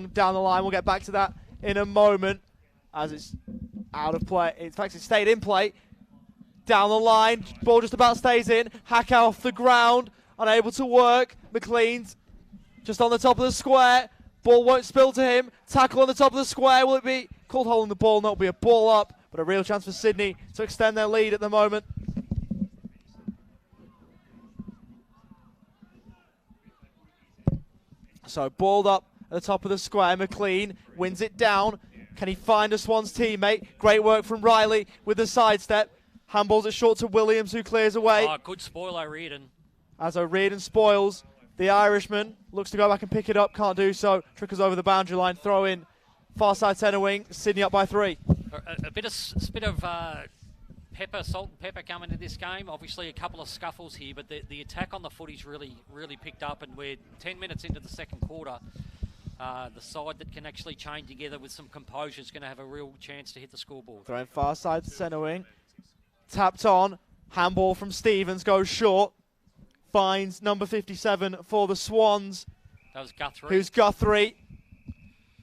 down the line. We'll get back to that in a moment as it's out of play. In fact, it stayed in play. Down the line, ball just about stays in. Hack off the ground, unable to work. McLean's just on the top of the square. Ball won't spill to him. Tackle on the top of the square. Will it be called holding the ball? No, it'll be a ball up, but a real chance for Sydney to extend their lead at the moment. So balled up at the top of the square. McLean wins it down. Can he find a Swans teammate? Great work from Riley with the sidestep. Handballs it short to Williams, who clears away. Oh, good spoil, O'Riordan. As O'Riordan spoils, the Irishman looks to go back and pick it up. Can't do so. Trickles over the boundary line. Throw in. Far side centre wing. Sydney up by 3. A bit of pepper, salt and pepper coming into this game. Obviously a couple of scuffles here, but the attack on the footy's really picked up, and we're 10 minutes into the second quarter. The side that can actually chain together with some composure is going to have a real chance to hit the scoreboard. Throwing far side centre wing. Tapped on. Handball from Stevens goes short. Finds number 57 for the Swans. That was Guthrie. Who's Guthrie?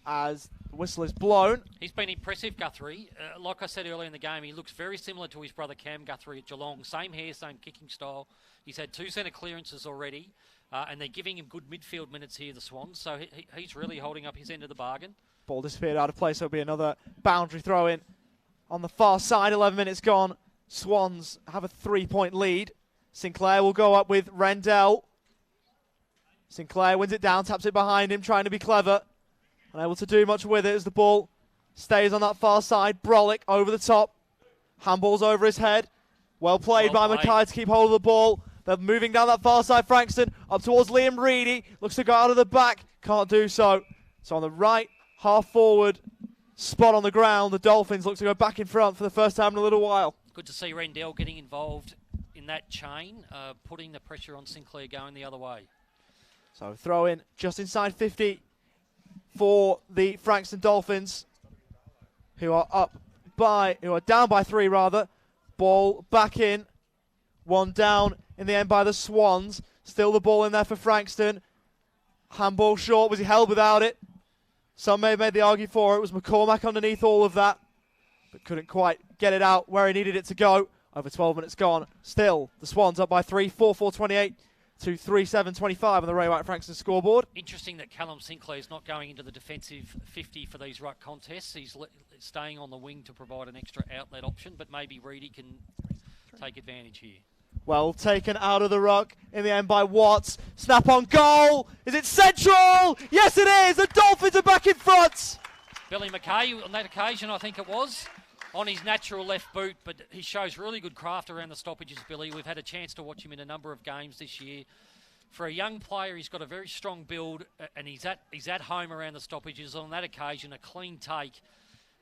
As the whistle is blown. He's been impressive, Guthrie. Like I said earlier in the game, he looks very similar to his brother Cam Guthrie at Geelong. Same hair, same kicking style. He's had 2 centre clearances already, and they're giving him good midfield minutes here, the Swans. So he's really holding up his end of the bargain. Ball disappeared out of play, so it'll be another boundary throw in on the far side. 11 minutes gone. Swans have a 3-point lead. Sinclair will go up with Rendell. Sinclair wins it down, taps it behind him, trying to be clever. Unable to do much with it as the ball stays on that far side. Brolick over the top. Handballs over his head. Well played by Mackay to keep hold of the ball. They're moving down that far side. Frankston up towards Liam Reedy. Looks to go out of the back. Can't do so. So on the right half forward spot on the ground, the Dolphins look to go back in front for the first time in a little while. Good to see Rendell getting involved in that chain, putting the pressure on Sinclair going the other way. So throw in just inside 50 for the Frankston Dolphins, who are down by 3 rather. Ball back in. 1 down in the end by the Swans. Still the ball in there for Frankston. Handball short. Was he held without it? Some may have made the argument for it. It was McCormack underneath all of that, but couldn't quite get it out where he needed it to go. Over 12 minutes gone. Still, the Swans up by 3, 4-4-28 to 3-7-25 on the Ray White Frankston scoreboard. Interesting that Callum Sinclair is not going into the defensive 50 for these ruck contests. He's staying on the wing to provide an extra outlet option, but maybe Reedy can take advantage here. Well taken out of the ruck in the end by Watts. Snap on goal. Is it central? Yes, it is. The Dolphins are back in front. Billy Mackay on that occasion, I think it was, on his natural left boot, but he shows really good craft around the stoppages, Billy. We've had a chance to watch him in a number of games this year. For a young player, he's got a very strong build, and he's at home around the stoppages. On that occasion, a clean take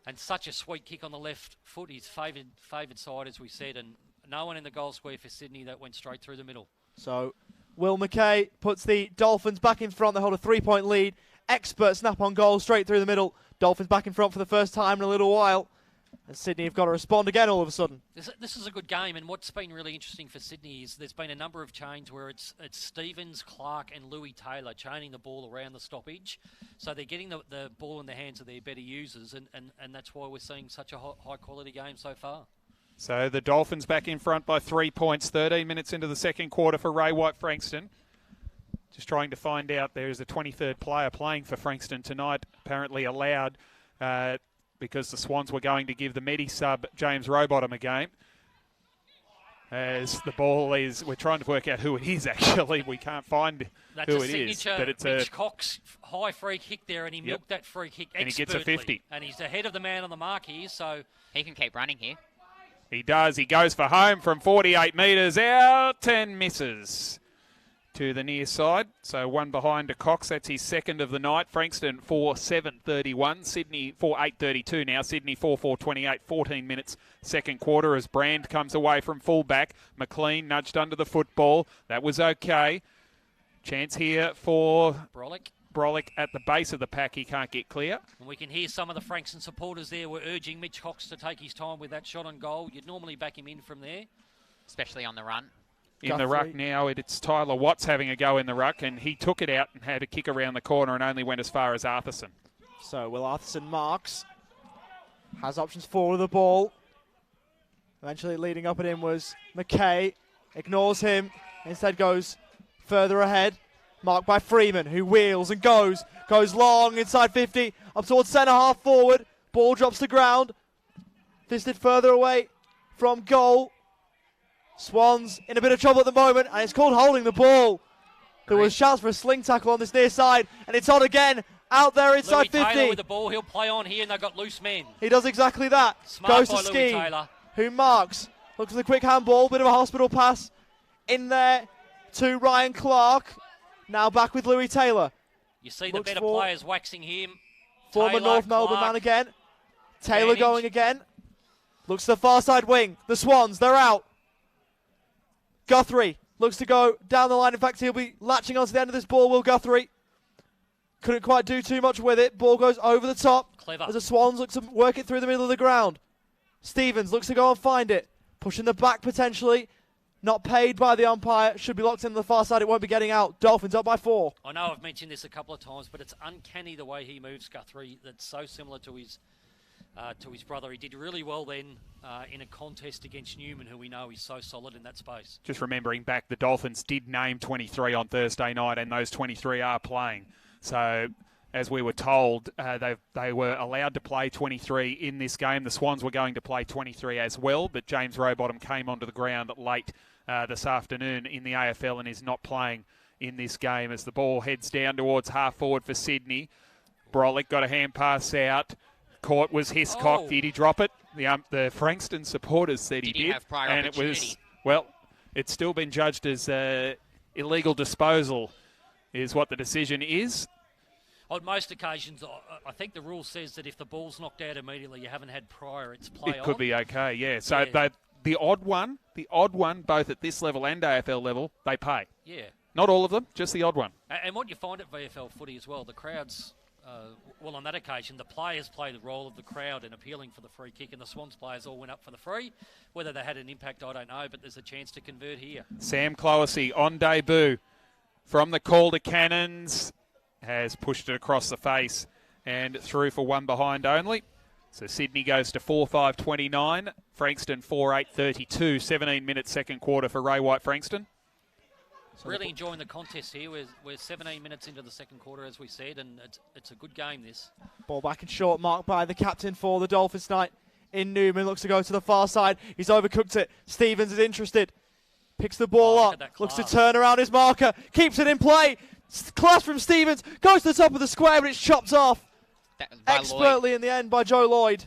and such a sweet kick on the left foot. His favoured side, as we said, and no one in the goal square for Sydney. That went straight through the middle. So Will Mackay puts the Dolphins back in front. They hold a 3-point lead. Expert snap on goal straight through the middle. Dolphins back in front for the first time in a little while. And Sydney have got to respond again all of a sudden. This is a good game, and what's been really interesting for Sydney is there's been a number of chains where it's Stevens, Clark and Louis Taylor chaining the ball around the stoppage. So they're getting the ball in the hands of their better users, and that's why we're seeing such a high-quality game so far. So the Dolphins back in front by 3 points, 13 minutes into the second quarter for Ray White Frankston. Just trying to find out, there is a 23rd player playing for Frankston tonight, apparently allowed because the Swans were going to give the Medi sub James Rowbottom a game. As the ball is, we're trying to work out who it is actually. We can't find who it is. But it's Mitch Cox high free kick there, and he milked that free kick expertly. And he gets a 50. And he's ahead of the man on the mark here, so he can keep running here. He does. He goes for home from 48 metres out and misses to the near side. So one behind to Cox. That's his second of the night. Frankston 4-7-31. Sydney 4-8-32 now. Sydney 4-4-28. 14 minutes second quarter as Brand comes away from fullback. McLean nudged under the football. That was okay. Chance here for Brolick at the base of the pack. He can't get clear. And we can hear some of the Frankston supporters there were urging Mitch Cox to take his time with that shot on goal. You'd normally back him in from there. Especially on the run. in the ruck now. It's Tyler Watts having a go in the ruck, and he took it out and had a kick around the corner and only went as far as Arthurson. So Will Arthurson marks, has options forward of the ball. Eventually leading up at him was McKay, ignores him, instead goes further ahead. Marked by Freeman, who wheels and goes long inside 50, up towards centre half forward. Ball drops to ground, fisted further away from goal. Swans in a bit of trouble at the moment, and it's called holding the ball. There was shouts for a sling tackle on this near side, and it's on again, out there inside 50. Taylor with the ball, he'll play on here, and they've got loose men. He does exactly that. Smart Goes by to Ski, Taylor. who marks. Looks for the quick handball, bit of a hospital pass in there to Ryan Clark. Now back with Louis Taylor. You see the better players waxing him. Former Taylor, North Melbourne Clark, man again. Taylor going again. Looks to the far side wing. The Swans, they're out. Guthrie looks to go down the line. In fact, he'll be latching onto the end of this ball, Will Guthrie. Couldn't quite do too much with it. Ball goes over the top. Clever. As the Swans look to work it through the middle of the ground. Stevens looks to go and find it. Pushing the back potentially. Not paid by the umpire. Should be locked into the far side. It won't be getting out. Dolphins up by 4. I know I've mentioned this a couple of times, but it's uncanny the way he moves, Guthrie. That's so similar to his brother. He did really well then in a contest against Newman, who we know is so solid in that space. Just remembering back, the Dolphins did name 23 on Thursday night, and those 23 are playing. So, as we were told, they were allowed to play 23 in this game. The Swans were going to play 23 as well, but James Rowbottom came onto the ground late this afternoon in the AFL and is not playing in this game as the ball heads down towards half forward for Sydney. Brolick got a hand pass out. Court was Hiscock. Did he drop it? The Frankston supporters said he did. Have prior and opportunity? it was, well, it's still been judged as illegal disposal is what the decision is. On most occasions, I think the rule says that if the ball's knocked out immediately, you haven't had prior, it's play on. It could be okay, yeah. So the odd one, both at this level and AFL level, they pay. Yeah. Not all of them, just the odd one. And what you find at VFL footy as well, the crowds, well, on that occasion, the players play the role of the crowd in appealing for the free kick, and the Swans players all went up for the free. Whether they had an impact, I don't know, but there's a chance to convert here. Sam Clowassy on debut from the Calder Cannons has pushed it across the face and through for one behind only. So Sydney goes to 4-5-29, Frankston 4-8-32, 17-minute second quarter for Ray White Frankston. So really enjoying the contest here. We're 17 minutes into the second quarter, as we said, and it's a good game, this. Ball back and short, marked by the captain for the Dolphins tonight in Newman. Looks to go to the far side. He's overcooked it. Stevens is interested. Picks the ball up. Looks to turn around his marker. Keeps it in play. Class from Stevens. Goes to the top of the square, but it's chopped off. Expertly in the end by Joe Lloyd.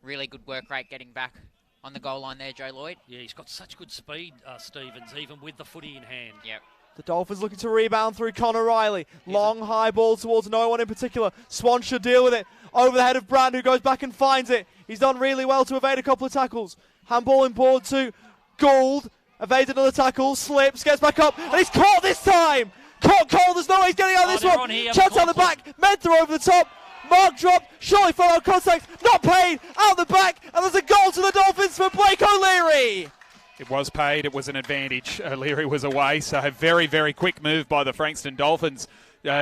Really good work rate getting back on the goal line there, Joe Lloyd. Yeah, he's got such good speed, Stevens, even with the footy in hand. Yep. The Dolphins looking to rebound through Connor Riley. Long, high ball towards no one in particular. Swan should deal with it. Over the head of Brand, who goes back and finds it. He's done really well to evade a couple of tackles. Handball in board to Gould. Evades another tackle, slips, gets back up, and he's caught this time! Caught Cole, there's no way he's getting out of this one. Chance out the back, Mentor over the top. Mark dropped, surely follow contact, not paid, out the back, and there's a goal to the Dolphins for Blake O'Leary. It was paid, it was an advantage. O'Leary was away, so a very, very quick move by the Frankston Dolphins.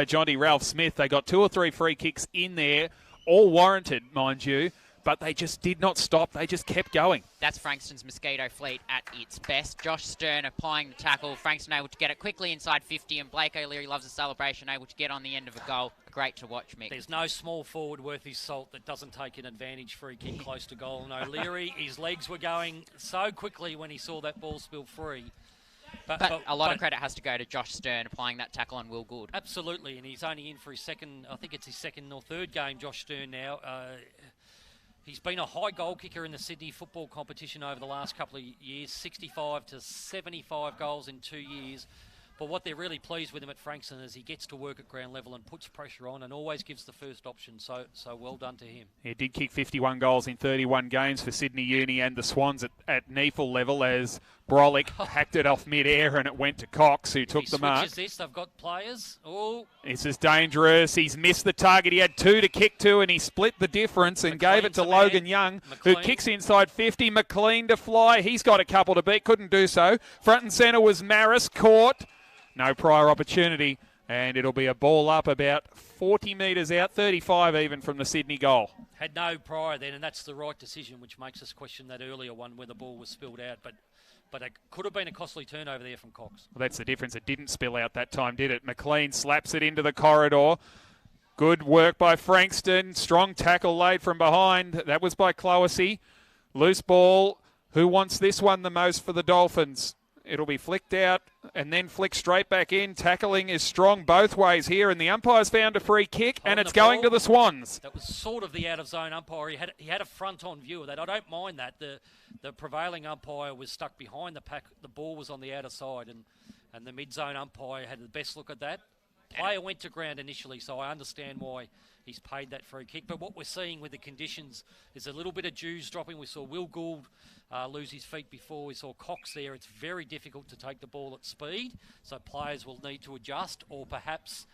Johnny Ralph Smith, they got 2 or 3 free kicks in there, all warranted, mind you, but they just did not stop. They just kept going. That's Frankston's Mosquito fleet at its best. Josh Stern applying the tackle. Frankston able to get it quickly inside 50, and Blake O'Leary loves the celebration, able to get on the end of a goal. Great to watch, Mick. There's no small forward worth his salt that doesn't take an advantage free kick close to goal. And O'Leary, his legs were going so quickly when he saw that ball spill free. But a lot of credit has to go to Josh Stern applying that tackle on Will Good. Absolutely, and he's only in for his second, I think it's his second or third game, Josh Stern now. He's been a high goal kicker in the Sydney football competition over the last couple of years, 65 to 75 goals in 2 years. But what they're really pleased with him at Frankston is he gets to work at ground level and puts pressure on and always gives the first option. So well done to him. He did kick 51 goals in 31 games for Sydney Uni and the Swans at NEFL level as Brolick hacked it off mid-air and it went to Cox, who took the mark. If he switches this, they've got players. Oh, this is dangerous. He's missed the target. He had 2 to kick to and he split the difference and gave it to Logan Young, who kicks inside 50. McLean to fly. He's got a couple to beat. Couldn't do so. Front and centre was Maris. Caught. No prior opportunity, and it'll be a ball up about 40 metres out, 35 even from the Sydney goal. Had no prior then, and that's the right decision, which makes us question that earlier one where the ball was spilled out. But it could have been a costly turnover there from Cox. Well, that's the difference. It didn't spill out that time, did it? McLean slaps it into the corridor. Good work by Frankston. Strong tackle laid from behind. That was by Cloesy. Loose ball. Who wants this one the most for the Dolphins? It'll be flicked out and then flicked straight back in. Tackling is strong both ways here, and the umpire's found a free kick, and it's going to the Swans. That was sort of the out-of-zone umpire. He had a front-on view of that. I don't mind that. The prevailing umpire was stuck behind the pack. The ball was on the outer side, and the mid-zone umpire had the best look at that. Player went to ground initially, so I understand why he's paid that free kick. But what we're seeing with the conditions is a little bit of dews dropping. We saw Will Gould lose his feet before. We saw Cox there. It's very difficult to take the ball at speed, so players will need to adjust or perhaps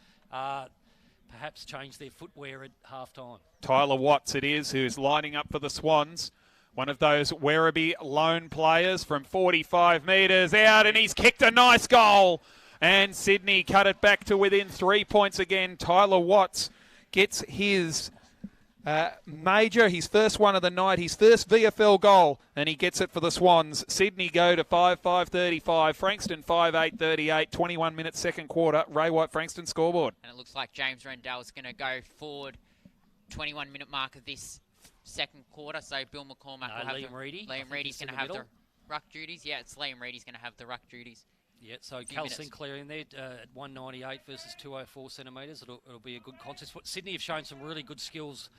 change their footwear at half-time. Tyler Watts it is who's lining up for the Swans. One of those Werribee lone players from 45 metres out, and he's kicked a nice goal. And Sydney cut it back to within 3 points again. Tyler Watts gets his his first one of the night, his first VFL goal, and he gets it for the Swans. Sydney go to 5-5-35, Frankston 5-8-38, 21 minutes second quarter. Ray White, Frankston scoreboard. And it looks like James Rendell is going to go forward 21-minute mark of this second quarter, so Bill McCormack will have Liam Reedy. Liam Reedy's going to have the ruck duties. Yeah, it's Liam Reedy's going to have the ruck duties. Yeah, so Cal Sinclair in there at 198 versus 204 centimetres. It'll be a good contest. Sydney have shown some really good skills,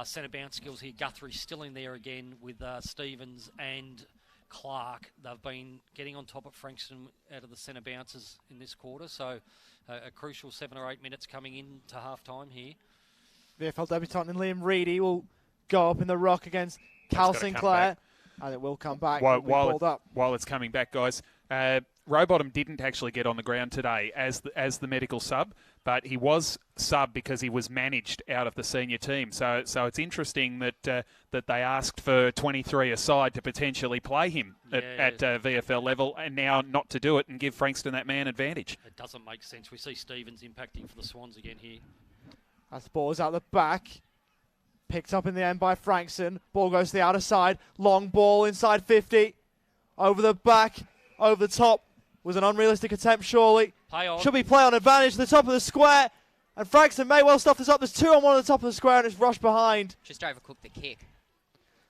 centre bounce skills here. Guthrie's still in there again with Stevens and Clark. They've been getting on top of Frankston out of the centre bounces in this quarter. So a crucial 7 or 8 minutes coming into half-time here. VFL debutant in Liam Reedy will go up in the ruck against Cal Sinclair. And it will come back. While it's coming back, guys. Rowbottom didn't actually get on the ground today as the medical sub, but he was sub because he was managed out of the senior team. So it's interesting that they asked for 23 aside to potentially play him at VFL level, and now not to do it and give Frankston that man advantage. It doesn't make sense. We see Stevens impacting for the Swans again here. As the ball is out the back. Picked up in the end by Frankston. Ball goes to the outer side. Long ball inside 50. Over the back. Over the top. Was an unrealistic attempt, surely. Play on. Should be play on advantage to the top of the square. And Frankston may well stuff this up. There's 2 on 1 at the top of the square and it's rushed behind. Just overcooked the kick.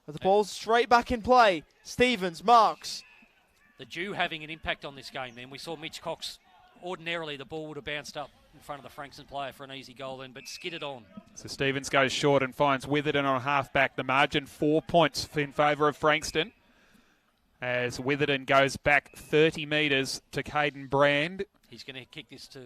But the ball's straight back in play. Stevens marks. The dew having an impact on this game, man. We saw Mitch Cox. Ordinarily, the ball would have bounced up in front of the Frankston player for an easy goal then, but skidded on. So Stevens goes short and finds Witherden on half-back. The margin 4 points in favour of Frankston. As Witherden goes back 30 metres to Caden Brand. He's going to kick this to,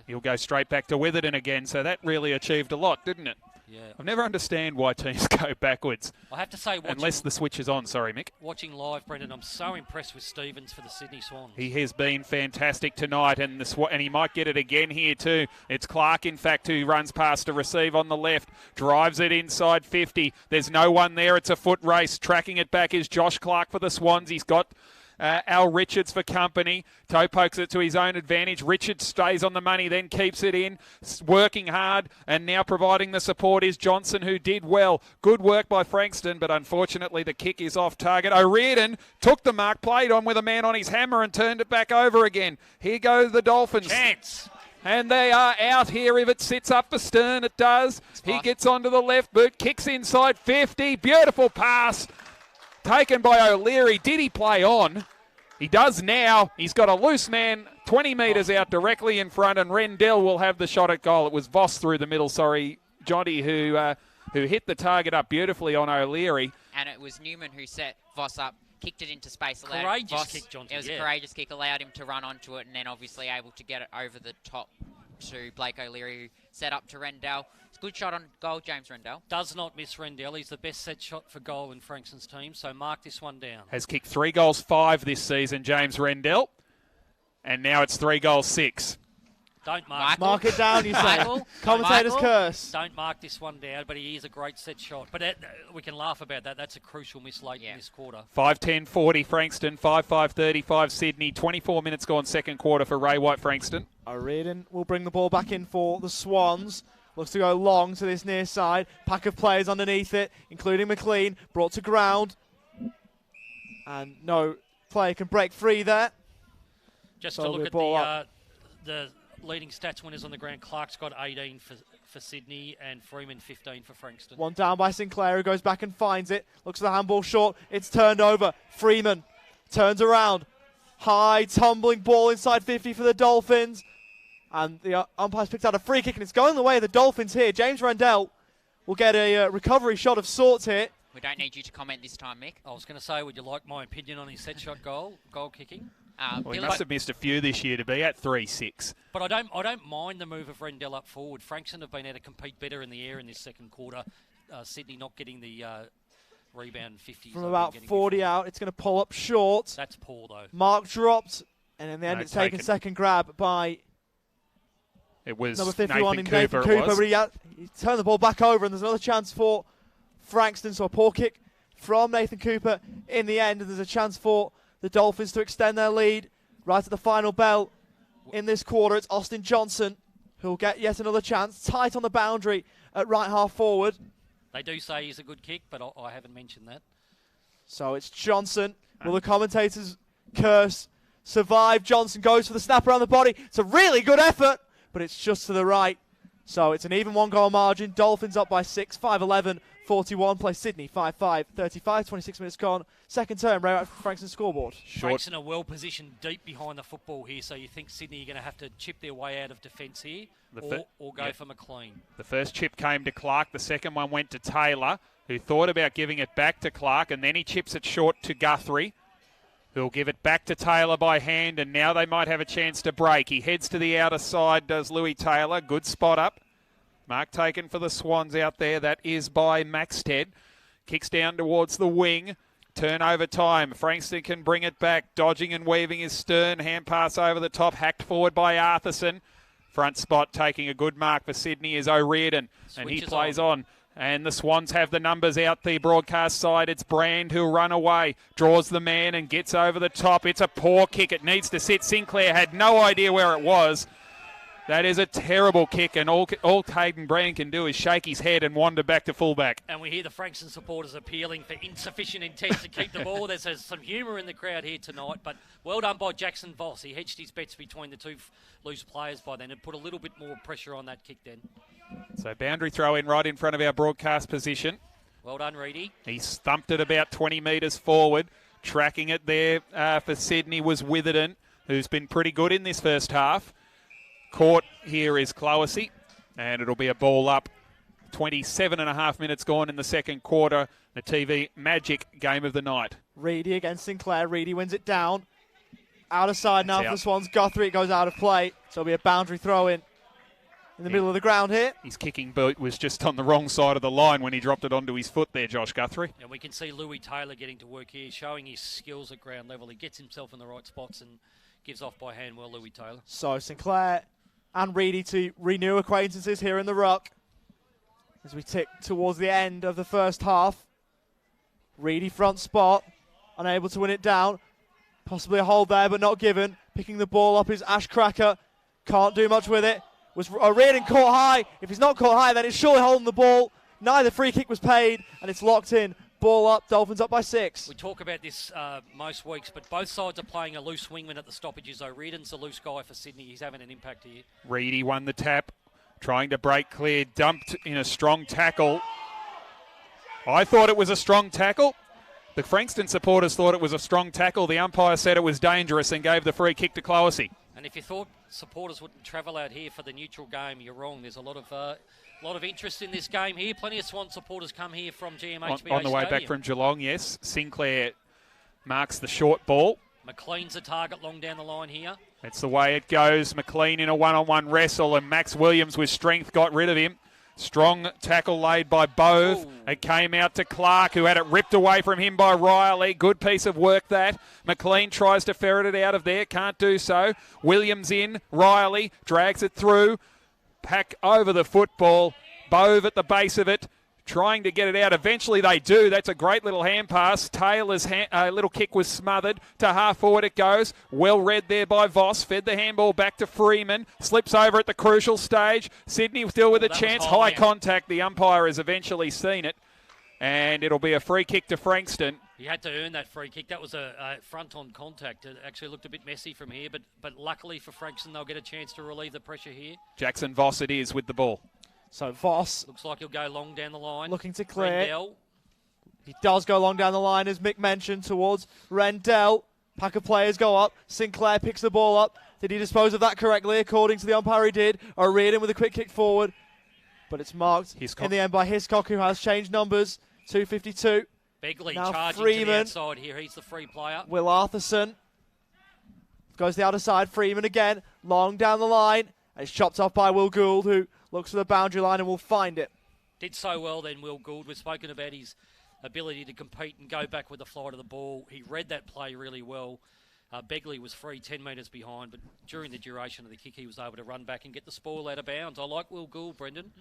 He'll go straight back to Witherden again, so that really achieved a lot, didn't it? Yeah. I've never understand why teams go backwards. I have to say, unless the switch is on. Sorry, Mick. Watching live, Brendan, I'm so impressed with Stevens for the Sydney Swans. He has been fantastic tonight, and he might get it again here too. It's Clark, in fact, who runs past to receive on the left, drives it inside 50. There's no one there. It's a foot race. Tracking it back is Josh Clark for the Swans. He's got Al Richards for company. Toe pokes it to his own advantage. Richards stays on the money, then keeps it in, working hard, and now providing the support is Johnson, who did well. Good work by Frankston, but unfortunately the kick is off target. O'Riordan took the mark, played on with a man on his hammer and turned it back over again. Here go the Dolphins. Chance. And they are out here. If it sits up for Stern, it does. He gets onto the left boot, kicks inside 50. Beautiful pass. Taken by O'Leary. Did he play on? He does now. He's got a loose man 20 metres out directly in front, and Rendell will have the shot at goal. It was Voss through the middle, Johnny, who hit the target up beautifully on O'Leary. And it was Newman who set Voss up kicked it into space. Allowed Courageous Voss, kick, Jonty, it was yeah. a courageous kick, allowed him to run onto it, and then obviously able to get it over the top to Blake O'Leary, who set up to Rendell. It's a good shot on goal, James Rendell. Does not miss Rendell. He's the best set shot for goal in Frankston's team, so mark this one down. Has kicked 3 goals, 5 this season, James Rendell. And now it's 3 goals, 6. Don't mark Mark it down, you say. Michael? Commentator's Michael? curse. Don't mark this one down, but he is a great set shot. But we can laugh about that. That's a crucial miss late in this quarter. 5:10:40 Frankston, 5:35 Sydney. 24 minutes gone second quarter for Ray White Frankston. O'Riordan will bring the ball back in for the Swans. Looks to go long to this near side. Pack of players underneath it, including McLean, brought to ground. And no player can break free there. Just So to it'll look be a at ball the leading stats winners on the ground, Clark's got 18 for Sydney and Freeman 15 for Frankston. One down by Sinclair, who goes back and finds it. Looks at the handball short. It's turned over. Freeman turns around. High tumbling ball inside 50 for the Dolphins. And the umpire's picked out a free kick, and it's going the way of the Dolphins here. James Rendell will get a recovery shot of sorts here. We don't need you to comment this time, Mick. I was going to say, would you like my opinion on his set shot goal kicking? Well, he must have missed a few this year to be at 3-6. But I don't mind the move of Rendell up forward. Frankston have been able to compete better in the air in this second quarter. Sydney not getting the rebound 50s. From about 40 out, it's going to pull up short. That's poor, though. Mark dropped, and in the end, No, it's taken second grab by It was number 51 Nathan in Nathan Cooper. Cooper, but he turned the ball back over, and there's another chance for Frankston. So a poor kick from Nathan Cooper in the end, and there's a chance for the Dolphins to extend their lead right at the final bell in this quarter. It's Austin Johnson who'll get yet another chance, tight on the boundary at right half forward. They do say he's a good kick, but I haven't mentioned that. So it's Johnson. Will the commentators curse survive? Johnson goes for the snap around the body. It's a really good effort, but it's just to the right. So it's an even 1-goal margin. Dolphins up by 6, 5-11-41. Play Sydney 5-5, 35, 26 minutes gone. Second term, right at Frankston scoreboard. Frankston are well positioned deep behind the football here, so you think Sydney are going to have to chip their way out of defence here or go for McLean. The first chip came to Clark. The second one went to Taylor, who thought about giving it back to Clark, and then he chips it short to Guthrie, who'll give it back to Taylor by hand, and now they might have a chance to break. He heads to the outer side, does Louis Taylor. Good spot up. Mark taken for the Swans out there. That is by Maxted. Kicks down towards the wing. Turnover time. Frankston can bring it back. Dodging and weaving is Stern. Hand pass over the top. Hacked forward by Arthurson. Front spot taking a good mark for Sydney is O'Riordan. And he plays on. And the Swans have the numbers out the broadcast side. It's Brand who'll run away. Draws the man and gets over the top. It's a poor kick. It needs to sit. Sinclair had no idea where it was. That is a terrible kick, and all Hayden Brand can do is shake his head and wander back to fullback. And we hear the Frankston supporters appealing for insufficient intent to keep the ball. There's some humour in the crowd here tonight, but well done by Jackson Voss. He hedged his bets between the two loose players by then and put a little bit more pressure on that kick then. So boundary throw in right in front of our broadcast position. Well done, Reedy. He thumped it about 20 metres forward. Tracking it there for Sydney was Witherden, who's been pretty good in this first half. Caught here is Clowassy, and it'll be a ball up. 27.5 minutes gone in the second quarter. The TV Magic game of the night. Reedy against Sinclair. Reedy wins it down. Out of side now for the Swans. Guthrie, it goes out of play. So it'll be a boundary throw in the middle of the ground here. His kicking boot was just on the wrong side of the line when he dropped it onto his foot there, Josh Guthrie. And we can see Louis Taylor getting to work here, showing his skills at ground level. He gets himself in the right spots and gives off by hand well, Louis Taylor. So Sinclair and Reedy to renew acquaintances here in the ruck as we tick towards the end of the first half. Reedy front spot, unable to win it down. Possibly a hold there, but not given. Picking the ball up is Ash Cracker. Can't do much with it. Was O'Riordan caught high? If he's not caught high, then it's surely holding the ball. Neither free kick was paid, and it's locked in. Ball up, Dolphins up by 6. We talk about this most weeks, but both sides are playing a loose wingman at the stoppages. O'Riordan's a loose guy for Sydney. He's having an impact here. Reedy won the tap, trying to break clear, dumped in a strong tackle. I thought it was a strong tackle. The Frankston supporters thought it was a strong tackle. The umpire said it was dangerous and gave the free kick to Clowassy. And if you thought supporters wouldn't travel out here for the neutral game, you're wrong. There's a lot of interest in this game here. Plenty of Swan supporters come here from GMHBA on the way Stadium. back from Geelong, yes. Sinclair marks the short ball. McLean's a target long down the line here. That's the way it goes. McLean in a one-on-one wrestle, and Max Williams with strength got rid of him. Strong tackle laid by Bove. Ooh. It came out to Clark, who had it ripped away from him by Riley. Good piece of work that. McLean tries to ferret it out of there. Can't do so. Williams in. Riley drags it through. Pack over the football. Bove at the base of it, trying to get it out. Eventually they do. That's a great little hand pass. Taylor's little kick was smothered. To half forward it goes. Well read there by Voss. Fed the handball back to Freeman. Slips over at the crucial stage. Sydney still with a chance. High contact. The umpire has eventually seen it. And it'll be a free kick to Frankston. He had to earn that free kick. That was a front-on contact. It actually looked a bit messy from here, but luckily for Frankston, they'll get a chance to relieve the pressure here. Jackson Voss it is with the ball. So Voss looks like he'll go long down the line. looking to clear. Rendell. He does go long down the line, as Mick mentioned, towards Rendell. Pack of players go up. Sinclair picks the ball up. Did he dispose of that correctly? According to the umpire, he did. O'Riordan with a quick kick forward. But it's marked in the end by Hiscock, who has changed numbers. 2:52. Begley Now charging Freeman. to the outside here. He's the free player. Will Arthurson goes the other side. Freeman again. Long down the line. And it's chopped off by Will Gould, who looks for the boundary line and will find it. Did so well then, Will Gould. We've spoken about his ability to compete and go back with the flight of the ball. He read that play really well. Begley was free 10 metres behind, but during the duration of the kick, he was able to run back and get the spoil out of bounds. I like Will Gould, Brendan.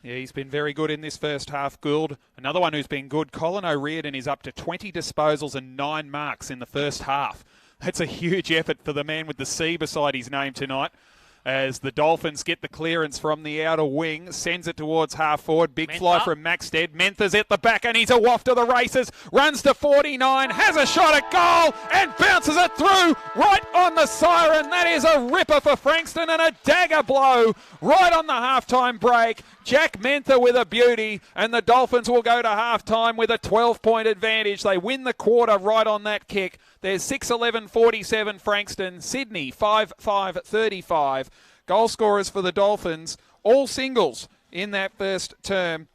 Yeah, he's been very good in this first half, Gould. Another one who's been good, Colin O'Riordan, is up to 20 disposals and 9 marks in the first half. That's a huge effort for the man with the C beside his name tonight. As the Dolphins get the clearance from the outer wing, sends it towards half forward. Big fly from Maxted. Mentha's at the back, and he's a waft of the races. Runs to 49, has a shot at goal, and bounces it through right on the siren. That is a ripper for Frankston, and a dagger blow right on the halftime break. Jack Mentha with a beauty, and the Dolphins will go to halftime with a 12-point advantage. They win the quarter right on that kick. There's 6-11-47 Frankston. Sydney 5-5-35. Goal scorers for the Dolphins, all singles in that first term,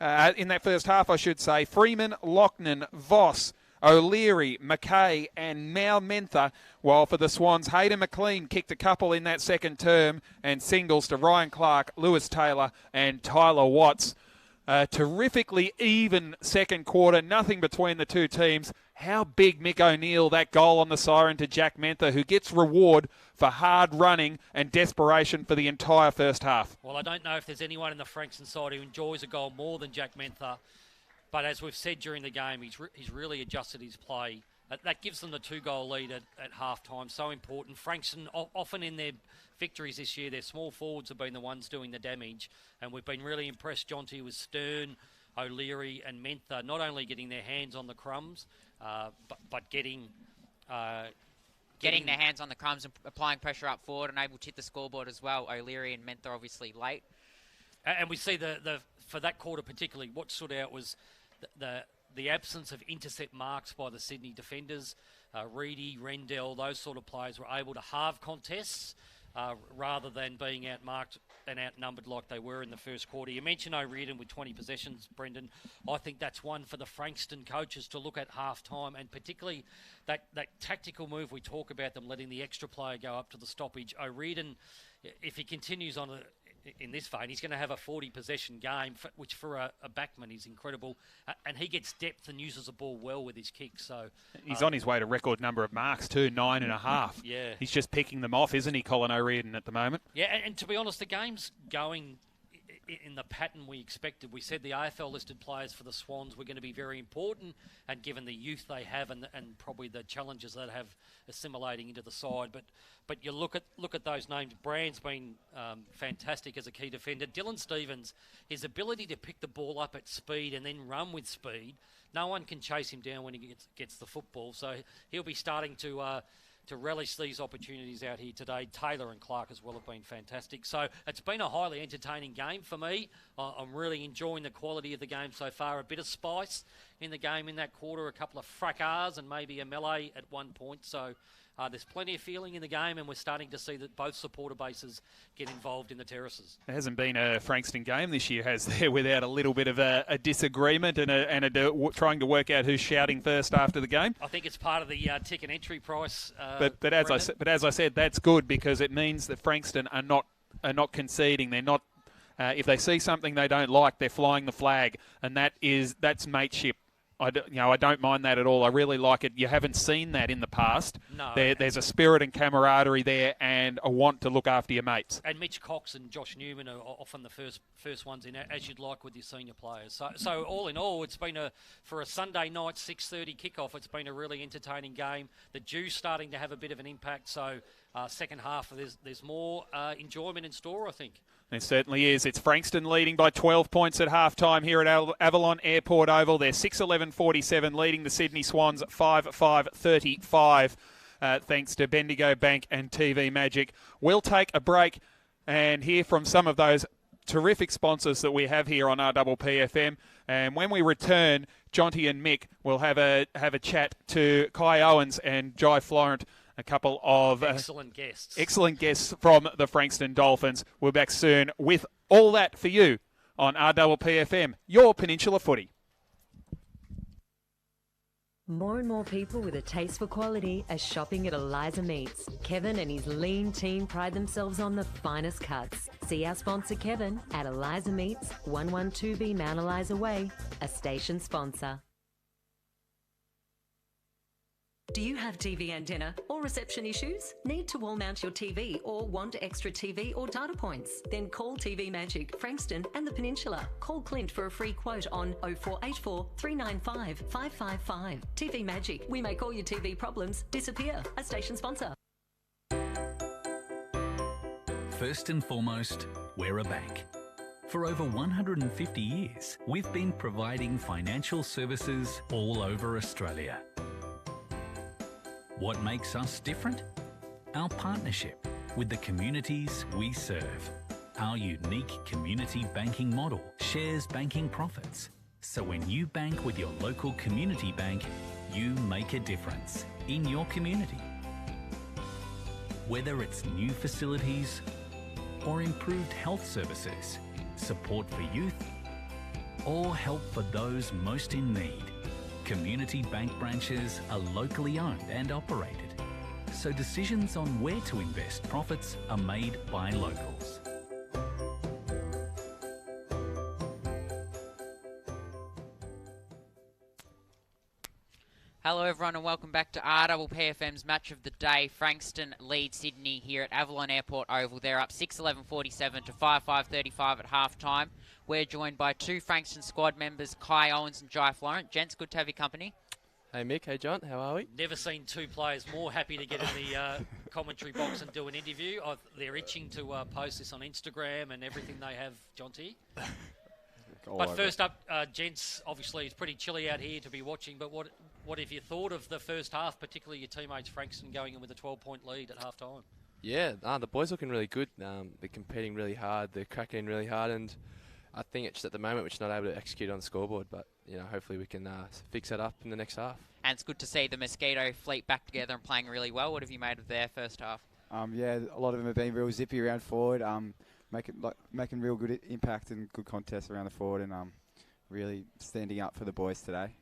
in that first half, I should say. Freeman, Lochnan, Voss, O'Leary, McKay and Mal Mentha, while for the Swans, Hayden McLean kicked a couple in that second term, and singles to Ryan Clark, Lewis Taylor and Tyler Watts. Terrifically even second quarter, nothing between the two teams. How big Mick O'Neill, that goal on the siren to Jack Mentha, who gets reward for hard running and desperation for the entire first half. Well, I don't know if there's anyone in the Frankston side who enjoys a goal more than Jack Mentha. But as we've said during the game, he's really adjusted his play. That gives them the 2-goal lead at half-time. So important. Frankston, often in their victories this year, their small forwards have been the ones doing the damage. And we've been really impressed, Jonty, with Stern, O'Leary and Mentha, not only getting their hands on the crumbs, but getting their hands on the crumbs and applying pressure up forward and able to hit the scoreboard as well. O'Leary and Mentha obviously late. And we see for that quarter particularly, what stood out was the absence of intercept marks by the Sydney defenders. Reedy, Rendell, those sort of players were able to halve contests rather than being outmarked and outnumbered like they were in the first quarter. You mentioned O'Riordan with 20 possessions, Brendan. I think that's one for the Frankston coaches to look at half-time, and particularly that tactical move we talk about, them letting the extra player go up to the stoppage. O'Riordan, if he continues on in this vein, he's going to have a 40-possession game, which for a backman is incredible. And he gets depth and uses the ball well with his kicks. So he's on his way to record number of marks too, 9.5. Yeah. He's just picking them off, isn't he, Colin O'Riordan, at the moment? Yeah, and to be honest, the game's going in the pattern we expected. We said the AFL-listed players for the Swans were going to be very important, and given the youth they have and probably the challenges they have assimilating into the side. But you look at those names. Brand's been fantastic as a key defender. Dylan Stevens, his ability to pick the ball up at speed and then run with speed, no one can chase him down when he gets the football. So he'll be starting to relish these opportunities out here today. Taylor and Clark as well have been fantastic. So it's been a highly entertaining game for me. I'm really enjoying the quality of the game so far. A bit of spice in the game in that quarter, a couple of fracas and maybe a melee at one point. So There's plenty of feeling in the game, and we're starting to see that both supporter bases get involved in the terraces. There hasn't been a Frankston game this year, has there, without a little bit of a disagreement and trying to work out who's shouting first after the game. I think it's part of the ticket entry price. But as I said, that's good because it means that Frankston are not conceding. They're not. If they see something they don't like, they're flying the flag, and that's mateship. I don't mind that at all. I really like it. You haven't seen that in the past. No. There's a spirit and camaraderie there, and a want to look after your mates. And Mitch Cox and Josh Newman are often the first ones in, as you'd like with your senior players. So all in all, it's been for a Sunday night 6:30 kickoff. It's been a really entertaining game. The Dew's starting to have a bit of an impact. So second half, there's more enjoyment in store, I think. It certainly is. It's Frankston leading by 12 points at halftime here at Avalon Airport Oval. They're 6:11.47, leading the Sydney Swans 5:35. Thanks to Bendigo Bank and TV Magic. We'll take a break and hear from some of those terrific sponsors that we have here on RPPFM. And when we return, Jonty and Mick will have a chat to Kai Owens and Jai Florent, a couple of excellent guests from the Frankston Dolphins. We're back soon with all that for you on RPPFM, your Peninsula Footy. More and more people with a taste for quality are shopping at Eliza Meats. Kevin and his lean team pride themselves on the finest cuts. See our sponsor Kevin at Eliza Meats, 112B Mount Eliza Way, a station sponsor. Do you have TV antenna or reception issues? Need to wall mount your TV or want extra TV or data points? Then call TV Magic, Frankston and the Peninsula. Call Clint for a free quote on 0484 395 555. TV Magic, we make all your TV problems disappear. A station sponsor. First and foremost, we're a bank. For over 150 years, we've been providing financial services all over Australia. What makes us different? Our partnership with the communities we serve. Our unique community banking model shares banking profits. So when you bank with your local community bank, you make a difference in your community. Whether it's new facilities or improved health services, support for youth, or help for those most in need, community bank branches are locally owned and operated, so decisions on where to invest profits are made by locals. Hello everyone and welcome back to RPPFM's Match of the Day. Frankston lead Sydney here at Avalon Airport Oval. They're up 6:11.47 to 5:35 at half-time. We're joined by two Frankston squad members, Kai Owens and Jai Florent. Gents, good to have your company. Hey Mick, hey John, how are we? Never seen two players more happy to get in the commentary box and do an interview. They're itching to post this on Instagram and everything they have, Jonty. But first up, gents, obviously it's pretty chilly out here to be watching, but what have you thought of the first half, particularly your teammates Frankston going in with a 12-point lead at half-time? Yeah, the boys looking really good. They're competing really hard, they're cracking in really hard, and I think it's just at the moment we're just not able to execute on the scoreboard, but hopefully we can fix that up in the next half. And it's good to see the Mosquito fleet back together and playing really well. What have you made of their first half? Yeah, a lot of them have been real zippy around forward, making real good impact and good contests around the forward, and really standing up for the boys today.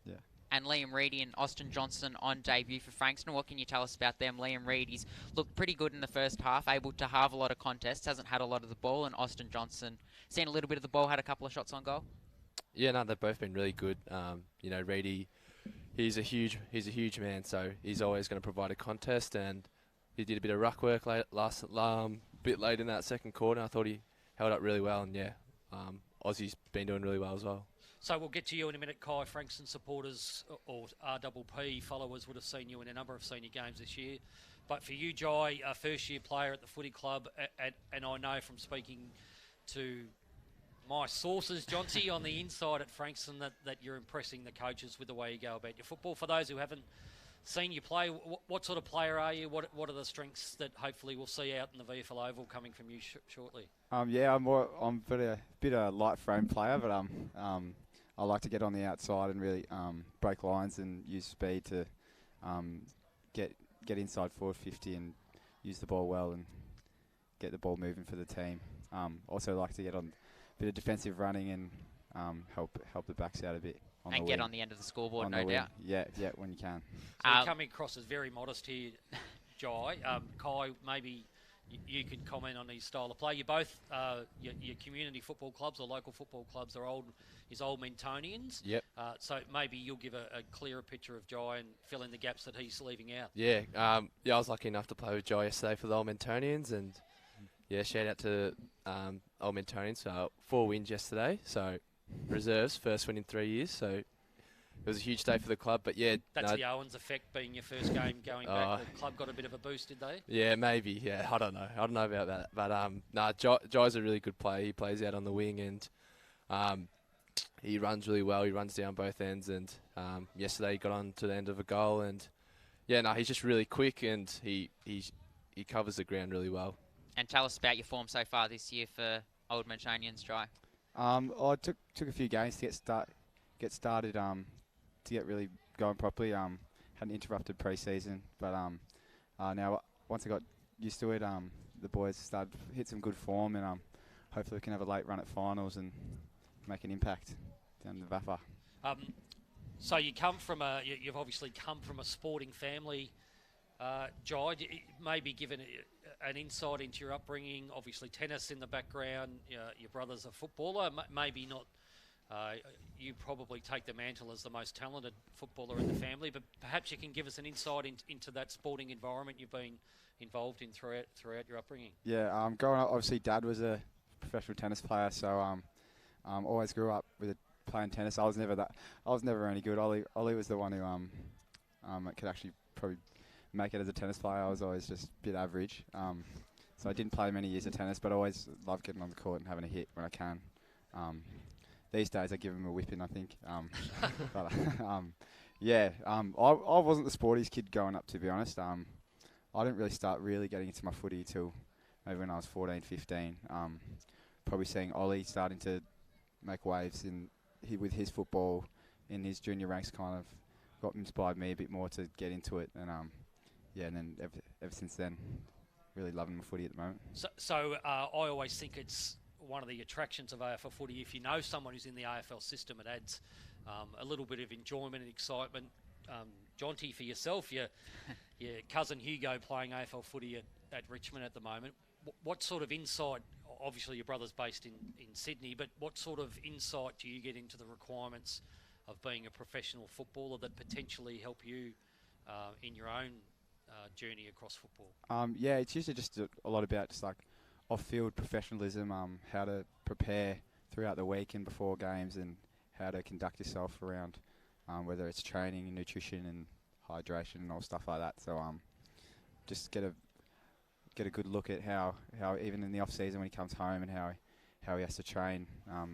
Yeah. And Liam Reedy and Austin Johnson on debut for Frankston. What can you tell us about them? Liam Reedy's looked pretty good in the first half, able to halve a lot of contests, hasn't had a lot of the ball, and Austin Johnson seen a little bit of the ball, had a couple of shots on goal. Yeah, no, they've both been really good. Reedy, he's a huge man, so he's always going to provide a contest, and he did a bit of ruck work bit late in that second quarter. I thought he held up really well, and Aussie's been doing really well as well. So we'll get to you in a minute, Kai. Frankston supporters or RPP followers would have seen you in a number of senior games this year. But for you, Jai, a first-year player at the footy club, and I know from speaking to my sources, Jonty, on the inside at Frankston, that you're impressing the coaches with the way you go about your football. For those who haven't seen you play, what sort of player are you? What are the strengths that hopefully we'll see out in the VFL Oval coming from you shortly? I'm a bit of light frame player, but I like to get on the outside and really break lines and use speed to get get inside forward 50 and use the ball well and get the ball moving for the team. Also like to get on a bit of defensive running and help the backs out a bit. And get on the end of the scoreboard, no doubt. Yeah, when you can. So you're coming across as very modest here, Jai. Kai, maybe you could comment on his style of play. You both, your community football clubs or local football clubs are old Mentonians. Yep. So maybe you'll give a clearer picture of Jai and fill in the gaps that he's leaving out. Yeah, I was lucky enough to play with Jai yesterday for the Old Mentonians, and shout out to Old Mentonians for 4 wins yesterday. So reserves, first win in 3 years. So it was a huge day for the club. But that's the Owens effect being your first game going back. The club got a bit of a boost, did they? Yeah, maybe. Yeah, I don't know about that. But Jai's a really good player. He plays out on the wing and he runs really well. He runs down both ends. And yesterday he got on to the end of a goal. And he's just really quick and he covers the ground really well. And tell us about your form so far this year for Old Mentonians, Jai. I took a few games to get started, to get really going properly. Hadn't interrupted pre-season, but now once I got used to it, the boys started to hit some good form, and hopefully we can have a late run at finals and make an impact down the VFL. So you've obviously come from a sporting family, Jai. Maybe given an insight into your upbringing, obviously tennis in the background, your brother's a footballer, maybe not, you probably take the mantle as the most talented footballer in the family, but perhaps you can give us an insight into that sporting environment you've been involved in throughout your upbringing. Yeah, growing up, obviously Dad was a professional tennis player, so always grew up with playing tennis. I was never any good. Ollie was the one who could actually probably make it as a tennis player. I was always just a bit average. So I didn't play many years of tennis, but I always loved getting on the court and having a hit when I can. These days I give him a whipping, I think. I wasn't the sporties kid growing up, to be honest. I didn't really start getting into my footy till maybe when I was 14, 15. Probably seeing Ollie starting to make waves with his football in his junior ranks kind of inspired me a bit more to get into it. And and then ever since then, really loving my footy at the moment. So I always think it's one of the attractions of AFL footy. If you know someone who's in the AFL system, it adds a little bit of enjoyment and excitement. Jonty, for yourself, your cousin Hugo playing AFL footy at Richmond at the moment. What sort of insight, obviously your brother's based in Sydney, but what sort of insight do you get into the requirements of being a professional footballer that potentially help you in your own journey across football? It's usually just a lot about just like off-field professionalism, how to prepare throughout the week and before games, and how to conduct yourself around whether it's training and nutrition and hydration and all stuff like that. So just get a good look at how even in the off season when he comes home and how he has to train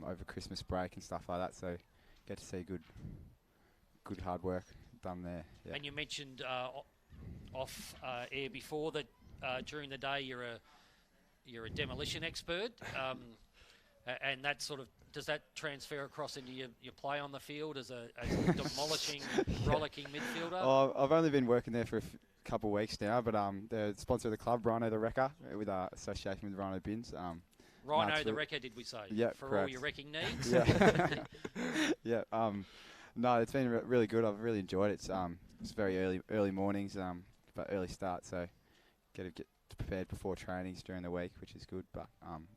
over Christmas break and stuff like that. So get to see good hard work done there. Yeah. And you mentioned off air before that during the day you're a demolition expert, and that sort of, does that transfer across into your play on the field as a demolishing, rollicking midfielder? I've only been working there for a couple of weeks now, but the sponsor of the club, Rhino the Wrecker, with association with Rhino Bins. Rhino the Wrecker, did we say? Yeah, for correct. all your wrecking needs. Yeah. No, it's been really good. I've really enjoyed it. It's very early mornings, but early start, so get prepared before trainings during the week, which is good. But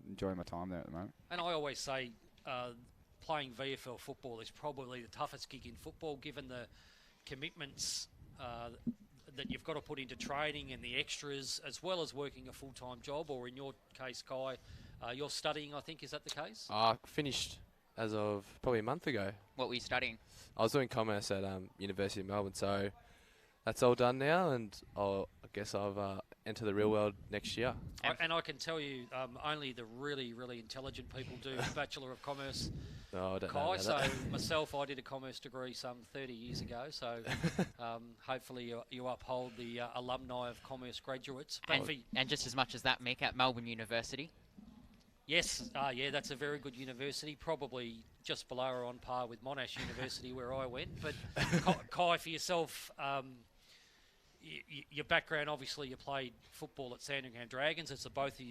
enjoying my time there at the moment. And I always say, playing VFL football is probably the toughest gig in football, given the commitments that you've got to put into training and the extras, as well as working a full-time job, or in your case, Kai, you're studying, I think. Is that the case? I finished as of probably a month ago. What were you studying? I was doing commerce at University of Melbourne, so that's all done now, and I guess I've enter the real world next year. And I can tell you, only the really, really intelligent people do Bachelor of Commerce. No, I don't know Kai, about so that. myself, I did a commerce degree some 30 years ago, so hopefully you uphold the alumni of commerce graduates. And just as much as that, Mick, at Melbourne University. Yes, that's a very good university, probably just below or on par with Monash University where I went. But Kai, for yourself, your background, obviously, you played football at Sandringham Dragons. It's the both of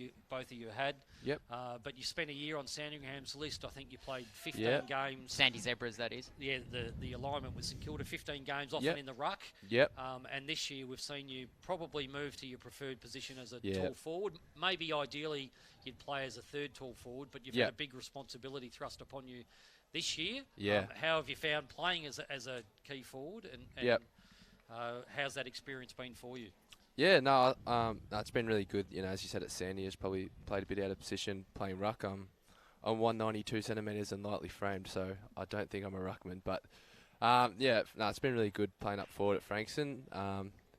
you had. Yep. But you spent a year on Sandringham's list. I think you played 15 Yep. games. Sandy Zebras, that is. Yeah, the alignment with St Kilda, 15 games, often Yep. in the ruck. Yep. And this year we've seen you probably move to your preferred position as a Yeah. tall forward. Maybe ideally you'd play as a third tall forward, but you've Yep. had a big responsibility thrust upon you this year. Yeah. How have you found playing as a key forward, and Yep. how's that experience been for you? Yeah, no, it's been really good. You know, as you said, at Sandy, has probably played a bit out of position playing ruck. I'm 192 centimetres and lightly framed, so I don't think I'm a ruckman. But it's been really good playing up forward at Frankston.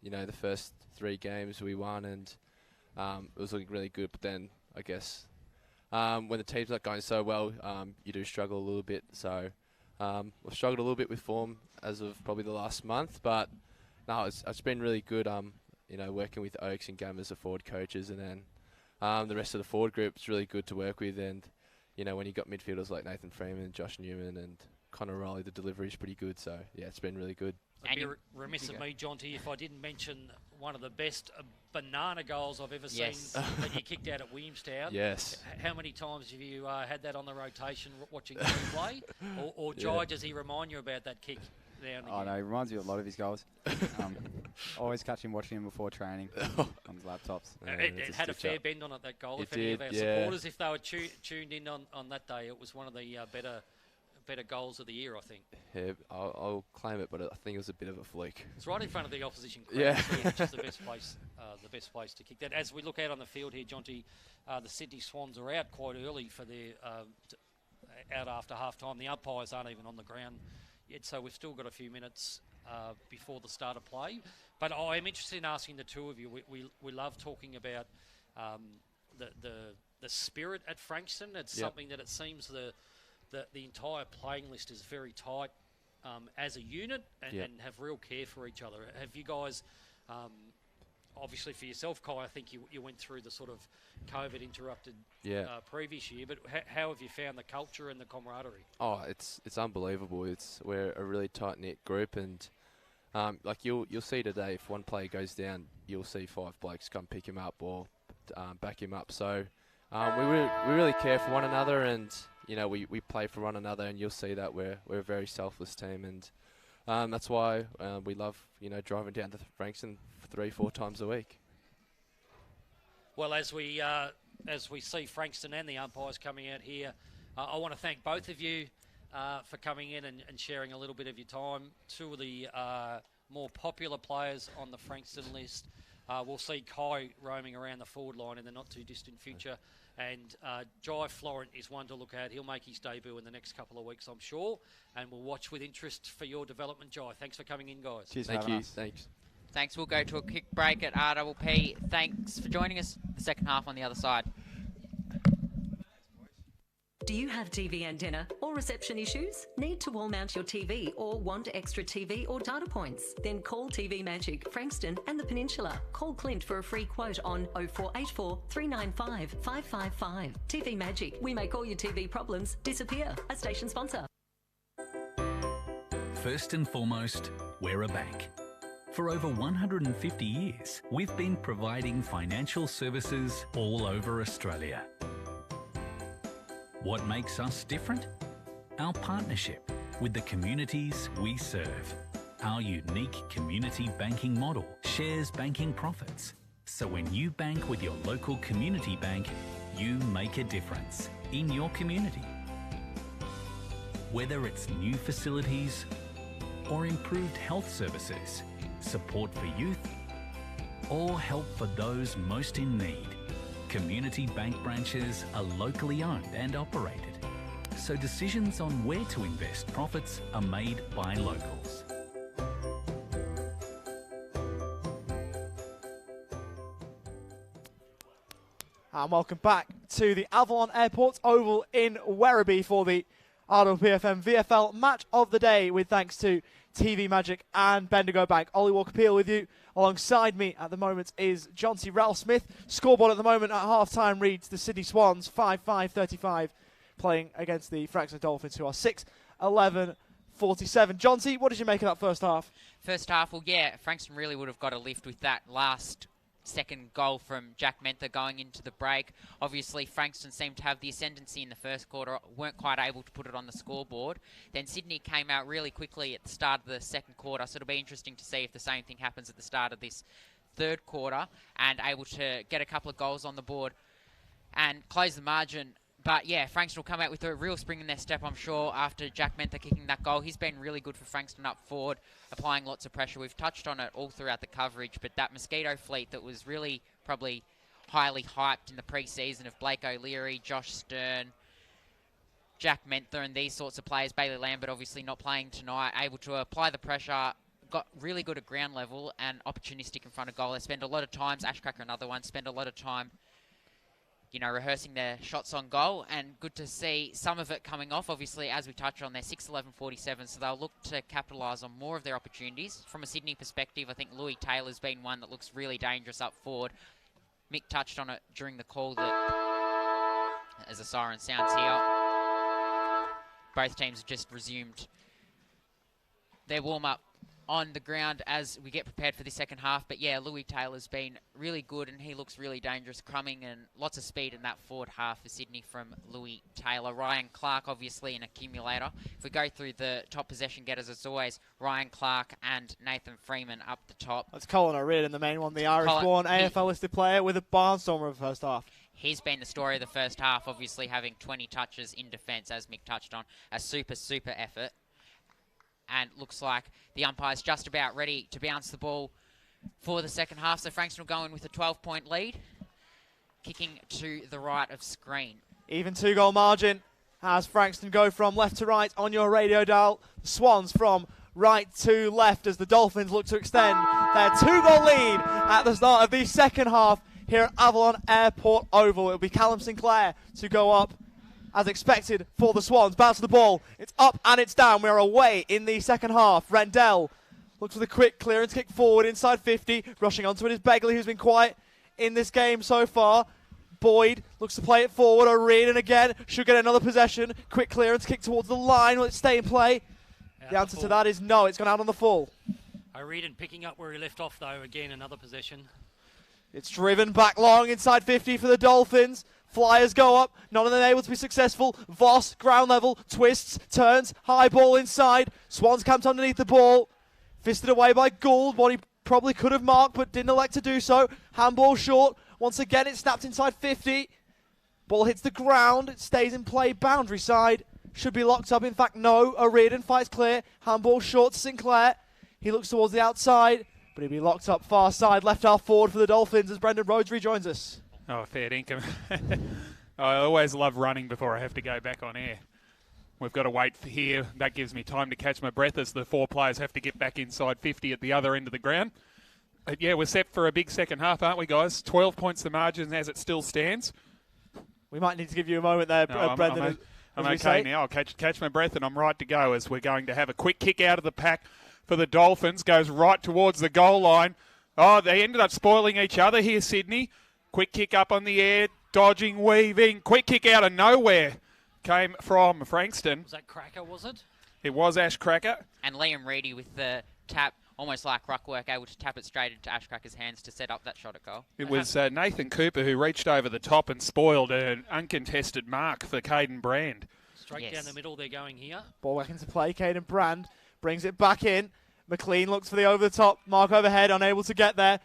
You know, the first 3 games we won, and it was looking really good. But then I guess when the team's not going so well, you do struggle a little bit. So we've struggled a little bit with form as of probably the last month, but no, it's been really good. You know, working with Oaks and Gam as the forward coaches, and then the rest of the forward group is really good to work with. And you know, when you got midfielders like Nathan Freeman, Josh Newman, and Connor Riley, the delivery is pretty good. So yeah, it's been really good. I'd be remiss of me, Jonty, if I didn't mention one of the best banana goals I've ever seen that you kicked out at Williamstown. Yes. How many times have you had that on the rotation watching him play? Or Jai, does he remind you about that kick? Oh, no, he reminds me of a lot of his goals. Always catch him watching him before training on his laptops. It had a fair bend on it, that goal. It if any of did, our supporters, if they were tuned in on that day, it was one of the better goals of the year, I think. Yeah, I'll claim it, but I think it was a bit of a fluke. It's right in front of the opposition crowd, Yeah. which is the best place to kick that. As we look out on the field here, Jonty, the Sydney Swans are out quite early for their out after half time. The umpires aren't even on the ground yet, so we've still got a few minutes before the start of play. But I am interested in asking the two of you. We love talking about the spirit at Frankston. It's something that it seems the entire playing list is very tight as a unit and have real care for each other. Have you guys, obviously for yourself, Kai, I think you went through the sort of COVID-interrupted previous year, but how have you found the culture and the camaraderie? Oh, it's unbelievable. We're a really tight-knit group, and like you'll see today, if one player goes down, you'll see 5 blokes come pick him up or back him up. So we really care for one another, and you know, we play for one another, and you'll see that we're a very selfless team, and that's why we love, you know, driving down to Frankston 3-4 times a week. Well, as we see Frankston and the umpires coming out here, I want to thank both of you for coming in and sharing a little bit of your time. Two of the more popular players on the Frankston list. We'll see Kai roaming around the forward line in the not-too-distant future. And Jai Florent is one to look at. He'll make his debut in the next couple of weeks, I'm sure. And we'll watch with interest for your development, Jai. Thanks for coming in, guys. Cheers, Thank you. us. Thanks. We'll go to a quick break at RPP. Thanks for joining us. The second half on the other side. Do you have TV antenna or reception issues? Need to wall mount your TV or want extra TV or data points? Then call TV Magic, Frankston and the Peninsula. Call Clint for a free quote on 0484 395 555. TV Magic, we make all your TV problems disappear. A station sponsor. First and foremost, we're a bank. For over 150 years, we've been providing financial services all over Australia. What makes us different? Our partnership with the communities we serve. Our unique community banking model shares banking profits. So when you bank with your local community bank, you make a difference in your community. Whether it's new facilities or improved health services, support for youth, or help for those most in need, community bank branches are locally owned and operated, so decisions on where to invest profits are made by locals. And welcome back to the Avalon Airport Oval in Werribee for the RPPFM VFL match of the day, with thanks to TV Magic and Bendigo Bank. Ollie Walker-Peel with you. Alongside me at the moment is John C. Ralph-Smith. Scoreboard at the moment at half-time reads the Sydney Swans 5-5-35, playing against the Frankston Dolphins, who are 6-11-35. 47. Johnsy, what did you make of that first half? First half, well, yeah, Frankston really would have got a lift with that last second goal from Jack Menther going into the break. Obviously, Frankston seemed to have the ascendancy in the first quarter, weren't quite able to put it on the scoreboard. Then Sydney came out really quickly at the start of the second quarter, so it'll be interesting to see if the same thing happens at the start of this third quarter, and able to get a couple of goals on the board and close the margin. But yeah, Frankston will come out with a real spring in their step, I'm sure, after Jack Menther kicking that goal. He's been really good for Frankston up forward, applying lots of pressure. We've touched on it all throughout the coverage, but that Mosquito fleet that was really probably highly hyped in the pre-season of Blake O'Leary, Josh Stern, Jack Menther and these sorts of players, Bailey Lambert obviously not playing tonight, able to apply the pressure, got really good at ground level and opportunistic in front of goal. They spend a lot of time, Ashcracker another one, spend a lot of time rehearsing their shots on goal, and good to see some of it coming off. Obviously, as we touched on, they're 6-11-47, so they'll look to capitalise on more of their opportunities. From a Sydney perspective, I think Louis Taylor's been one that looks really dangerous up forward. Mick touched on it during the call that, as a siren sounds here, both teams have just resumed their warm-up on the ground as we get prepared for the second half. But yeah, Louis Taylor's been really good and he looks really dangerous, crumbing, and lots of speed in that forward half for Sydney from Louis Taylor. Ryan Clark, obviously an accumulator. If we go through the top possession getters, it's always Ryan Clark and Nathan Freeman up the top. That's Colin O'Riordan, the main one, the Irish-born AFL-listed player with a barnstormer of the first half. He's been the story of the first half, obviously having 20 touches in defence, as Mick touched on. A super effort. And looks like the umpire's just about ready to bounce the ball for the second half. So Frankston will go in with a 12-point lead, kicking to the right of screen. Even 2-goal margin as Frankston go from left to right on your radio dial. The Swans from right to left as the Dolphins look to extend their 2-goal lead at the start of the second half here at Avalon Airport Oval. It'll be Callum Sinclair to go up as expected for the Swans. Bounce the ball. It's up and it's down. We are away in the second half. Rendell looks for the quick clearance kick forward inside 50. Rushing onto it is Begley, who's been quiet in this game so far. Boyd looks to play it forward. O'Riordan again. Should get another possession. Quick clearance kick towards the line. Will it stay in play? The answer to that is no. It's gone out on the full. O'Riordan picking up where he left off, though. Again, another possession. It's driven back long inside 50 for the Dolphins. Flyers go up, none of them able to be successful. Voss, ground level, twists, turns, high ball inside. Swans camped underneath the ball. Fisted away by Gould, one he probably could have marked but didn't elect to do so. Handball short. Once again, it's snapped inside 50. Ball hits the ground, it stays in play, boundary side. Should be locked up, in fact, no. O'Riordan fights clear. Handball short to Sinclair. He looks towards the outside, but he'll be locked up far side. Left half forward for the Dolphins as Brendan Rhodes rejoins us. Oh, fair dinkum. I always love running before I have to go back on air. We've got to wait for here. That gives me time to catch my breath as the 4 players have to get back inside 50 at the other end of the ground. But yeah, we're set for a big second half, aren't we, guys? 12 points the margin as it still stands. We might need to give you a moment there, Brendan. I'm okay now. I'll catch my breath and I'm right to go as we're going to have a quick kick out of the pack for the Dolphins. Goes right towards the goal line. Oh, they ended up spoiling each other here, Sydney. Quick kick up on the air, dodging, weaving. Quick kick out of nowhere came from Frankston. Was that Cracker, was it? It was Ash Cracker. And Liam Reedy with the tap, almost like ruck work, able to tap it straight into Ash Cracker's hands to set up that shot at goal. It was Nathan Cooper who reached over the top and spoiled an uncontested mark for Caden Brand. Straight down the middle they're going here. Ball back into play. Caden Brand brings it back in. McLean looks for the over-the-top. Mark overhead, unable to get there.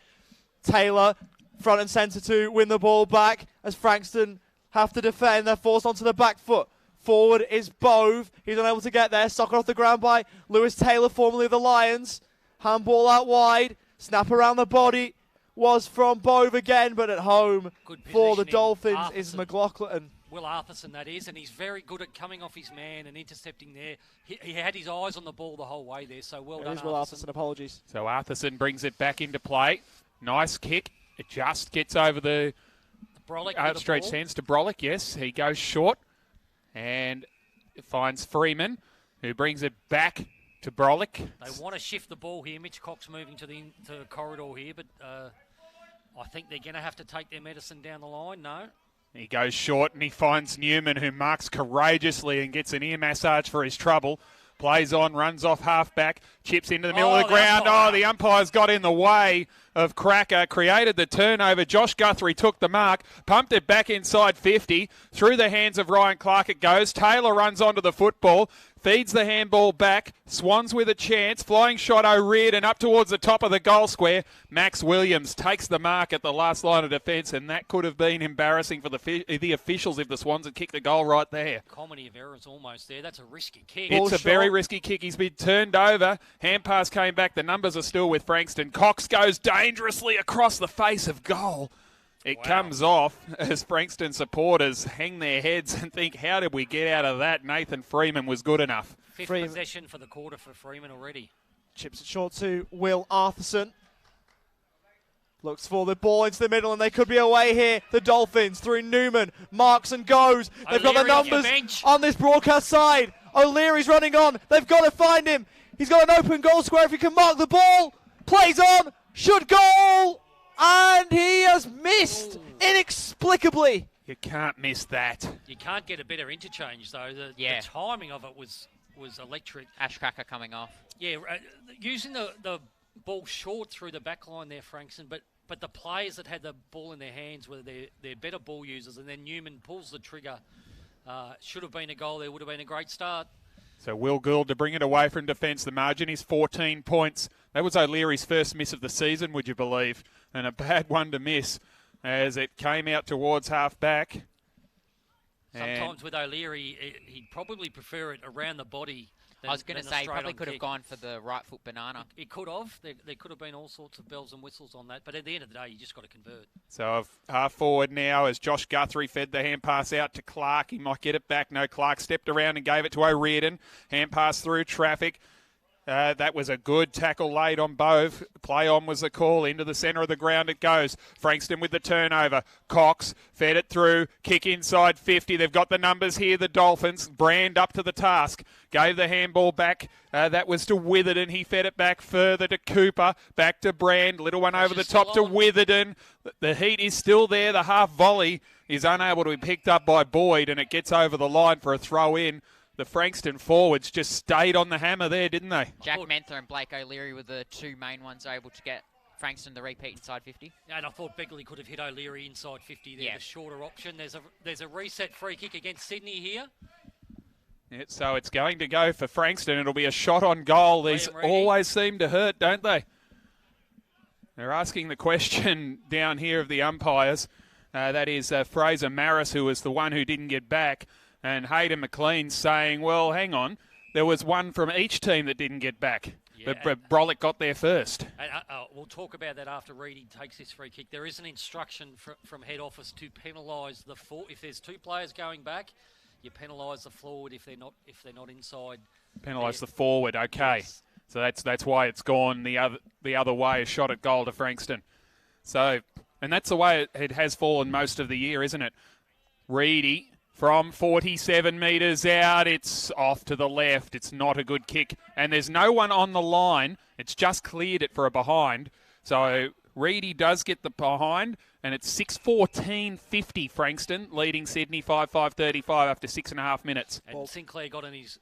Taylor front and centre to win the ball back as Frankston have to defend. They're forced onto the back foot. Forward is Bove. He's unable to get there. Soccer off the ground by Lewis Taylor, formerly of the Lions. Handball out wide. Snap around the body was from Bove again, but at home for the Dolphins is McLaughlin. Will Arthurson, that is, and he's very good at coming off his man and intercepting there. He had his eyes on the ball the whole way there, so well done, Will Arthurson. Apologies. So Arthurson brings it back into play. Nice kick. It just gets over the outstretched hands to Brolick. Yes, he goes short and finds Freeman, who brings it back to Brolick. They want to shift the ball here. Mitch Cox moving to the corridor here, but I think they're going to have to take their medicine down the line. No. He goes short and he finds Newman, who marks courageously and gets an ear massage for his trouble. Plays on, runs off half-back, chips into the middle of the the ground. umpire. Oh, the umpire's got in the way of Cracker, created the turnover. Josh Guthrie took the mark, pumped it back inside 50. Through the hands of Ryan Clark it goes. Taylor runs onto the football, feeds the handball back. Swans with a chance. Flying shot O'Riordan up towards the top of the goal square. Max Williams takes the mark at the last line of defence, and that could have been embarrassing for the officials if the Swans had kicked the goal right there. Comedy of errors almost there. That's a risky kick. It's a very risky kick. He's been turned over. Hand pass came back. The numbers are still with Frankston. Cox goes dangerously across the face of goal. It comes off as Frankston supporters hang their heads and think, how did we get out of that? Nathan Freeman was good enough. Fifth possession for the quarter for Freeman already. Chips it short to Will Arthurson. Looks for the ball into the middle, and they could be away here. The Dolphins through Newman. Marks and goes. They've got the numbers on this broadcast side. O'Leary's running on. They've got to find him. He's got an open goal square if he can mark the ball. Plays on. Should goal. And he has missed inexplicably. You can't miss that. You can't get a better interchange, though. The timing of it was electric. Ash Cracker coming off. Yeah, using the ball short through the back line there, Frankston, but the players that had the ball in their hands were they're better ball users, and then Newman pulls the trigger. Should have been a goal there, would have been a great start. So Will Gould to bring it away from defence. The margin is 14 points. That was O'Leary's first miss of the season, would you believe? And a bad one to miss as it came out towards half-back. Sometimes with O'Leary, he'd probably prefer it around the body. I was going to say, he probably could have gone for the right foot banana. He could have. There could have been all sorts of bells and whistles on that. But at the end of the day, you just got to convert. So half forward now as Josh Guthrie fed the hand pass out to Clark. He might get it back. No, Clark stepped around and gave it to O'Riordan. Hand pass through traffic. That was a good tackle laid on Bove. Play on was the call. Into the centre of the ground it goes. Frankston with the turnover. Cox fed it through. Kick inside 50. They've got the numbers here, the Dolphins. Brand up to the task. Gave the handball back. That was to Witherden. He fed it back further to Cooper. Back to Brand. Little one over the top to Witherden. The heat is still there. The half volley is unable to be picked up by Boyd, and it gets over the line for a throw in. The Frankston forwards just stayed on the hammer there, didn't they? Jack Menther and Blake O'Leary were the two main ones able to get Frankston the repeat inside 50. And I thought Begley could have hit O'Leary inside 50 there, the shorter option. There's a reset free kick against Sydney here. Yeah, so it's going to go for Frankston. It'll be a shot on goal. These always seem to hurt, don't they? They're asking the question down here of the umpires. That is Fraser Maris, who was the one who didn't get back. And Hayden McLean saying, well, hang on, there was one from each team that didn't get back. Yeah, but Brolick got there first. We'll talk about that after Reedy takes this free kick. There is an instruction from head office to penalise the forward. If there's two players going back, you penalise the forward if they're not inside. Penalise the forward, okay. Yes. So that's why it's gone the other way, a shot at goal to Frankston. So, and that's the way it has fallen most of the year, isn't it? Reedy from 47 metres out, it's off to the left. It's not a good kick. And there's no one on the line. It's just cleared it for a behind. So Reedy does get the behind, and it's 6:14.50 Frankston, leading Sydney 5:35 after 6.5 minutes. And Sinclair got on his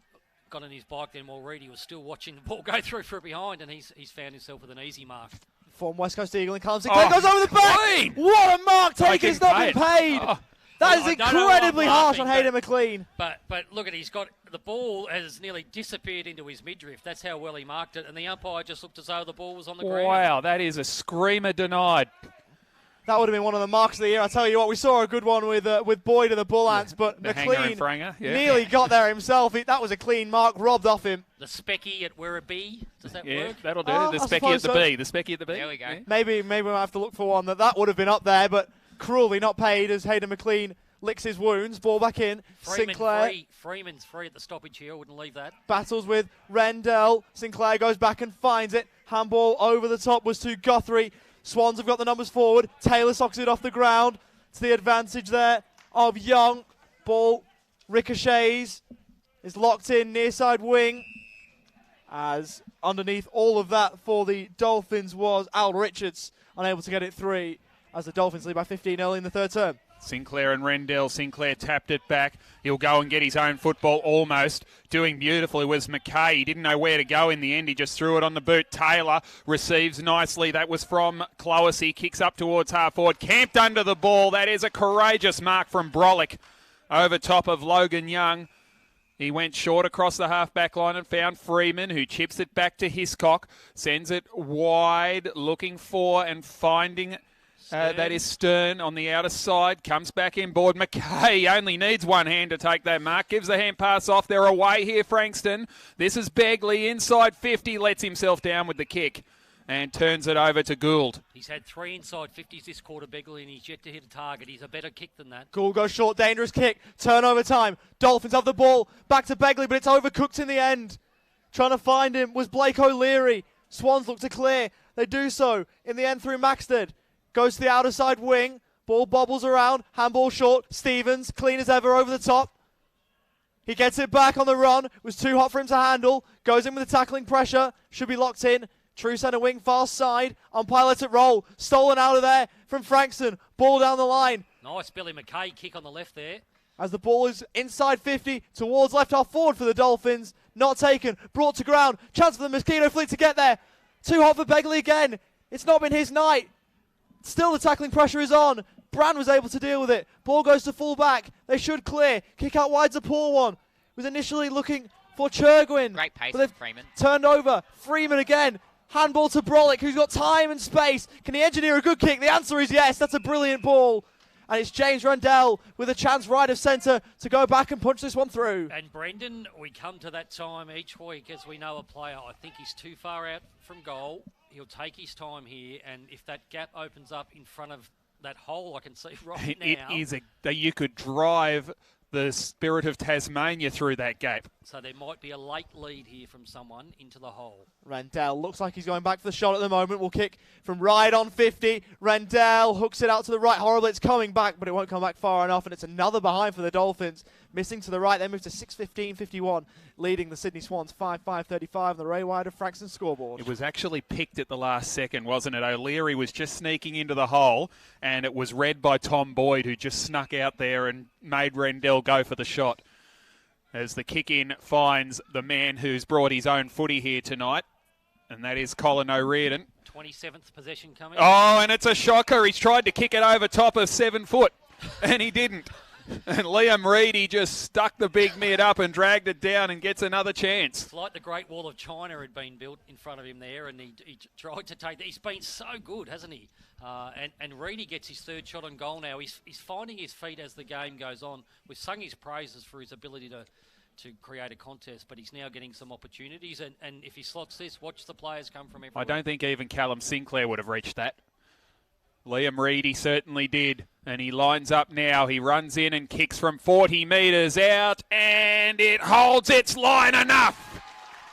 bike then while Reedy was still watching the ball go through for a behind, and he's found himself with an easy mark. From West Coast Eagle and comes. Sinclair goes over the back. Clean. What a mark take. He's not been paid. That is incredibly harsh on Hayden McLean. But look at he's got the ball has nearly disappeared into his midriff. That's how well he marked it, and the umpire just looked as though the ball was on the ground. Wow, that is a screamer denied. That would have been one of the marks of the year. I tell you what, we saw a good one with Boyd and the Bull Ants, but McLean nearly got there himself. That was a clean mark, robbed off him. The specky at Werribee, does that work? That'll do. The specky at the B. The specky at the B. There we go. Yeah. Maybe we'll have to look for one that would have been up there, but cruelly not paid as Hayden McLean licks his wounds. Ball back in. Sinclair. Freeman's free at the stoppage here. I wouldn't leave that. Battles with Rendell. Sinclair goes back and finds it. Handball over the top was to Guthrie. Swans have got the numbers forward. Taylor socks it off the ground. It's the advantage there of Young. Ball ricochets. Is locked in near side wing. As underneath all of that for the Dolphins was Al Richards. Unable to get it 3 as the Dolphins lead by 15-0 in the third term. Sinclair and Rendell. Sinclair tapped it back. He'll go and get his own football almost. Doing beautifully was McKay. He didn't know where to go in the end. He just threw it on the boot. Taylor receives nicely. That was from Cloesy. Kicks up towards half forward. Camped under the ball. That is a courageous mark from Brolick over top of Logan Young. He went short across the half-back line and found Freeman, who chips it back to Hiscock. Sends it wide, looking for and finding... that is Stern on the outer side. Comes back inboard. McKay only needs one hand to take that mark. Gives the hand pass off. They're away here, Frankston. This is Begley inside 50. Lets himself down with the kick and turns it over to Gould. He's had 3 inside 50s this quarter, Begley, and he's yet to hit a target. He's a better kick than that. Gould goes short, dangerous kick. Turnover time. Dolphins have the ball. Back to Begley, but it's overcooked in the end. Trying to find him was Blake O'Leary. Swans look to clear. They do so in the end through Maxted. Goes to the outer side wing. Ball bobbles around. Handball short. Stevens, clean as ever over the top. He gets it back on the run. Was too hot for him to handle. Goes in with the tackling pressure. Should be locked in. True centre wing, far side. Umpire lets it roll. Stolen out of there from Frankston. Ball down the line. Nice Billy McKay kick on the left there. As the ball is inside 50 towards left half forward for the Dolphins. Not taken. Brought to ground. Chance for the Mosquito Fleet to get there. Too hot for Begley again. It's not been his night. Still the tackling pressure is on. Brand was able to deal with it. Ball goes to full back. They should clear. Kick out wide's a poor one. Was initially looking for Churgwin. Great pace from Freeman. Turned over. Freeman again. Handball to Brolick, who's got time and space. Can he engineer a good kick? The answer is yes. That's a brilliant ball. And it's James Rundell with a chance right of centre to go back and punch this one through. And Brendan, we come to that time each week as we know a player, I think he's too far out from goal. He'll take his time here, and if that gap opens up in front of that hole, I can see right now. It is you could drive the Spirit of Tasmania through that gap. So there might be a late lead here from someone into the hole. Randell looks like he's going back for the shot at the moment. Will kick from right on 50. Randell hooks it out to the right. Horrible. It's coming back, but it won't come back far enough, and it's another behind for the Dolphins. Missing to the right. They move to 6:15:51, leading the Sydney Swans 5:35 on the Ray Wider Frankston scoreboard. It was actually picked at the last second, wasn't it? O'Leary was just sneaking into the hole, and it was read by Tom Boyd, who just snuck out there and made Randell go for the shot. As the kick-in finds the man who's brought his own footy here tonight, and that is Colin O'Riordan. 27th possession coming. Oh, and it's a shocker. He's tried to kick it over top of 7 foot, and he didn't. And Liam Reedy just stuck the big mid up and dragged it down and gets another chance. It's like the Great Wall of China had been built in front of him there, and he tried to take that. He's been so good, hasn't he? And Reedy gets his third shot on goal now. He's finding his feet as the game goes on. We've sung his praises for his ability to create a contest, but he's now getting some opportunities. And if he slots this, watch the players come from everywhere. I don't think even Callum Sinclair would have reached that. Liam Reedy certainly did. And he lines up now. He runs in and kicks from 40 metres out. And it holds its line enough.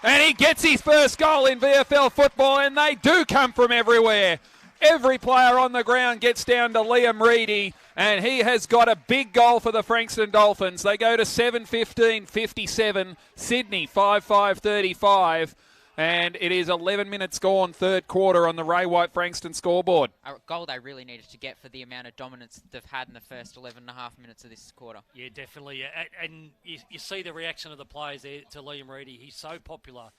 And he gets his first goal in VFL football. And they do come from everywhere. Every player on the ground gets down to Liam Reedy. And he has got a big goal for the Frankston Dolphins. They go to 7:15:57. Sydney 5:35. And it is 11 minutes gone, third quarter on the Ray White Frankston scoreboard. A goal they really needed to get for the amount of dominance they've had in the first 11 and a half minutes of this quarter. Yeah, definitely. And you see the reaction of the players there to Liam Reedy. He's so popular.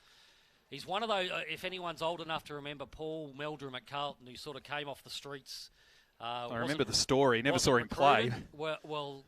He's one of those, if anyone's old enough to remember Paul Meldrum at Carlton, who sort of came off the streets. I remember the story. Never saw him play. Well,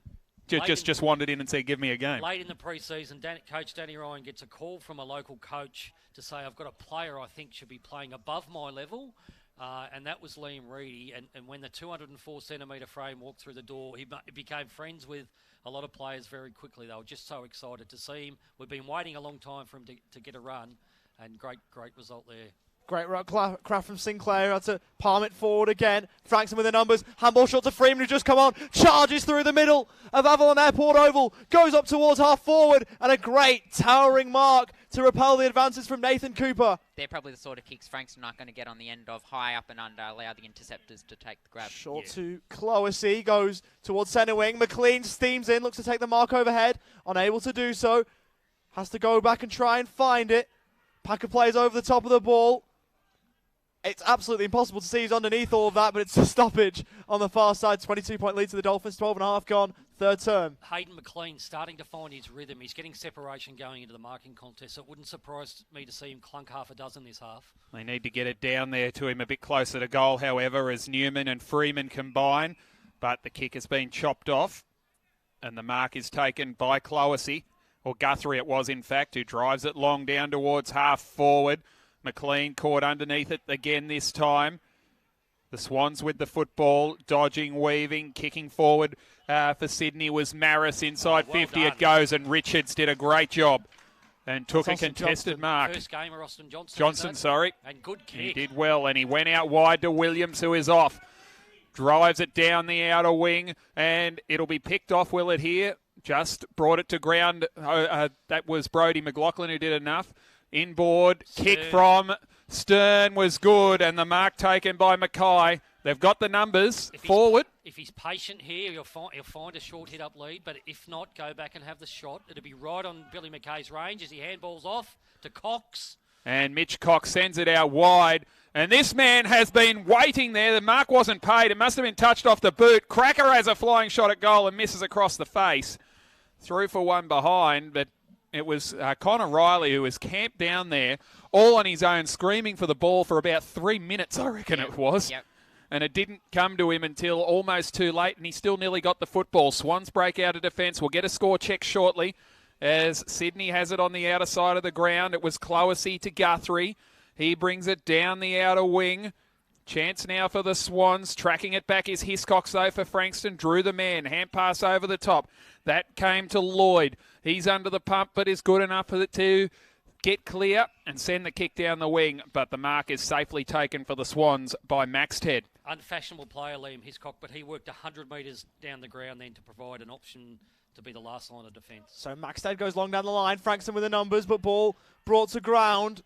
just wandered in and said, give me a game. Late in the pre-season, Coach Danny Ryan gets a call from a local coach to say, I've got a player I think should be playing above my level, and that was Liam Reedy. And when the 204-centimetre frame walked through the door, he became friends with a lot of players very quickly. They were just so excited to see him. We've been waiting a long time for him to get a run, and great result there. Great craft from Sinclair. That's to palm it forward again. Frankston with the numbers. Handball shot to Freeman, who just come on. Charges through the middle of Avalon Airport Oval. Goes up towards half forward. And a great towering mark to repel the advances from Nathan Cooper. They're probably the sort of kicks Frankston aren't going to get on the end of. High up and under. Allow the interceptors to take the grab. Short to Cloesy. Goes towards centre wing. McLean steams in. Looks to take the mark overhead. Unable to do so. Has to go back and try and find it. Packer plays over the top of the ball. It's absolutely impossible to see who's underneath all of that, but it's a stoppage on the far side. 22-point lead to the Dolphins, 12.5 gone, third term. Hayden McLean starting to find his rhythm. He's getting separation going into the marking contest. It wouldn't surprise me to see him clunk half a dozen this half. They need to get it down there to him a bit closer to goal, however, as Newman and Freeman combine. But the kick has been chopped off, and the mark is taken by Clowassy, or Guthrie it was, in fact, who drives it long down towards half forward. McLean caught underneath it again this time. The Swans with the football, dodging, weaving, kicking forward for Sydney was Maris inside 50. It goes, and Richards did a great job and took a contested mark. First gamer, Austin Johnson. Johnson, sorry. And good kick. He did well, and he went out wide to Williams, who is off. Drives it down the outer wing, and it'll be picked off, will it here? Just brought it to ground. That was Brodie McLaughlin who did enough. Inboard, kick from Stern was good, and the mark taken by Mackay. They've got the numbers forward. If he's patient here, he'll find a short hit-up lead, but if not, go back and have the shot. It'll be right on Billy Mackay's range as he handballs off to Cox. And Mitch Cox sends it out wide. And this man has been waiting there. The mark wasn't paid. It must have been touched off the boot. Cracker has a flying shot at goal and misses across the face. Through for one behind, but it was Connor Riley who was camped down there all on his own, screaming for the ball for about 3 minutes, I reckon it was. Yep. And it didn't come to him until almost too late, and he still nearly got the football. Swans break out of defence. We'll get a score check shortly as Sydney has it on the outer side of the ground. It was Clowassy to Guthrie. He brings it down the outer wing. Chance now for the Swans. Tracking it back is Hiscox, though, for Frankston. Drew the man. Hand pass over the top. That came to Lloyd. He's under the pump, but is good enough for it to get clear and send the kick down the wing. But the mark is safely taken for the Swans by Maxted. Unfashionable player, Liam Hiscock, but he worked 100 metres down the ground then to provide an option to be the last line of defence. So Maxted goes long down the line. Frankston with the numbers, but ball brought to ground.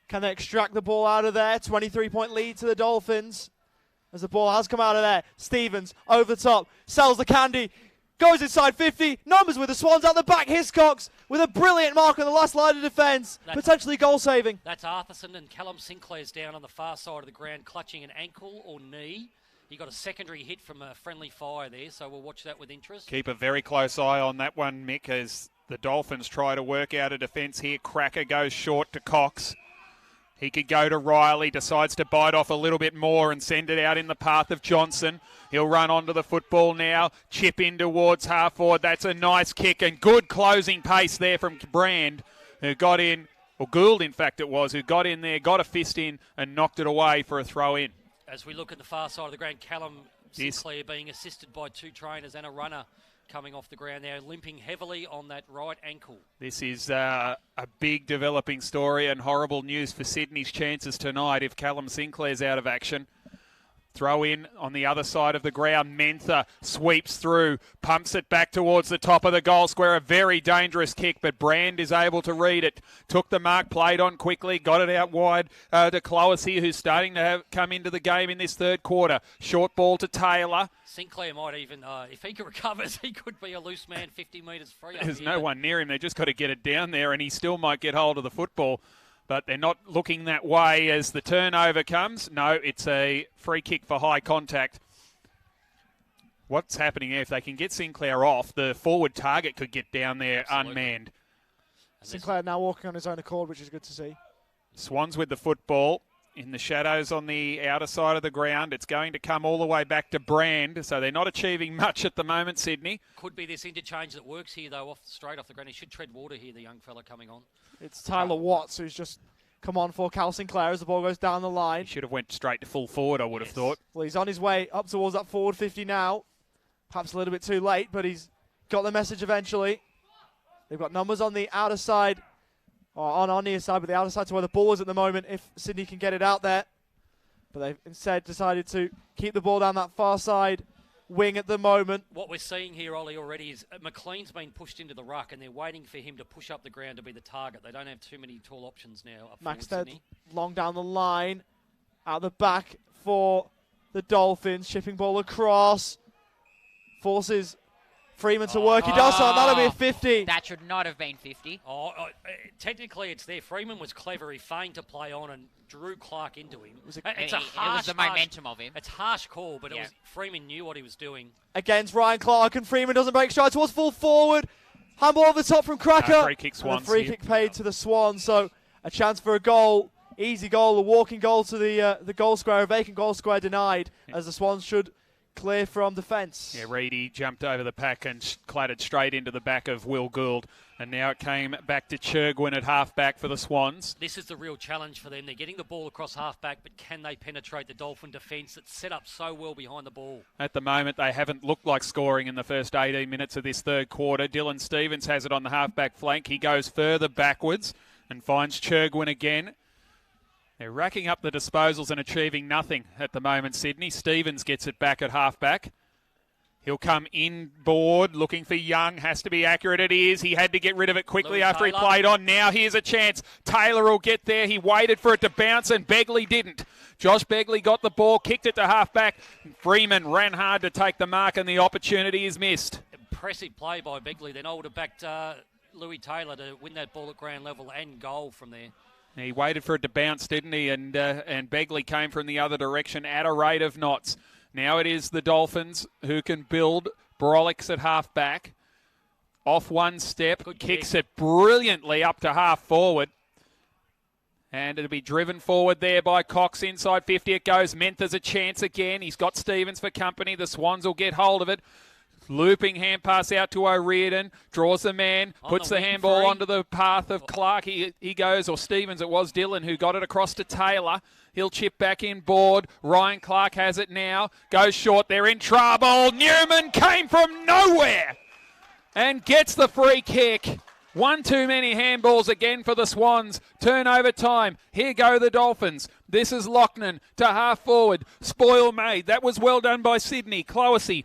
Can they extract the ball out of there? 23-point lead to the Dolphins as the ball has come out of there. Stevens over the top, sells the candy, goes inside 50. Numbers with the Swans out the back. Hiscox with a brilliant mark on the last line of defence, potentially goal saving. That's Arthurson, and Callum Sinclair's down on the far side of the ground, clutching an ankle or knee. He got a secondary hit from a friendly fire there, so we'll watch that with interest. Keep a very close eye on that one, Mick, as the Dolphins try to work out a defence here. Cracker goes short to Cox. He could go to Riley, decides to bite off a little bit more and send it out in the path of Johnson. He'll run onto the football now, chip in towards half forward. That's a nice kick and good closing pace there from Brand, who got in, or Gould in fact it was, who got in there, got a fist in and knocked it away for a throw in. As we look at the far side of the ground, Callum Sinclair being assisted by two trainers and a runner coming off the ground there, limping heavily on that right ankle. This is a big developing story and horrible news for Sydney's chances tonight if Callum Sinclair's out of action. Throw in on the other side of the ground. Mentha sweeps through, pumps it back towards the top of the goal square. A very dangerous kick, but Brand is able to read it. Took the mark, played on quickly, got it out wide to Clowassy, who's starting to come into the game in this third quarter. Short ball to Taylor. Sinclair might even, if he recovers, he could be a loose man 50 metres free. There's no one near him. They just got to get it down there, and he still might get hold of the football. But they're not looking that way as the turnover comes. No, it's a free kick for high contact. What's happening here? If they can get Sinclair off, the forward target could get down there unmanned. Sinclair now walking on his own accord, which is good to see. Swans with the football in the shadows on the outer side of the ground. It's going to come all the way back to Brand, so they're not achieving much at the moment, Sydney. Could be this interchange that works here, though, straight off the ground. He should tread water here, the young fella coming on. It's Tyler Watts who's just come on for Cal Sinclair as the ball goes down the line. He should have went straight to full forward, I would have thought. Well, he's on his way up towards that forward 50 now. Perhaps a little bit too late, but he's got the message eventually. They've got numbers on the outer side, or on near side, but the outer side to where the ball is at the moment, if Sydney can get it out there. But they've instead decided to keep the ball down that far side wing at the moment. What we're seeing here, Ollie, already is McLean's been pushed into the ruck and they're waiting for him to push up the ground to be the target. They don't have too many tall options now. Maxted long down the line, out the back for the Dolphins, shipping ball across, forces Freeman to work. He does so, and that'll be a 50. That should not have been 50. Technically, it's there. Freeman was clever. He feigned to play on and drew Clark into him. It was the momentum of him. It's a harsh call, but Freeman knew what he was doing. Against Ryan Clark, and Freeman doesn't break stride towards full forward. Handball over the top from Cracker. Free kick Swans. And a free kick paid to the Swans, so a chance for a goal. Easy goal, a walking goal to the goal square, a vacant goal square denied, as the Swans should clear from defence. Yeah, Reedy jumped over the pack and clattered straight into the back of Will Gould. And now it came back to Churgwin at half-back for the Swans. This is the real challenge for them. They're getting the ball across half-back, but can they penetrate the Dolphin defence that's set up so well behind the ball? At the moment, they haven't looked like scoring in the first 18 minutes of this third quarter. Dylan Stevens has it on the half-back flank. He goes further backwards and finds Churgwin again. They're racking up the disposals and achieving nothing at the moment, Sydney. Stevens gets it back at half-back. He'll come inboard, looking for Young. Has to be accurate. It is. He had to get rid of it quickly after he played on. Now here's a chance. Taylor will get there. He waited for it to bounce, and Begley didn't. Josh Begley got the ball, kicked it to half-back. Freeman ran hard to take the mark, and the opportunity is missed. Impressive play by Begley. Then I would have backed Louis Taylor to win that ball at ground level and goal from there. He waited for it to bounce, didn't he? And Begley came from the other direction at a rate of knots. Now it is the Dolphins who can build. Brolix at half-back. Off one step. Kicks it brilliantly up to half-forward. And it'll be driven forward there by Cox inside 50. It goes. Mentha's a chance again. He's got Stevens for company. The Swans will get hold of it. Looping hand pass out to O'Riordan, draws the man, puts the handball onto the path of Clark. He goes, or Stevens, it was Dylan who got it across to Taylor. He'll chip back in board. Ryan Clark has it now. Goes short. They're in trouble. Newman came from nowhere and gets the free kick. One too many handballs again for the Swans. Turnover time. Here go the Dolphins. This is Lochnan to half forward. Spoil made. That was well done by Sydney. Cloesy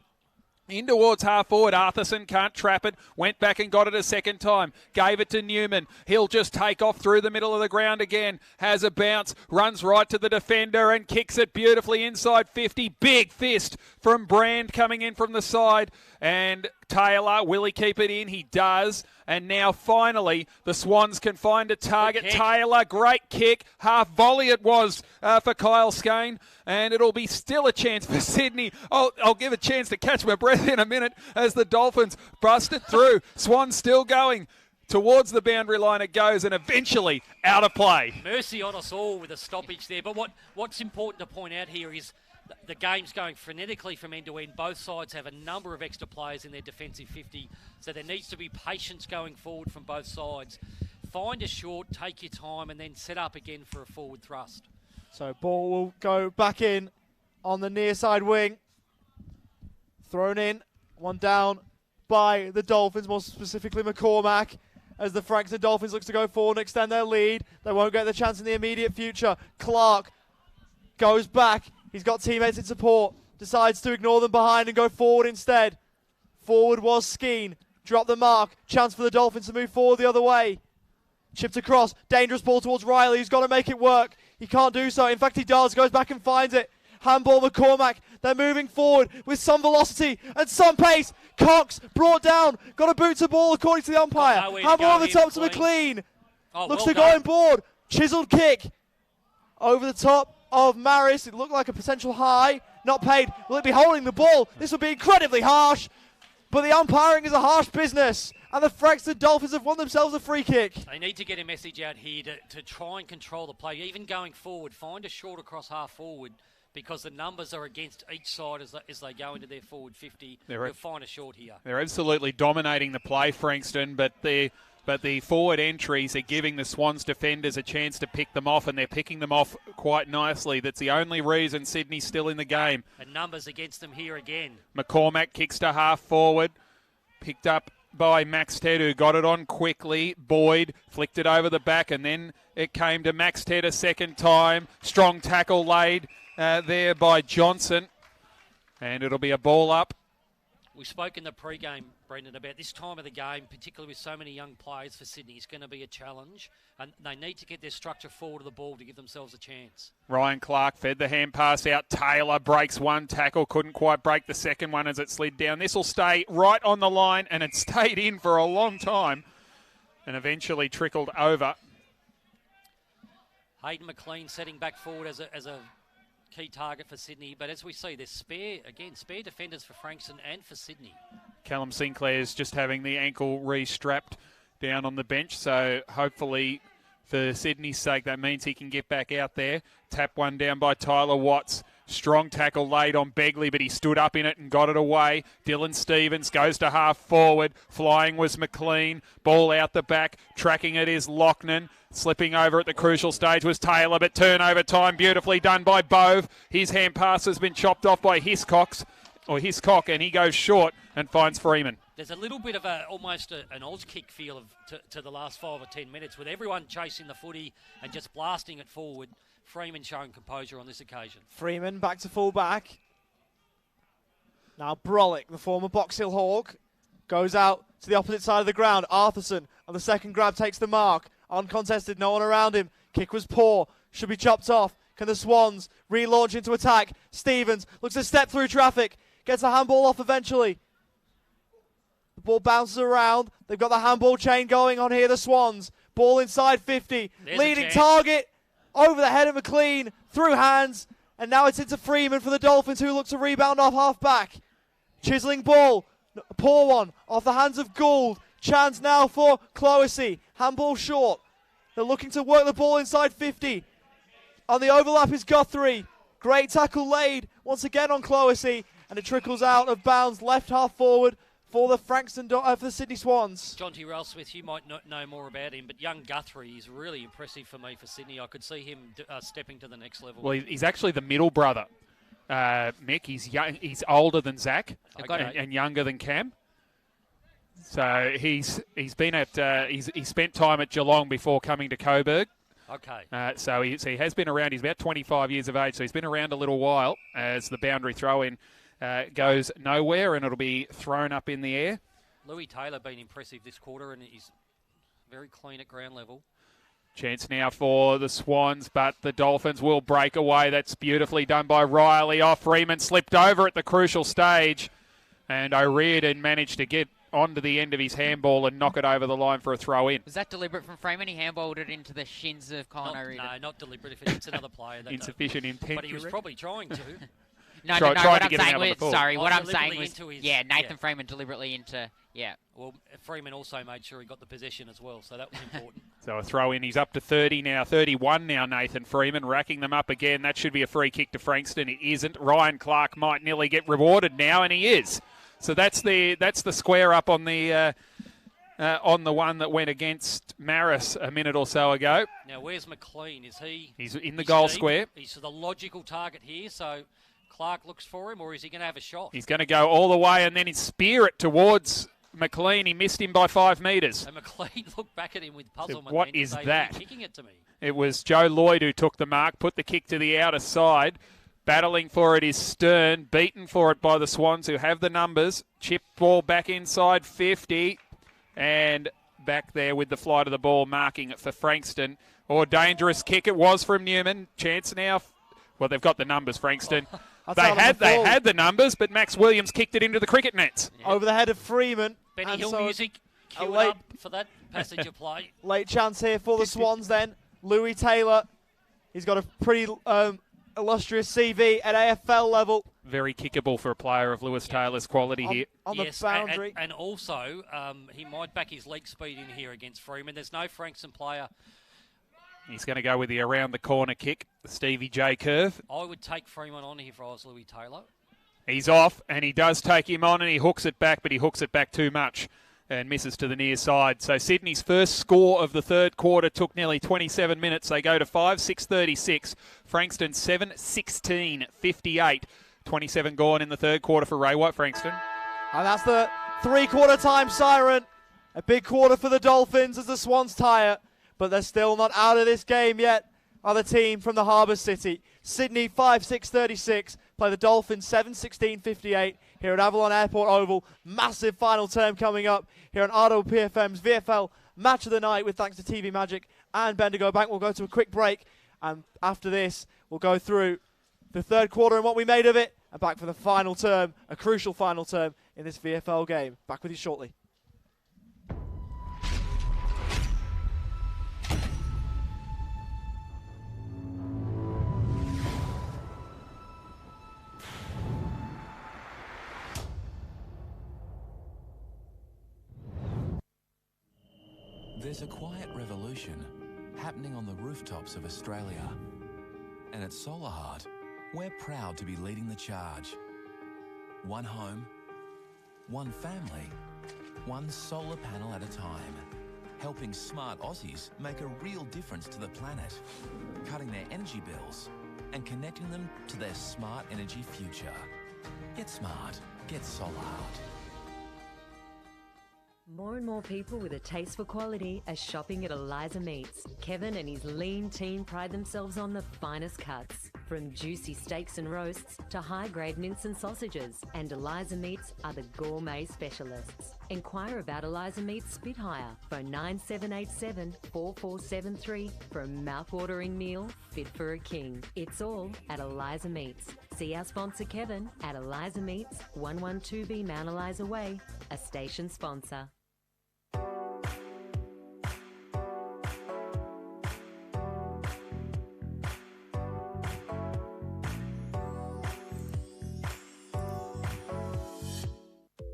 in towards half forward. Arthurson can't trap it. Went back and got it a second time. Gave it to Newman. He'll just take off through the middle of the ground again. Has a bounce. Runs right to the defender and kicks it beautifully inside 50. Big fist from Brand coming in from the side. And Taylor, will he keep it in? He does. And now finally the Swans can find a target. Taylor, great kick. Half volley it was for Kyle Skane. And it'll be still a chance for Sydney. I'll give a chance to catch my breath in a minute as the Dolphins bust it through. Swans still going. Towards the boundary line it goes, and eventually out of play. Mercy on us all with a stoppage there. But what's important to point out here is the game's going frenetically from end to end. Both sides have a number of extra players in their defensive 50, so there needs to be patience going forward from both sides. Find a short, take your time, and then set up again for a forward thrust. So ball will go back in on the near side wing. Thrown in, one down by the Dolphins, more specifically McCormack, as the Frankston Dolphins looks to go forward and extend their lead. They won't get the chance in the immediate future. Clark goes back. He's got teammates in support. Decides to ignore them behind and go forward instead. Forward was Skeen. Drop the mark. Chance for the Dolphins to move forward the other way. Chipped across. Dangerous ball towards Riley. He's got to make it work. He can't do so. In fact, he does. Goes back and finds it. Handball McCormack. They're moving forward with some velocity and some pace. Cox brought down. Got a boot to ball according to the umpire. Handball over the top to McLean. Looks to go on board. Chiseled kick over the top of Maris. It looked like a potential high. Not paid. Will it be holding the ball? This will be incredibly harsh. But the umpiring is a harsh business. And the Frankston Dolphins have won themselves a free kick. They need to get a message out here to try and control the play. Even going forward, find a short across half forward, because the numbers are against each side as they go into their forward 50. You'll find a short here. They're absolutely dominating the play, Frankston, but the forward entries are giving the Swans defenders a chance to pick them off, and they're picking them off quite nicely. That's the only reason Sydney's still in the game. And numbers against them here again. McCormack kicks to half forward. Picked up by Max Ted, who got it on quickly. Boyd flicked it over the back, and then it came to Max Ted a second time. Strong tackle laid there by Johnson. And it'll be a ball up We spoke in the pre-game, Brendan, about this time of the game, particularly with so many young players for Sydney, is going to be a challenge, and they need to get their structure forward of the ball to give themselves a chance. Ryan Clark fed the hand pass out. Taylor breaks one tackle, couldn't quite break the second one as it slid down. This will stay right on the line, and it stayed in for a long time and eventually trickled over. Hayden McLean setting back forward as a key target for Sydney, but as we see, there's spare defenders for Frankston and for Sydney. Callum Sinclair's just having the ankle re-strapped down on the bench, so hopefully for Sydney's sake that means he can get back out there. Tap one down by Tyler Watts. Strong tackle laid on Begley, but he stood up in it and got it away. Dylan Stevens goes to half forward. Flying was McLean. Ball out the back. Tracking it is Lochnan. Slipping over at the crucial stage was Taylor, but turnover time beautifully done by Bove. His hand pass has been chopped off by Hiscock, and he goes short and finds Freeman. There's a little bit of almost an Oz kick feel to the last 5 or 10 minutes with everyone chasing the footy and just blasting it forward. Freeman showing composure on this occasion. Freeman back to full back. Now Brolick, the former Box Hill Hawk, goes out to the opposite side of the ground. Arthurson on the second grab takes the mark. Uncontested, no one around him. Kick was poor. Should be chopped off. Can the Swans relaunch into attack? Stevens looks to step through traffic. Gets the handball off eventually. The ball bounces around. They've got the handball chain going on here, the Swans. Ball inside 50. There's leading target. Over the head of McLean. Through hands. And now it's into Freeman for the Dolphins, who look to rebound off half back. Chiseling ball. A poor one. Off the hands of Gould. Chance now for Cloesy. Handball short. They're looking to work the ball inside 50. On the overlap is Guthrie. Great tackle laid once again on Cloesy. And it trickles out of bounds left half forward for the Frankston, for the Sydney Swans. John T. Ralsmith, you might not know more about him, but young Guthrie is really impressive for me for Sydney. I could see him stepping to the next level. Well, he's actually the middle brother. Mick, he's young, he's older than Zach and younger than Cam. So he's been at he's spent time at Geelong before coming to Coburg. Okay. So he has been around. He's about 25 years of age, so he's been around a little while as the boundary throw-in goes nowhere, and it'll be thrown up in the air. Louis Taylor been impressive this quarter, and he's very clean at ground level. Chance now for the Swans, but the Dolphins will break away. That's beautifully done by Riley. Freeman slipped over at the crucial stage, and O'Riordan managed to get onto the end of his handball and knock it over the line for a throw-in. Was that deliberate from Freeman? He handballed it into the shins of Colin O'Riordan. No, not deliberate. If it's another player. Insufficient intent. But he was probably trying to. No, what I'm saying was, Nathan Freeman deliberately into, Well, Freeman also made sure he got the possession as well, so that was important. So a throw-in. He's up to 30 now, 31 now, Nathan Freeman, racking them up again. That should be a free kick to Frankston. It isn't. Ryan Clark might nearly get rewarded now, and he is. So that's the square up on the one that went against Maris a minute or so ago. Now, where's McLean? Is he? He's in the goal square. He's the logical target here, so Clark looks for him, or is he going to have a shot? He's going to go all the way and then he spear it towards McLean. He missed him by 5 metres. And McLean looked back at him with puzzlement. So what is that? Kicking it to me. It was Joe Lloyd who took the mark, put the kick to the outer side. Battling for it is Stern, beaten for it by the Swans, who have the numbers. Chip ball back inside 50, and back there with the flight of the ball, marking it for Frankston. Dangerous kick it was from Newman. Chance now. Well, they've got the numbers, Frankston. They had the numbers, but Max Williams kicked it into the cricket nets. Yeah. Over the head of Freeman. Benny Hill music, cue it up for that passage of play. Late chance here for the Swans then. Louis Taylor, he's got a pretty illustrious CV at AFL level. Very kickable for a player of Lewis Taylor's quality here. On the boundary. And also, he might back his leg speed in here against Freeman. There's no Frankston player. He's going to go with the around the corner kick, the Stevie J curve. I would take Freeman on here if I was Louis Taylor. He's off, and he does take him on, and he hooks it back, but he hooks it back too much and misses to the near side. So Sydney's first score of the third quarter took nearly 27 minutes. They go to 5-6-36. Frankston 7-16-58. 27 gone in the third quarter for Ray White Frankston. And that's the three-quarter time siren. A big quarter for the Dolphins as the Swans tire. But they're still not out of this game yet, are the team from the Harbour City. Sydney 5-6-36, play the Dolphins 7-16-58 here at Avalon Airport Oval. Massive final term coming up here on RPPFM's VFL Match of the Night with thanks to TV Magic and Bendigo Bank. We'll go to a quick break, and after this, we'll go through the third quarter and what we made of it, and back for the final term, a crucial final term in this VFL game. Back with you shortly. There's a quiet revolution happening on the rooftops of Australia. And at Solar Heart, we're proud to be leading the charge. One home, one family, one solar panel at a time. Helping smart Aussies make a real difference to the planet, cutting their energy bills and connecting them to their smart energy future. Get smart. Get Solar Heart. More and more people with a taste for quality are shopping at Eliza Meats. Kevin and his lean team pride themselves on the finest cuts, from juicy steaks and roasts to high-grade mince and sausages. And Eliza Meats are the gourmet specialists. Inquire about Eliza Meats Spit Hire. Phone 9787 4473 for a mouth-watering meal fit for a king. It's all at Eliza Meats. See our sponsor Kevin at Eliza Meats, 112B Mount Eliza Way, a station sponsor.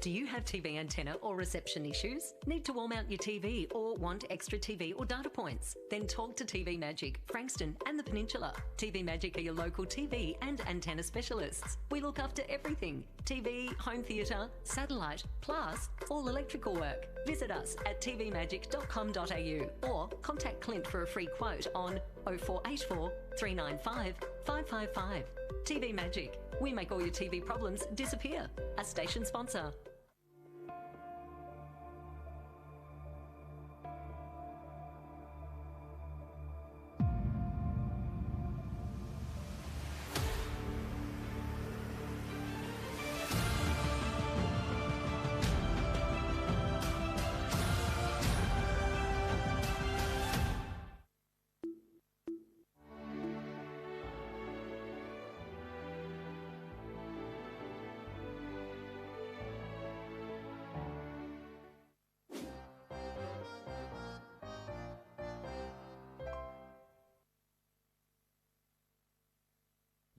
Do you have TV antenna or reception issues? Need to wall mount your TV or want extra TV or data points? Then talk to TV Magic, Frankston and the Peninsula. TV Magic are your local TV and antenna specialists. We look after everything: TV, home theatre, satellite, plus all electrical work. Visit us at tvmagic.com.au or contact Clint for a free quote on 0484 395 555. TV Magic. We make all your TV problems disappear. A station sponsor.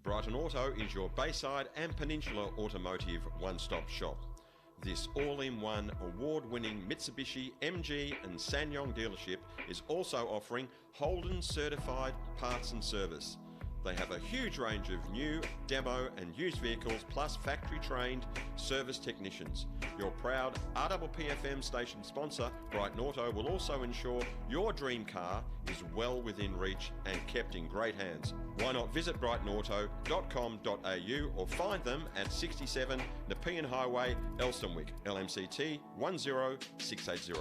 Brighton Auto is your Bayside and Peninsula automotive one-stop shop. This all-in-one award-winning Mitsubishi, MG and SsangYong dealership is also offering Holden certified parts and service. They have a huge range of new, demo and used vehicles plus factory-trained service technicians. Your proud RPPFM station sponsor, Brighton Auto, will also ensure your dream car is well within reach and kept in great hands. Why not visit brightonauto.com.au or find them at 67 Nepean Highway, Elstonwick, LMCT 10680.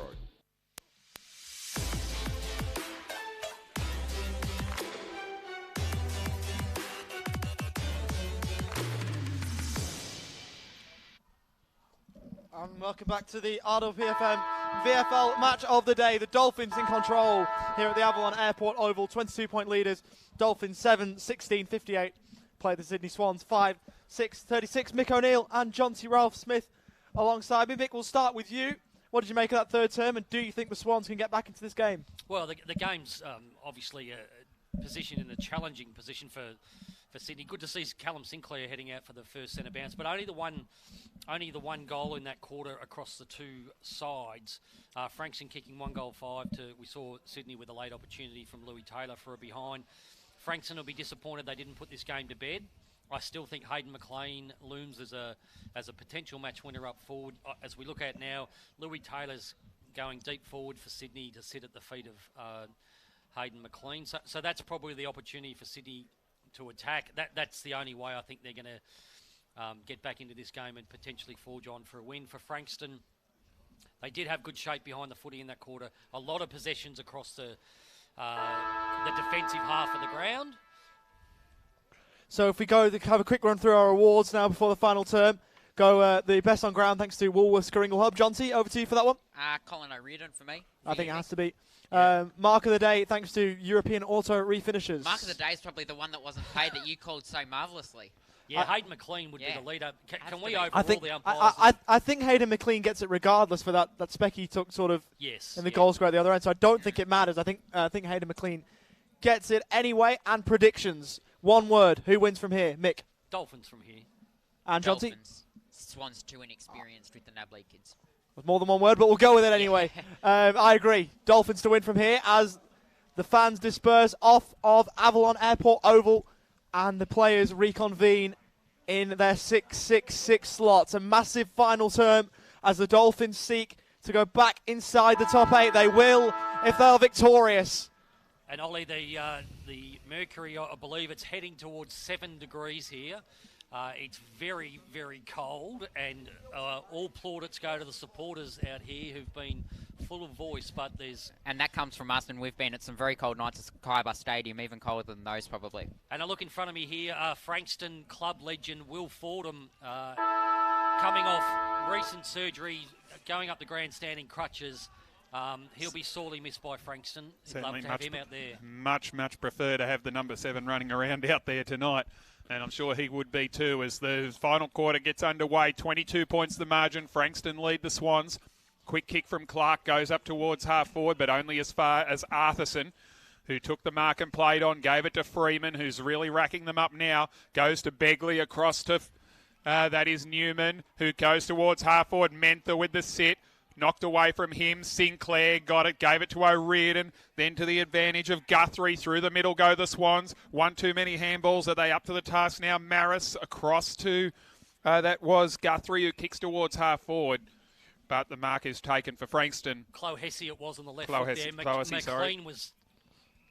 Welcome back to the RPPFM VFL Match of the Day. The Dolphins in control here at the Avalon Airport Oval. 22-point leaders. Dolphins 7, 16, 58. Play the Sydney Swans 5, 6, 36. Mick O'Neill and John C. Ralph Smith alongside me. Mick, we'll start with you. What did you make of that third term, and do you think the Swans can get back into this game? Well, the game's obviously positioned in a challenging position for Sydney. Good to see Callum Sinclair heading out for the first centre bounce, but only the one goal in that quarter across the two sides. Frankston kicking 1-5 to, we saw Sydney with a late opportunity from Louis Taylor for a behind. Frankston will be disappointed they didn't put this game to bed. I still think Hayden McLean looms as a potential match winner up forward. As we look at now, Louis Taylor's going deep forward for Sydney to sit at the feet of Hayden McLean. So that's probably the opportunity for Sydney to attack. That's the only way I think they're going to get back into this game and potentially forge on for a win. For Frankston, they did have good shape behind the footy in that quarter. A lot of possessions across the defensive half of the ground. So if we go to have a quick run through our awards now before the final term. go the best on ground thanks to Woolworths Kringle Hub. Jonty, over to you for that one. Colin O'Riordan for me. I think it has to be. Mark of the day, thanks to European Auto Refinishers. Mark of the day is probably the one that wasn't paid that you called so marvellously. Yeah, Hayden McLean would be the leader. Can we overrule the umpires? I think Hayden McLean gets it regardless for that spec he took sort of in the goal square at the other end. So I don't think it matters. I think Hayden McLean gets it anyway. And predictions. One word. Who wins from here? Mick. Dolphins from here. And Jonty? Swans too inexperienced with the NAB League kids. With more than one word, but we'll go with it anyway. I agree. Dolphins to win from here as the fans disperse off of Avalon Airport Oval and the players reconvene in their 6-6-6 slots. A massive final term as the Dolphins seek to go back inside the top 8. They will if they're victorious. And Ollie, the mercury, I believe it's heading towards 7 degrees here. It's very, very cold, and all plaudits go to the supporters out here who've been full of voice, but there's... And that comes from us, and we've been at some very cold nights at Kaiba Stadium, even colder than those probably. And I look in front of me here, Frankston club legend Will Fordham, coming off recent surgery, going up the grandstand in crutches. He'll be sorely missed by Frankston. He'd love to have him out there. Much prefer to have the number 7 running around out there tonight. And I'm sure he would be too as the final quarter gets underway. 22 points the margin. Frankston lead the Swans. Quick kick from Clark goes up towards half forward, but only as far as Arthurson, who took the mark and played on, gave it to Freeman, who's really racking them up now. Goes to Begley across to, that is Newman, who goes towards half forward. Mentha with the sit. Knocked away from him. Sinclair got it, gave it to O'Riordan. Then to the advantage of Guthrie. Through the middle go the Swans. One too many handballs. Are they up to the task now? Maris across to, that was Guthrie, who kicks towards half forward. But the mark is taken for Frankston. Chloe Hesse it was on the left foot there. McLean was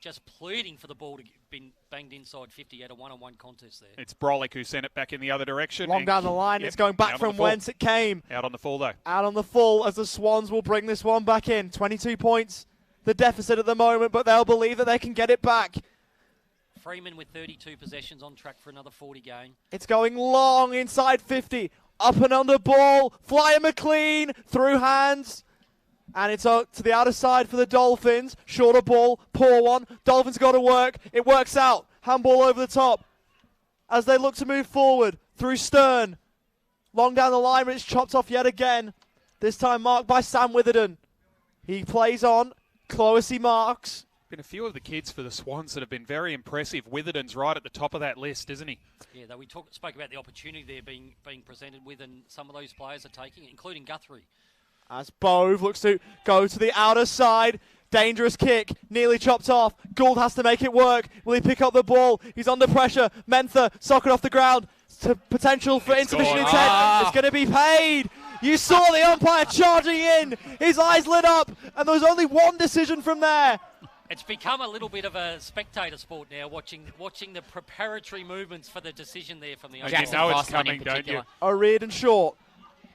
just pleading for the ball to be banged inside 50. He had a one-on-one contest there. It's Brolick who sent it back in the other direction. Long down the line. It's going back from whence it came. Out on the full, though. Out on the full as the Swans will bring this one back in. 22 points, the deficit at the moment, but they'll believe that they can get it back. Freeman with 32 possessions on track for another 40 game. It's going long inside 50. Up and under ball. Flyer McLean through hands. And it's out to the outer side for the Dolphins. Shorter ball, poor one. Dolphins got to work. It works out. Handball over the top as they look to move forward through Stern. Long down the line, but it's chopped off yet again. This time marked by Sam Witherden. He plays on. Cloesy marks. Been a few of the kids for the Swans that have been very impressive. Witherden's right at the top of that list, isn't he? Yeah, though we spoke about the opportunity there being presented with, and some of those players are taking it, including Guthrie. As Bove looks to go to the outer side. Dangerous kick. Nearly chopped off. Gould has to make it work. Will he pick up the ball? He's under pressure. Mentha, socket off the ground. To potential for insufficient intent. It's going to be paid. You saw the umpire charging in. His eyes lit up. And there was only one decision from there. It's become a little bit of a spectator sport now, watching the preparatory movements for the decision there from the umpire. You know it's coming, don't you? O'Riordan short.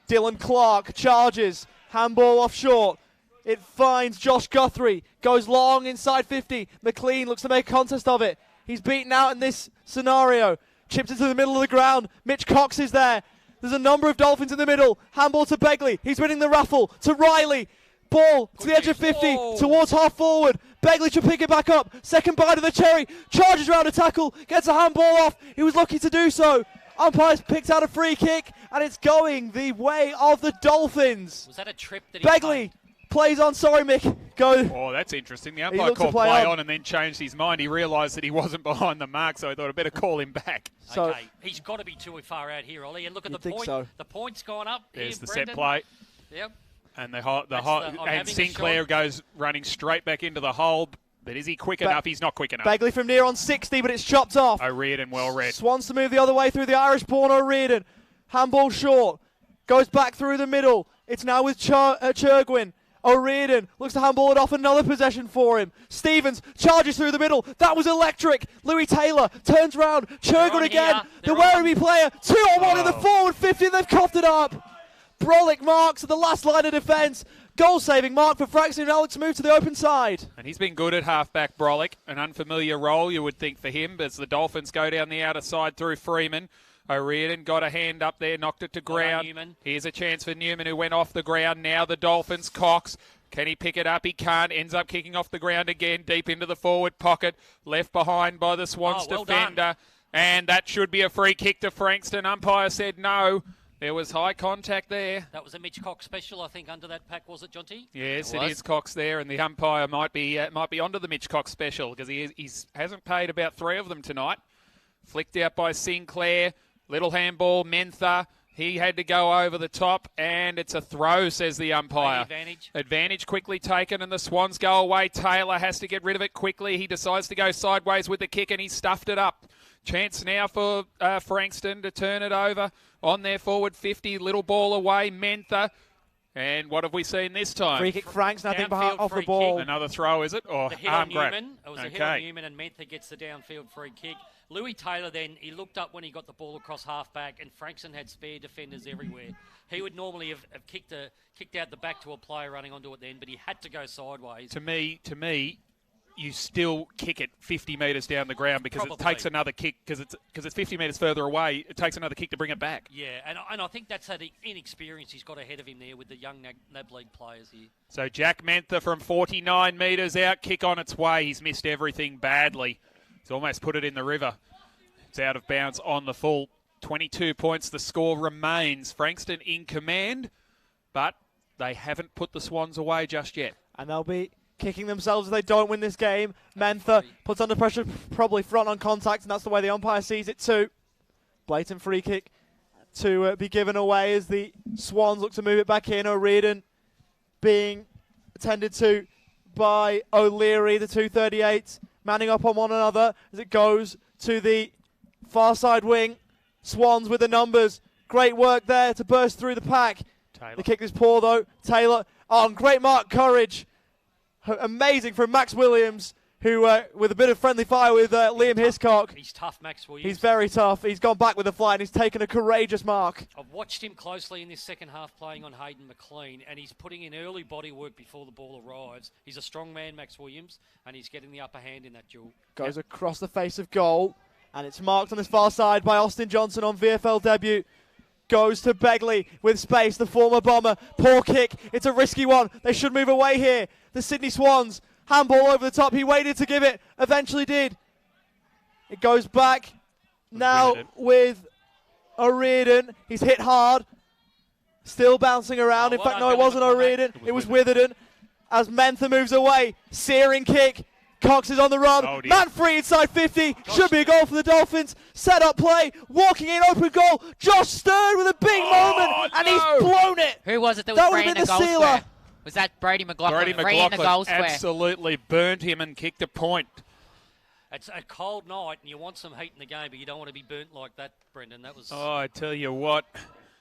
Dylan Clark charges. Handball off short. It finds Josh Guthrie. Goes long inside 50. McLean looks to make a contest of it. He's beaten out in this scenario. Chips into the middle of the ground. Mitch Cox is there. There's a number of Dolphins in the middle. Handball to Begley. He's winning the raffle. To Riley. Ball to the edge of 50. Towards half forward. Begley should pick it back up. Second bite of the cherry. Charges round a tackle. Gets a handball off. He was lucky to do so. Umpire's picked out a free kick, and it's going the way of the Dolphins. Was that a trip that he Begley plays on. Sorry, Mick. Go. Oh, that's interesting. The umpire called play on and then changed his mind. He realised that he wasn't behind the mark, so he thought I'd better call him back. Okay, he's got to be too far out here, Ollie. And look at the point. So. The point's gone up. There's the Brendan. set play. Yep. And and Sinclair goes running straight back into the hole. But is he quick enough? He's not quick enough. Bagley from near on 60, but it's chopped off. O'Riordan well read. Swans to move the other way through the Irish-born O'Riordan. Handball short. Goes back through the middle. It's now with Churgwin. O'Riordan looks to handball it off. Another possession for him. Stevens charges through the middle. That was electric. Louis Taylor turns round. Churgwin again. The Werribee player. 2-on-1 in the forward 50. They've coughed it up. Brolick marks at the last line of defence. Goal-saving mark for Frankston. Now looks to move to the open side. And he's been good at half-back, Brolick. An unfamiliar role, you would think, for him. But as the Dolphins go down the outer side through Freeman, O'Riordan got a hand up there, knocked it to ground. Newman. Here's a chance for Newman, who went off the ground. Now the Dolphins. Cox. Can he pick it up? He can't. Ends up kicking off the ground again, deep into the forward pocket. Left behind by the Swans defender. Done. And that should be a free kick to Frankston. Umpire said no. There was high contact there. That was a Mitch Cox special, I think, under that pack, was it, Jonty? Yes, it is Cox there, and the umpire might be onto the Mitch Cox special because he hasn't paid about 3 of them tonight. Flicked out by Sinclair. Little handball, Mentha. He had to go over the top, and it's a throw, says the umpire. Advantage quickly taken, and the Swans go away. Taylor has to get rid of it quickly. He decides to go sideways with the kick, and he stuffed it up. Chance now for Frankston to turn it over on their forward 50. Little ball away, Mentha. And what have we seen this time? Free kick, Frankston, I think, off the free ball. kick. Another throw, is it? Or the hit arm on grab? Newman. It was a hit on Newman, and Mentha gets the downfield free kick. Louis Taylor then, he looked up when he got the ball across half-back, and Frankston had spare defenders everywhere. He would normally have kicked out the back to a player running onto it then, but he had to go sideways. To me, you still kick it 50 metres down the ground because it takes another kick, because it's 50 metres further away, it takes another kick to bring it back. Yeah, and I think that's that inexperience he's got ahead of him there with the young NAB League players here. So Jack Mentha from 49 metres out, kick on its way. He's missed everything badly. He's almost put it in the river. It's out of bounds on the full. 22 points, the score remains. Frankston in command, but they haven't put the Swans away just yet. And they'll be kicking themselves if they don't win this game. Mentha puts under pressure, probably front on contact, and that's the way the umpire sees it too. Blatant free kick to be given away as the Swans look to move it back in. O'Riordan being attended to by O'Leary, the 238, manning up on one another as it goes to the far side wing. Swans with the numbers. Great work there to burst through the pack. Taylor. The kick is poor though. Taylor on great mark, courage. Amazing from Max Williams, who with a bit of friendly fire with Liam Hiscock. He's tough, Max Williams. He's very tough. He's gone back with the fly and he's taken a courageous mark. I've watched him closely in this second half playing on Hayden McLean, and he's putting in early body work before the ball arrives. He's a strong man, Max Williams, and he's getting the upper hand in that duel. Goes across the face of goal, and it's marked on this far side by Austin Johnson on VFL debut. Goes to Begley with space, the former Bomber. Poor kick. It's a risky one. They should move away here. The Sydney Swans. Handball over the top. He waited to give it. Eventually did. It goes back now with O'Riordan. He's hit hard. Still bouncing around. In fact, no, it wasn't O'Riordan. It was Witherden. As Mentha moves away. Searing kick. Cox is on the run. Oh, man free inside 50. Should be a goal for the Dolphins. Set up play. Walking in, open goal. Josh Stern with a big moment. And he's blown it. Who was it that was spraying the goal square? Was that Brody McLaughlin? Brody McLaughlin absolutely burnt him and kicked a point. It's a cold night, and you want some heat in the game, but you don't want to be burnt like that, Brendan. That was. Oh, I tell you what.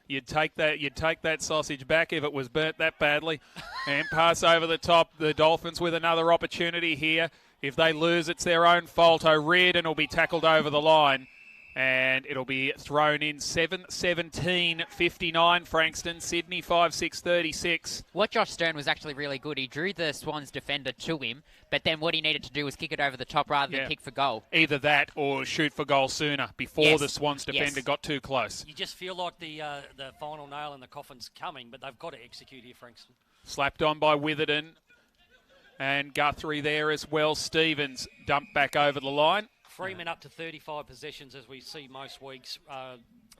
You'd take that sausage back if it was burnt that badly. And pass over the top. The Dolphins with another opportunity here. If they lose, it's their own fault. O'Riordan will be tackled over the line. And it'll be thrown in 7-17-59 Frankston. Sydney 5-6-36. What Josh Stern was actually really good. He drew the Swans defender to him, but then what he needed to do was kick it over the top rather than kick for goal. Either that or shoot for goal sooner before the Swans defender got too close. You just feel like the final nail in the coffin's coming, but they've got to execute here, Frankston. Slapped on by Witherden. And Guthrie there as well. Stevens dumped back over the line. Freeman up to 35 possessions as we see most weeks.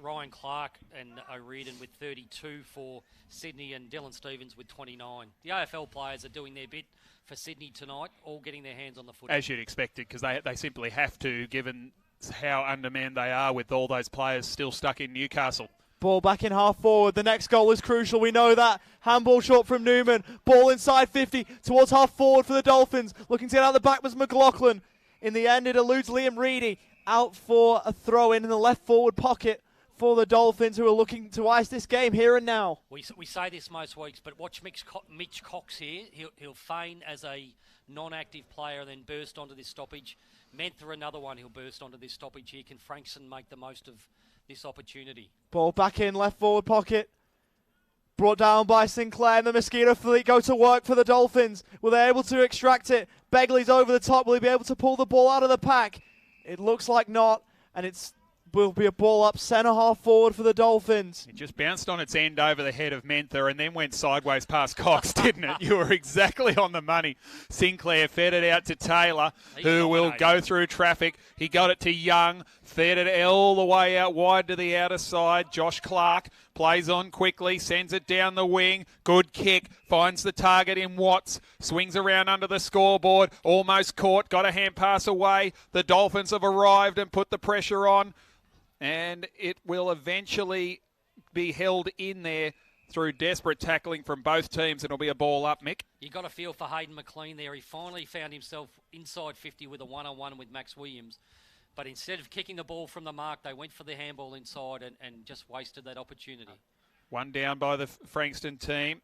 Ryan Clark and O'Riordan with 32 for Sydney and Dylan Stevens with 29. The AFL players are doing their bit for Sydney tonight, all getting their hands on the footy. As you'd expect it, because they simply have to, given how undermanned they are with all those players still stuck in Newcastle. Ball back in half forward. The next goal is crucial. We know that. Handball short from Newman. Ball inside 50 towards half forward for the Dolphins. Looking to get out the back was McLaughlin. In the end, it eludes Liam Reedy. Out for a throw in the left forward pocket for the Dolphins, who are looking to ice this game here and now. We say this most weeks, but watch Mitch Cox here. He'll feign as a non-active player and then burst onto this stoppage. Mentha, another one, he'll burst onto this stoppage here. Can Frankston make the most of this opportunity? Ball back in left forward pocket. Brought down by Sinclair, and the Mosquito fleet go to work for the Dolphins. Will they able to extract it? Begley's over the top. Will he be able to pull the ball out of the pack? It looks like not, and it's will be a ball up centre half forward for the Dolphins. It just bounced on its end over the head of Mentha and then went sideways past Cox, didn't it? You were exactly on the money. Sinclair fed it out to Taylor, who will go through traffic. He got it to Young, fed it all the way out wide to the outer side. Josh Clark plays on quickly, sends it down the wing. Good kick, finds the target in Watts, swings around under the scoreboard, almost caught, got a hand pass away. The Dolphins have arrived and put the pressure on. And it will eventually be held in there through desperate tackling from both teams. It'll be a ball up, Mick. You got to feel for Hayden McLean there. He finally found himself inside 50 with a one-on-one with Max Williams. But instead of kicking the ball from the mark, they went for the handball inside and just wasted that opportunity. One down by the Frankston team.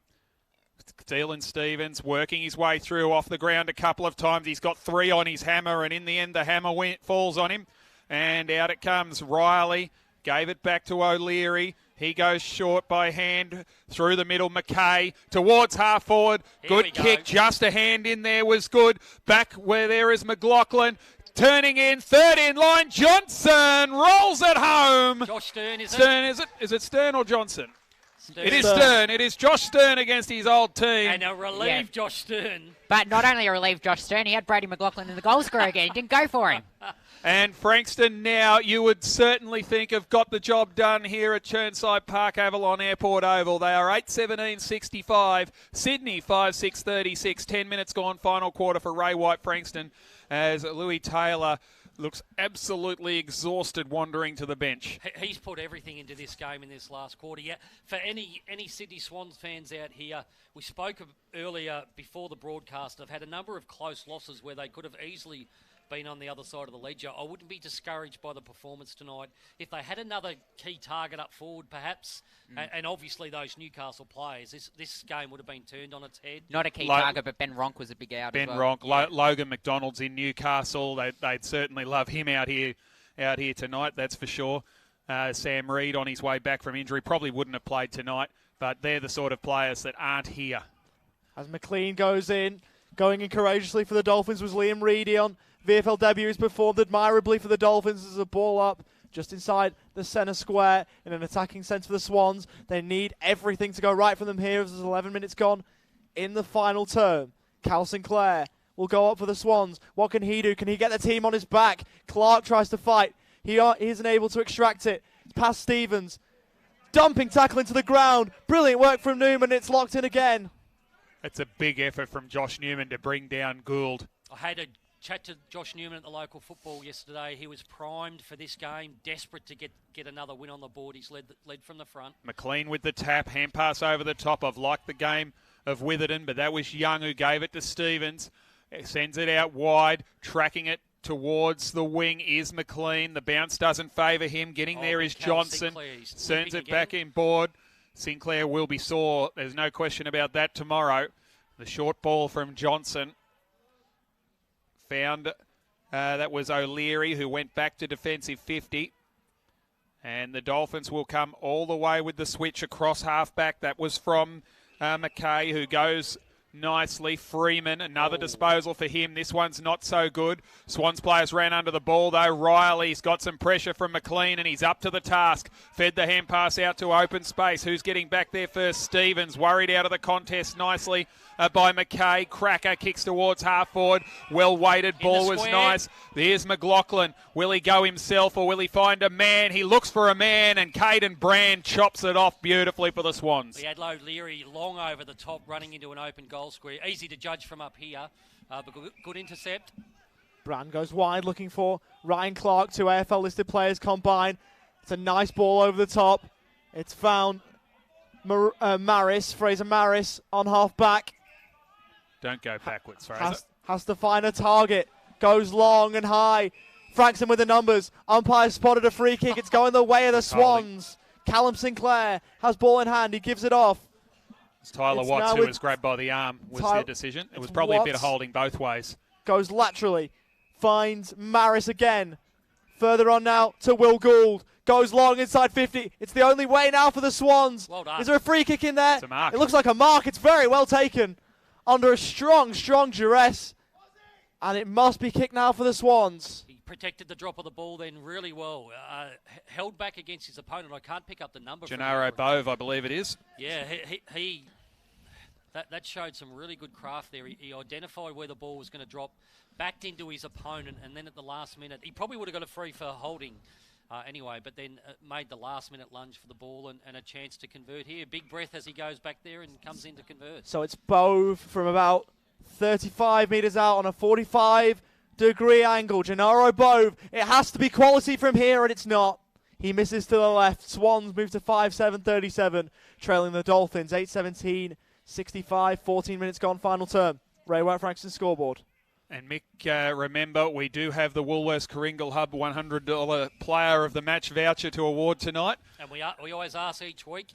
Dylan Stevens working his way through off the ground a couple of times. He's got 3 on his hammer, and in the end, the hammer falls on him. And out it comes. Riley gave it back to O'Leary. He goes short by hand through the middle. McKay towards half forward. Good kick. Just a hand in there was good. Back where there is McLaughlin. Turning in. Third in line. Johnson rolls it home. Josh Stern, is it? Is it Stern or Johnson? It is Stern. It is Josh Stern against his old team. And a relieved Josh Stern. But not only a relieved Josh Stern, he had Brady McLaughlin in the goal scorer again. He didn't go for him. And Frankston now, you would certainly think, have got the job done here at Chirnside Park, Avalon Airport Oval. They are 8:17.65. Sydney 5:6.36. 10 minutes gone, final quarter for Ray White Frankston, as Louis Taylor looks absolutely exhausted wandering to the bench. He's put everything into this game in this last quarter. Yeah, for any Sydney Swans fans out here, we spoke earlier before the broadcast. They've had a number of close losses where they could have easily been on the other side of the ledger. I wouldn't be discouraged by the performance tonight. If they had another key target up forward, perhaps, and obviously those Newcastle players, this game would have been turned on its head. Not a key target, but Ben Ronk was a big out Ben as well. Ronk, yeah. Logan McDonald's in Newcastle. They'd certainly love him out here tonight, that's for sure. Sam Reid on his way back from injury probably wouldn't have played tonight, but they're the sort of players that aren't here. As McLean goes in, going in courageously for the Dolphins was Liam Reedy on VFL debut. Has performed admirably for the Dolphins as a ball up just inside the centre square in an attacking sense for the Swans. They need everything to go right for them here as there's 11 minutes gone in the final term. Cal Sinclair will go up for the Swans. What can he do? Can he get the team on his back? Clark tries to fight. He isn't able to extract it. It's past Stevens. Dumping tackle into the ground. Brilliant work from Newman. It's locked in again. It's a big effort from Josh Newman to bring down Gould. I had a chat to Josh Newman at the local football yesterday. He was primed for this game, desperate to get another win on the board. He's led from the front. McLean with the tap, hand pass over the top. I've liked the game of Witherden, but that was Young who gave it to Stevens. Sends it out wide, tracking it towards the wing is McLean. The bounce doesn't favour him. Getting there is Johnson. Sends it back in board. Sinclair will be sore. There's no question about that tomorrow. The short ball from Johnson. Found that was O'Leary, who went back to defensive 50. And the Dolphins will come all the way with the switch across halfback. That was from McKay, who goes nicely. Freeman, another disposal for him. This one's not so good. Swans players ran under the ball, though. Riley's got some pressure from McLean, and he's up to the task. Fed the hand pass out to open space. Who's getting back there first? Stevens, worried out of the contest nicely by McKay. Cracker kicks towards half forward. Well weighted. Ball was nice. There's McLaughlin. Will he go himself or will he find a man? He looks for a man, and Caden Brand chops it off beautifully for the Swans. We had O'Leary long over the top, running into an open goal square. Easy to judge from up here, but good intercept. Brand goes wide, looking for Ryan Clark. 2 AFL listed players combined. It's a nice ball over the top. It's found Fraser Maris on half back. Don't go backwards, Fraser. Has to find a target. Goes long and high. Frankston with the numbers. Umpire spotted a free kick. It's going the way of the Swans. Callum Sinclair has ball in hand. He gives it off. It's Tyler Watts who was grabbed by the arm was their decision. It was probably Watts. A bit of holding both ways. Goes laterally. Finds Maris again. Further on now to Will Gould. Goes long inside 50. It's the only way now for the Swans. Well done. Is there a free kick in there? It's a mark. It looks like a mark. It's very well taken. Under a strong duress. And it must be kicked now for the Swans. He protected the drop of the ball then really well. Held back against his opponent. I can't pick up the number. Gennaro Bove, I believe it is. Yeah, that showed some really good craft there. He identified where the ball was going to drop, backed into his opponent, and then at the last minute, he probably would have got a free for holding anyway, but then made the last-minute lunge for the ball and a chance to convert here. Big breath as he goes back there and comes in to convert. So it's Bove from about 35 metres out on a 45-degree angle. Gennaro Bove, it has to be quality from here, and it's not. He misses to the left. Swans move to 5-7-37, trailing the Dolphins 8-17-65, 14 minutes gone, final term. Ray White Frankston scoreboard. And Mick, remember, we do have the Woolworths Coringal Hub $100 Player of the Match voucher to award tonight. And we always ask each week,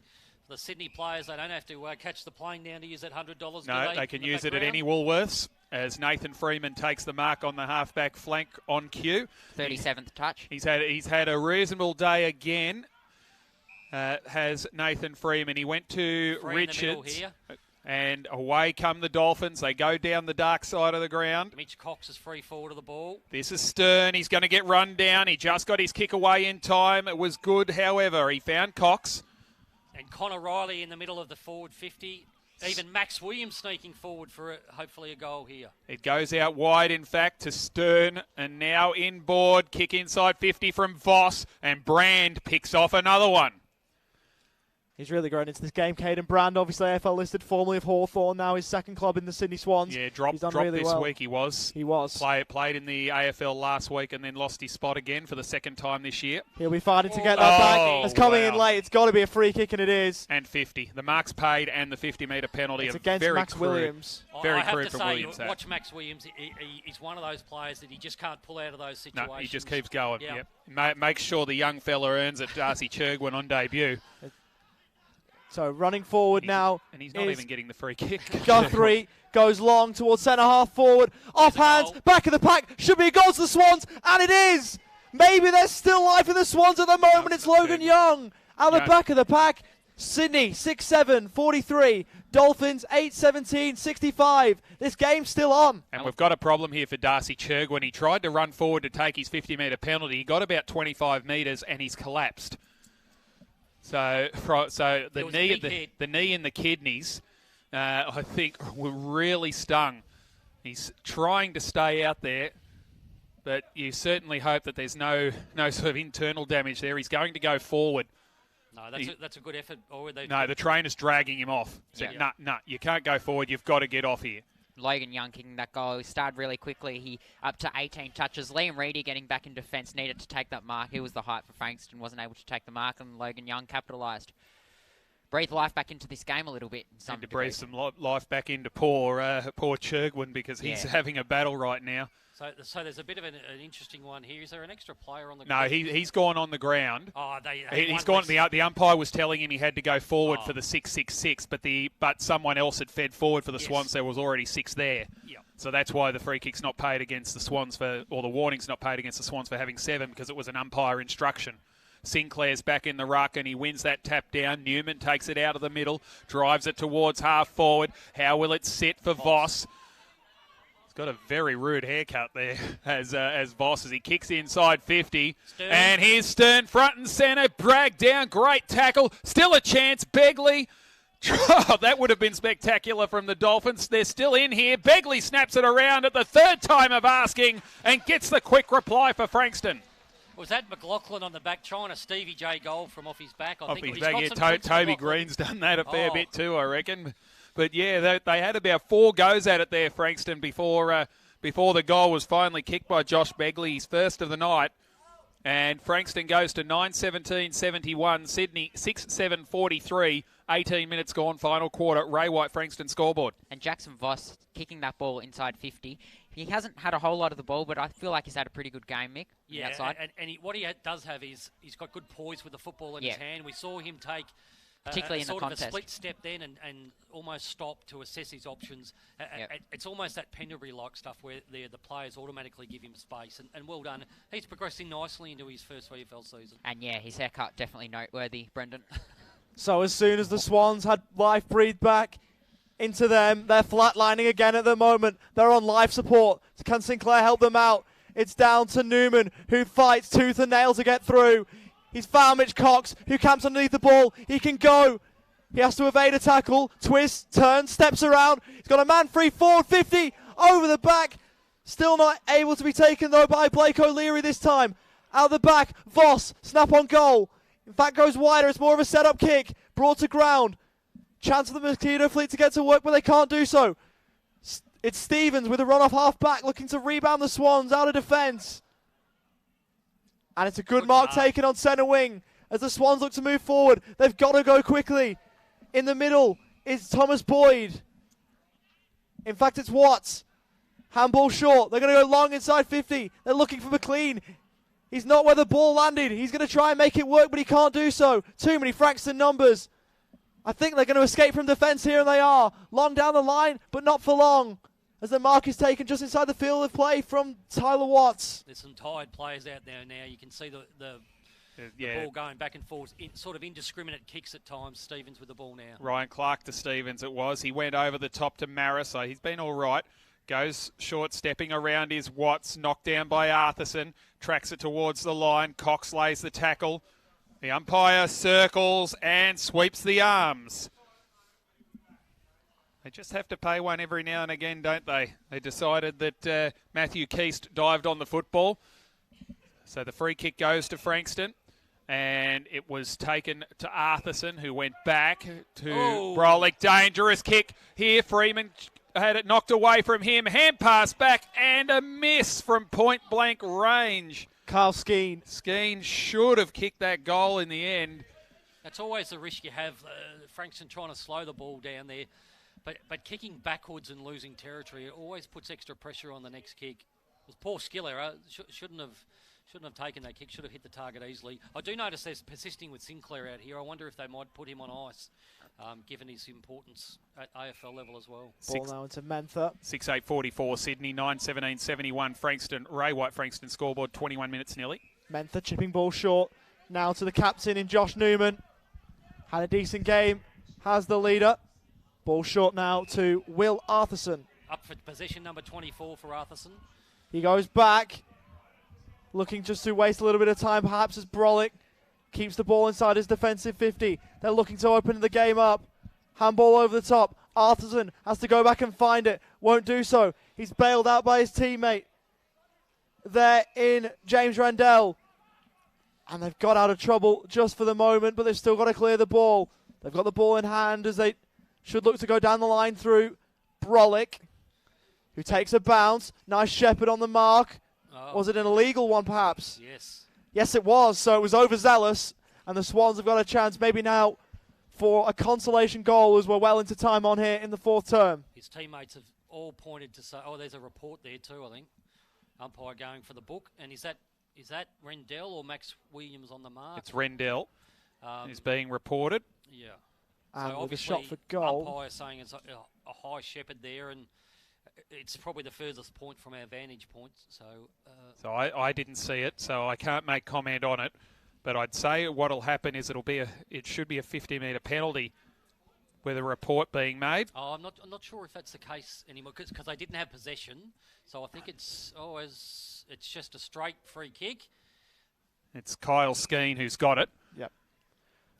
the Sydney players, they don't have to catch the plane down to use that $100. No, they can use it at any Woolworths, as Nathan Freeman takes the mark on the halfback flank on cue. 37th touch. He's had a reasonable day again. Has Nathan Freeman. He went to Richards. And away come the Dolphins. They go down the dark side of the ground. Mitch Cox is free forward of the ball. This is Stern. He's going to get run down. He just got his kick away in time. It was good, however. He found Cox. And Connor Riley in the middle of the forward 50. Even Max Williams sneaking forward for hopefully a goal here. It goes out wide, in fact, to Stern. And now inboard. Kick inside 50 from Voss. And Brand picks off another one. He's really grown into this game. Caden Brand, obviously AFL listed, formerly of Hawthorn, now his second club in the Sydney Swans. Yeah, dropped really this well. week. He was. Played in the AFL last week and then lost his spot again for the second time this year. He'll be fighting to get that back. It's coming in late. It's got to be a free kick, and it is. And 50. The mark's paid and the 50-metre penalty. It's against Max Williams. Very I have crude to from say, Williams. watch Max Williams. He's one of those players that he just can't pull out of those situations. No, he just keeps going. Yeah. Yep. Make sure the young fella earns it. Darcy Churgwin on debut. So running forward now. And he's not even getting the free kick. Guthrie goes long towards centre half forward. Off hands, back of the pack. Should be a goal to the Swans. And it is. Maybe there's still life in the Swans at the moment. It's Logan Young out the back of the pack. Sydney 6-7-43. Dolphins 8-17-65. This game's still on. And we've got a problem here for Darcy Churgwin. He tried to run forward to take his 50-metre penalty. He got about 25 metres and he's collapsed. So the knee and the kidneys, I think, were really stung. He's trying to stay out there, but you certainly hope that there's no sort of internal damage there. He's going to go forward. No, that's a good effort. No, the trainer's dragging him off. Said, nah, you can't go forward. You've got to get off here. Logan Young kicking that goal. He started really quickly. He up to 18 touches. Liam Reedy getting back in defence, needed to take that mark. He was the height for Frankston, wasn't able to take the mark, and Logan Young capitalised. Breathe life back into this game a little bit. Need to breathe some life back into poor Churgwin because he's having a battle right now. So there's a bit of an interesting one here. Is there an extra player on the ground? No, he's gone on the ground. Oh, he's gone. The umpire was telling him he had to go forward for the 6-6-6, but someone else had fed forward for the Swans. There was already 6 there. Yep. So that's why the free kick's not paid against the Swans or the warning's not paid against the Swans for having 7 because it was an umpire instruction. Sinclair's back in the ruck and he wins that tap down. Newman takes it out of the middle, drives it towards half forward. How will it sit for Voss? He's got a very rude haircut there as Voss as he kicks inside 50. Stern. And here's Stern front and centre. Bragg down. Great tackle. Still a chance. Begley. Oh, that would have been spectacular from the Dolphins. They're still in here. Begley snaps it around at the third time of asking and gets the quick reply for Frankston. Was that McLaughlin on the back trying a Stevie J goal from off his back? I think Toby Green's done that a fair bit too, I reckon. But yeah, they had about 4 goes at it there, Frankston, before the goal was finally kicked by Josh Begley, his first of the night. And Frankston goes to 9-17-71, Sydney 6-7-43, 18 minutes gone, final quarter. Ray White, Frankston scoreboard. And Jackson Voss kicking that ball inside 50. He hasn't had a whole lot of the ball, but I feel like he's had a pretty good game, Mick. Yeah, outside. and what he does have is he's got good poise with the football in his hand. We saw him take particularly in the contest. A split step then and almost stop to assess his options. It's almost that Pendlebury-like stuff where the players automatically give him space. And well done. He's progressing nicely into his first VFL season. And yeah, his haircut definitely noteworthy, Brendan. So as soon as the Swans had life breathed back into them, they're flatlining again at the moment. They're on life support. Can Sinclair help them out? It's down to Newman, who fights tooth and nail to get through. He's found Mitch Cox, who camps underneath the ball. He can go. He has to evade a tackle. Twist, turns, steps around. He's got a man free forward, 50, over the back. Still not able to be taken, though, by Blake O'Leary this time. Out the back, Voss, snap on goal. In fact, goes wider. It's more of a set-up kick. Brought to ground. Chance for the Mosquito Fleet to get to work, but they can't do so. It's Stevens with a run-off half-back looking to rebound the Swans out of defence. And it's a good mark taken on centre wing as the Swans look to move forward. They've got to go quickly. In the middle is Thomas Boyd. In fact, it's Watts. Handball short. They're going to go long inside 50. They're looking for McLean. He's not where the ball landed. He's going to try and make it work, but he can't do so. Too many Frankston numbers. I think they're going to escape from defence here, and they are. Long down the line, but not for long, as the mark is taken just inside the field of play from Tyler Watts. There's some tired players out there now. You can see the ball going back and forth. Sort of indiscriminate kicks at times. Stevens with the ball now. Ryan Clark to Stevens it was. He went over the top to Maris, so he's been all right. Goes short, stepping around is Watts, knocked down by Arthurson. Tracks it towards the line. Cox lays the tackle. The umpire circles and sweeps the arms. They just have to pay one every now and again, don't they? They decided that Matthew Keast dived on the football. So the free kick goes to Frankston. And it was taken to Arthurson, who went back to Brolick. Dangerous kick here. Freeman had it knocked away from him. Hand pass back and a miss from point-blank range. Carl Skeen. Skeen should have kicked that goal in the end. That's always the risk you have. Frankston trying to slow the ball down there. But kicking backwards and losing territory, it always puts extra pressure on the next kick. It was poor skill error. Shouldn't have taken that kick. Should have hit the target easily. I do notice there's persisting with Sinclair out here. I wonder if they might put him on ice, given his importance at AFL level as well. Ball now into Mentha. 6:8:44 Sydney, 9:17:71 Frankston. Ray White Frankston scoreboard, 21 minutes nearly. Mentha chipping ball short. Now to the captain in Josh Newman. Had a decent game. Has the leader. Ball short now to Will Arthurson. Up for possession number 24 for Arthurson. He goes back. Looking just to waste a little bit of time, perhaps, as Brolick keeps the ball inside his defensive 50. They're looking to open the game up. Handball over the top. Arthurson has to go back and find it. Won't do so. He's bailed out by his teammate. There in James Randell. And they've got out of trouble just for the moment, but they've still got to clear the ball. They've got the ball in hand as they should look to go down the line through Brolick, who takes a bounce. Nice shepherd on the mark. Oh. Was it an illegal one, perhaps? Yes. Yes, it was. So it was overzealous, and the Swans have got a chance maybe now for a consolation goal as we're well into time on here in the fourth term. His teammates have all pointed to say, there's a report there too, I think. Umpire going for the book. And is that Rendell or Max Williams on the mark? It's Rendell. He's being reported. Yeah. And so with a shot for goal. Umpire saying it's a high shepherd there, and it's probably the furthest point from our vantage point. So I didn't see it, so I can't make comment on it. But I'd say what'll happen is it should be a 50-metre penalty with a report being made. Oh, I'm not sure if that's the case anymore because they didn't have possession. So I think it's just a straight free kick. It's Kyle Skeen who's got it. Yep.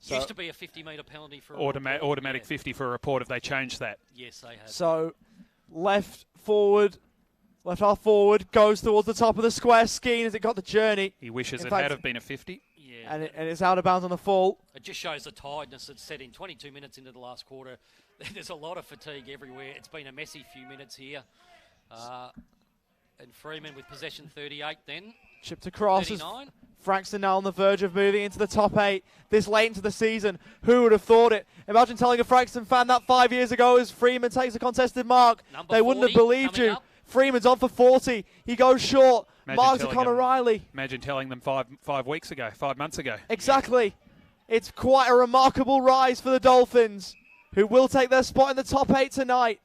So used to be a 50-metre penalty for automatic 50 for a report if they change that. Yes, they have. So left half forward, goes towards the top of the square. Skeen as it got the journey. He wishes it had have been a 50. Yeah. And it's out of bounds on the full. It just shows the tiredness that's set in. 22 minutes into the last quarter. There's a lot of fatigue everywhere. It's been a messy few minutes here. And Freeman with possession 38 then. Chipped across. 39. Frankston now on the verge of moving into the top 8 this late into the season. Who would have thought it? Imagine telling a Frankston fan that 5 years ago as Freeman takes a contested mark. They wouldn't have believed you. Up. Freeman's on for 40. He goes short. Marks to Connor Riley. Imagine telling them 5 months ago. Exactly. It's quite a remarkable rise for the Dolphins, who will take their spot in the top 8 tonight.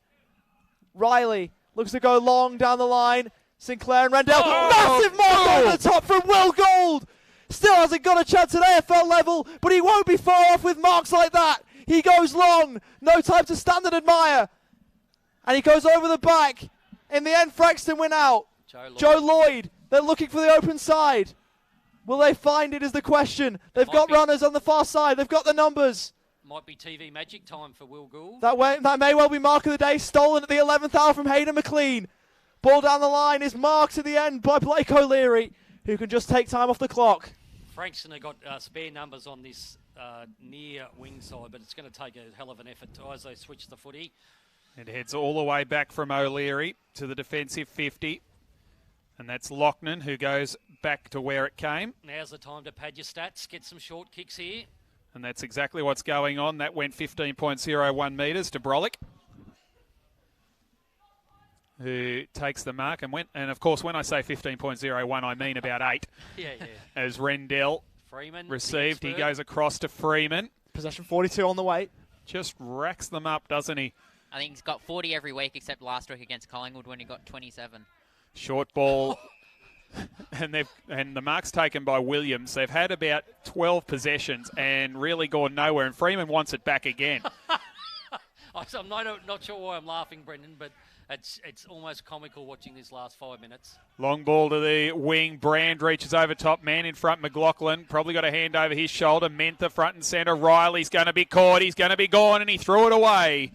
Riley looks to go long down the line. Sinclair and Rendell. Massive mark over the top from Will Gold. Still hasn't got a chance at AFL level, but he won't be far off with marks like that. He goes long. No time to stand and admire. And he goes over the back. In the end, Frankston went out. Joe Lloyd They're looking for the open side. Will they find it is the question. They've got runners on the far side. They've got the numbers. Might be TV magic time for Will Gould. That may well be mark of the day. Stolen at the 11th hour from Hayden McLean. Ball down the line is marked at the end by Blake O'Leary, who can just take time off the clock. Frankston have got spare numbers on this near wing side, but it's going to take a hell of an effort as they switch the footy. It heads all the way back from O'Leary to the defensive 50. And that's Lochnan, who goes back to where it came. Now's the time to pad your stats, get some short kicks here. And that's exactly what's going on. That went 15.01 metres to Brolick, who takes the mark and went. And, of course, when I say 15.01, I mean about 8. Yeah. As Rendell Freeman received. He goes across to Freeman. Possession 42 on the way. Just racks them up, doesn't he? I think he's got 40 every week except last week against Collingwood when he got 27. Short ball. And the mark's taken by Williams. They've had about 12 possessions and really gone nowhere. And Freeman wants it back again. I'm not sure why I'm laughing, Brendan, but it's almost comical watching this last 5 minutes. Long ball to the wing. Brand reaches over top. Man in front, McLaughlin. Probably got a hand over his shoulder. Mentha front and centre. Riley's going to be caught. He's going to be gone, and he threw it away.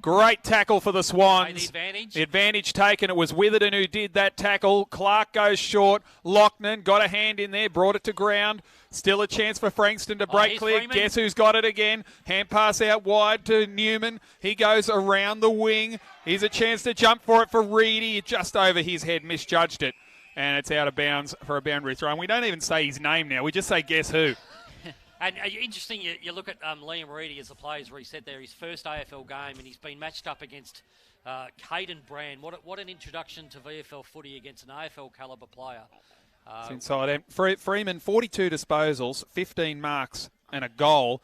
Great tackle for the Swans. The advantage taken. It was Witherden who did that tackle. Clark goes short. Lochnan got a hand in there, brought it to ground. Still a chance for Frankston to break clear. Freeman. Guess who's got it again? Hand pass out wide to Newman. He goes around the wing. Here's a chance to jump for it for Reedy. Just over his head, misjudged it. And it's out of bounds for a boundary throw. And we don't even say his name now. We just say guess who. And interesting, you look at Liam Reedy as the players reset there, his first AFL game, and he's been matched up against Caden Brand. What an introduction to VFL footy against an AFL calibre player. It's inside. Freeman, 42 disposals, 15 marks and a goal.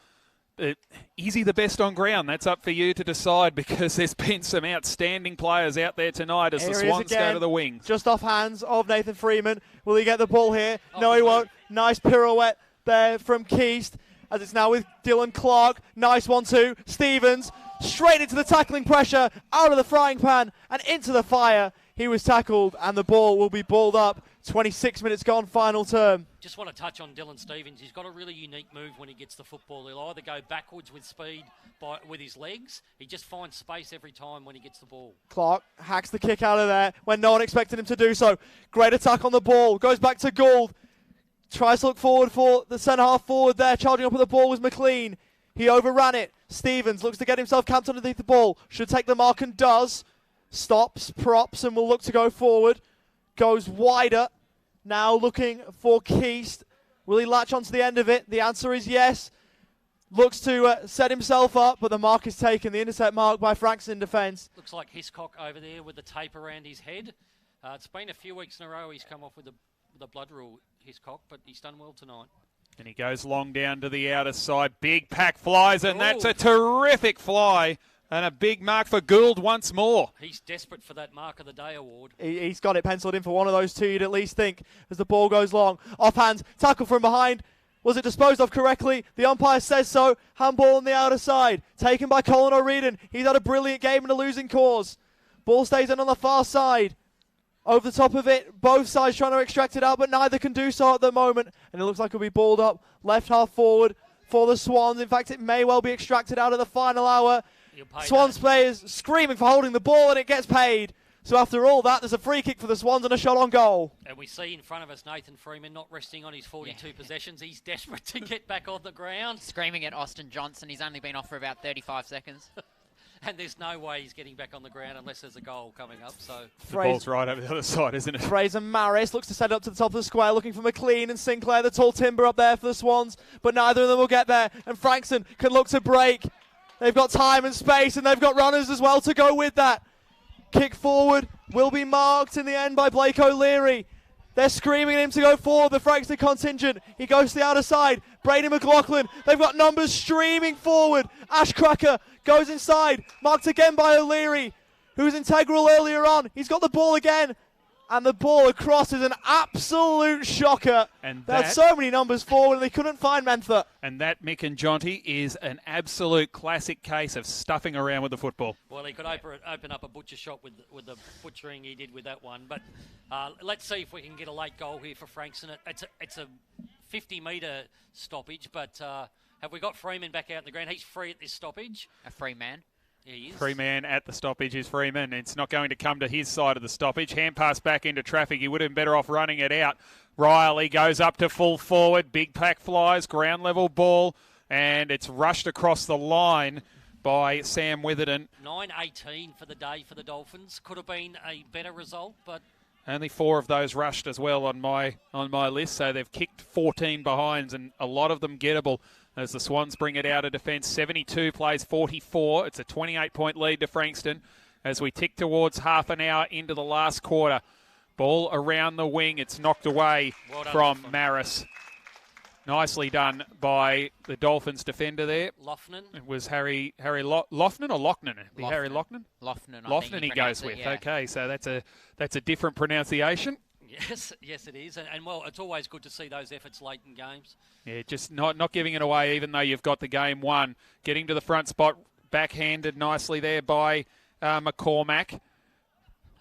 Is he the best on ground? That's up for you to decide, because there's been some outstanding players out there tonight as the Swans go to the wings. Just off hands of Nathan Freeman. Will he get the ball here? No, he won't. Nice pirouette there from Keast, as it's now with Dylan Clark. Nice 1-2. Stevens straight into the tackling pressure, out of the frying pan and into the fire. He was tackled and the ball will be balled up. 26 minutes gone, final term. Just want to touch on Dylan Stevens. He's got a really unique move when he gets the football. He'll either go backwards with speed with his legs. He just finds space every time when he gets the ball. Clark hacks the kick out of there when no one expected him to do so. Great attack on the ball. Goes back to Gould. Tries to look forward for the centre-half forward there. Charging up with the ball was McLean. He overran it. Stevens looks to get himself camped underneath the ball. Should take the mark and does. Stops, props, and will look to go forward. Goes wider. Now looking for Keast. Will he latch onto the end of it? The answer is yes. Looks to set himself up, but the mark is taken. The intercept mark by Frankston defence. Looks like Hiscock over there with the tape around his head. It's been a few weeks in a row he's come off with the blood rule, Hiscock, but he's done well tonight. And he goes long down to the outer side. Big pack flies, and that's a terrific fly. And a big mark for Gould once more. He's desperate for that Mark of the Day award. He's got it penciled in for one of those two, you'd at least think, as the ball goes long. Off hands, tackle from behind. Was it disposed of correctly? The umpire says so. Handball on the outer side. Taken by Colin O'Regan. He's had a brilliant game in a losing cause. Ball stays in on the far side. Over the top of it, both sides trying to extract it out, but neither can do so at the moment. And it looks like it'll be balled up left half forward for the Swans. In fact, it may well be extracted out of the final hour. Swans players screaming for holding the ball, and it gets paid. So after all that, there's a free kick for the Swans and a shot on goal. And we see in front of us Nathan Freeman not resting on his 42 possessions. He's desperate to get back on the ground. Screaming at Austin Johnson. He's only been off for about 35 seconds. And there's no way he's getting back on the ground unless there's a goal coming up. So the ball's right over the other side, isn't it? Fraser Maris looks to set it up to the top of the square, looking for McLean and Sinclair, the tall timber up there for the Swans. But neither of them will get there. And Frankston can look to break. They've got time and space, and they've got runners as well to go with that. Kick forward will be marked in the end by Blake O'Leary. They're screaming at him to go forward, the Frankston contingent. He goes to the outer side. Brady McLaughlin, they've got numbers streaming forward. Ash Cracker goes inside, marked again by O'Leary, who was integral earlier on. He's got the ball again. And the ball across is an absolute shocker. And They had so many numbers forward and they couldn't find Mentha. And that, Mick and Jonty, is an absolute classic case of stuffing around with the football. Well, he could open up a butcher shop with the butchering he did with that one. But let's see if we can get a late goal here for Frankston. It's a 50-metre stoppage, but have we got Freeman back out in the ground? He's free at this stoppage. A free man. He is. Free man at the stoppage is Freeman. It's not going to come to his side of the stoppage. Hand pass back into traffic. He would have been better off running it out. Riley goes up to full forward. Big pack flies. Ground level ball. And it's rushed across the line by Sam Witherden. 9-18 for the day for the Dolphins. Could have been a better result, but only 4 of those rushed as well on my list. So they've kicked 14 behinds and a lot of them gettable. As the Swans bring it out of defence, 72 plays 44. It's a 28-point lead to Frankston as we tick towards half an hour into the last quarter. Ball around the wing. It's knocked away from Maris. Nicely done by the Dolphins defender there. Loughnane. It was Harry Loughnane or Loughnane? Harry Loughnane? Loughnane he goes with. Yeah. Okay, so that's a different pronunciation. Yes, it is. And well, it's always good to see those efforts late in games. Yeah, just not giving it away, even though you've got the game won. Getting to the front spot, backhanded nicely there by McCormack.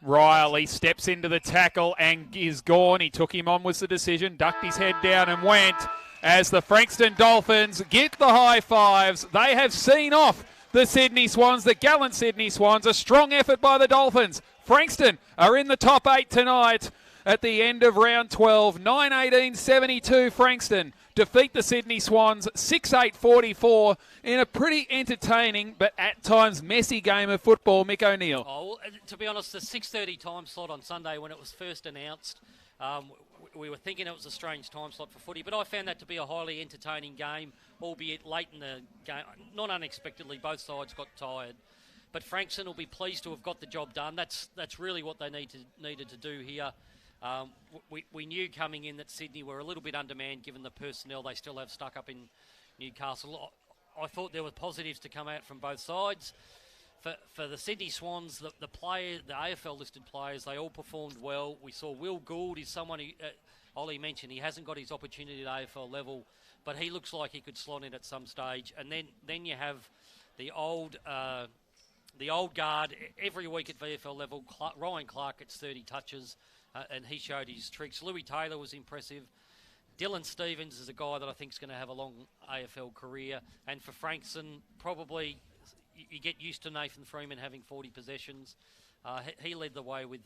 Riley steps into the tackle and is gone. He took him on, was the decision. Ducked his head down and went as the Frankston Dolphins get the high fives. They have seen off the Sydney Swans, the gallant Sydney Swans. A strong effort by the Dolphins. Frankston are in the top 8 tonight. At the end of round 12, 9-18-72 Frankston defeat the Sydney Swans 6-8-44 in a pretty entertaining but at times messy game of football. Mick O'Neill. Oh, well, to be honest, the 6:30 time slot on Sunday when it was first announced, we were thinking it was a strange time slot for footy, but I found that to be a highly entertaining game, albeit late in the game. Not unexpectedly, both sides got tired. But Frankston will be pleased to have got the job done. That's really what they needed to do here. We knew coming in that Sydney were a little bit undermanned given the personnel they still have stuck up in Newcastle. I thought there were positives to come out from both sides. For the Sydney Swans, the AFL listed players, they all performed well. We saw Will Gould is someone who, Ollie mentioned, he hasn't got his opportunity at AFL level, but he looks like he could slot in at some stage. And then you have the old guard every week at VFL level. Ryan Clark gets 30 touches. And he showed his tricks. Louis Taylor was impressive. Dylan Stevens is a guy that I think is going to have a long AFL career. And for Frankston, probably you get used to Nathan Freeman having 40 possessions. He led the way with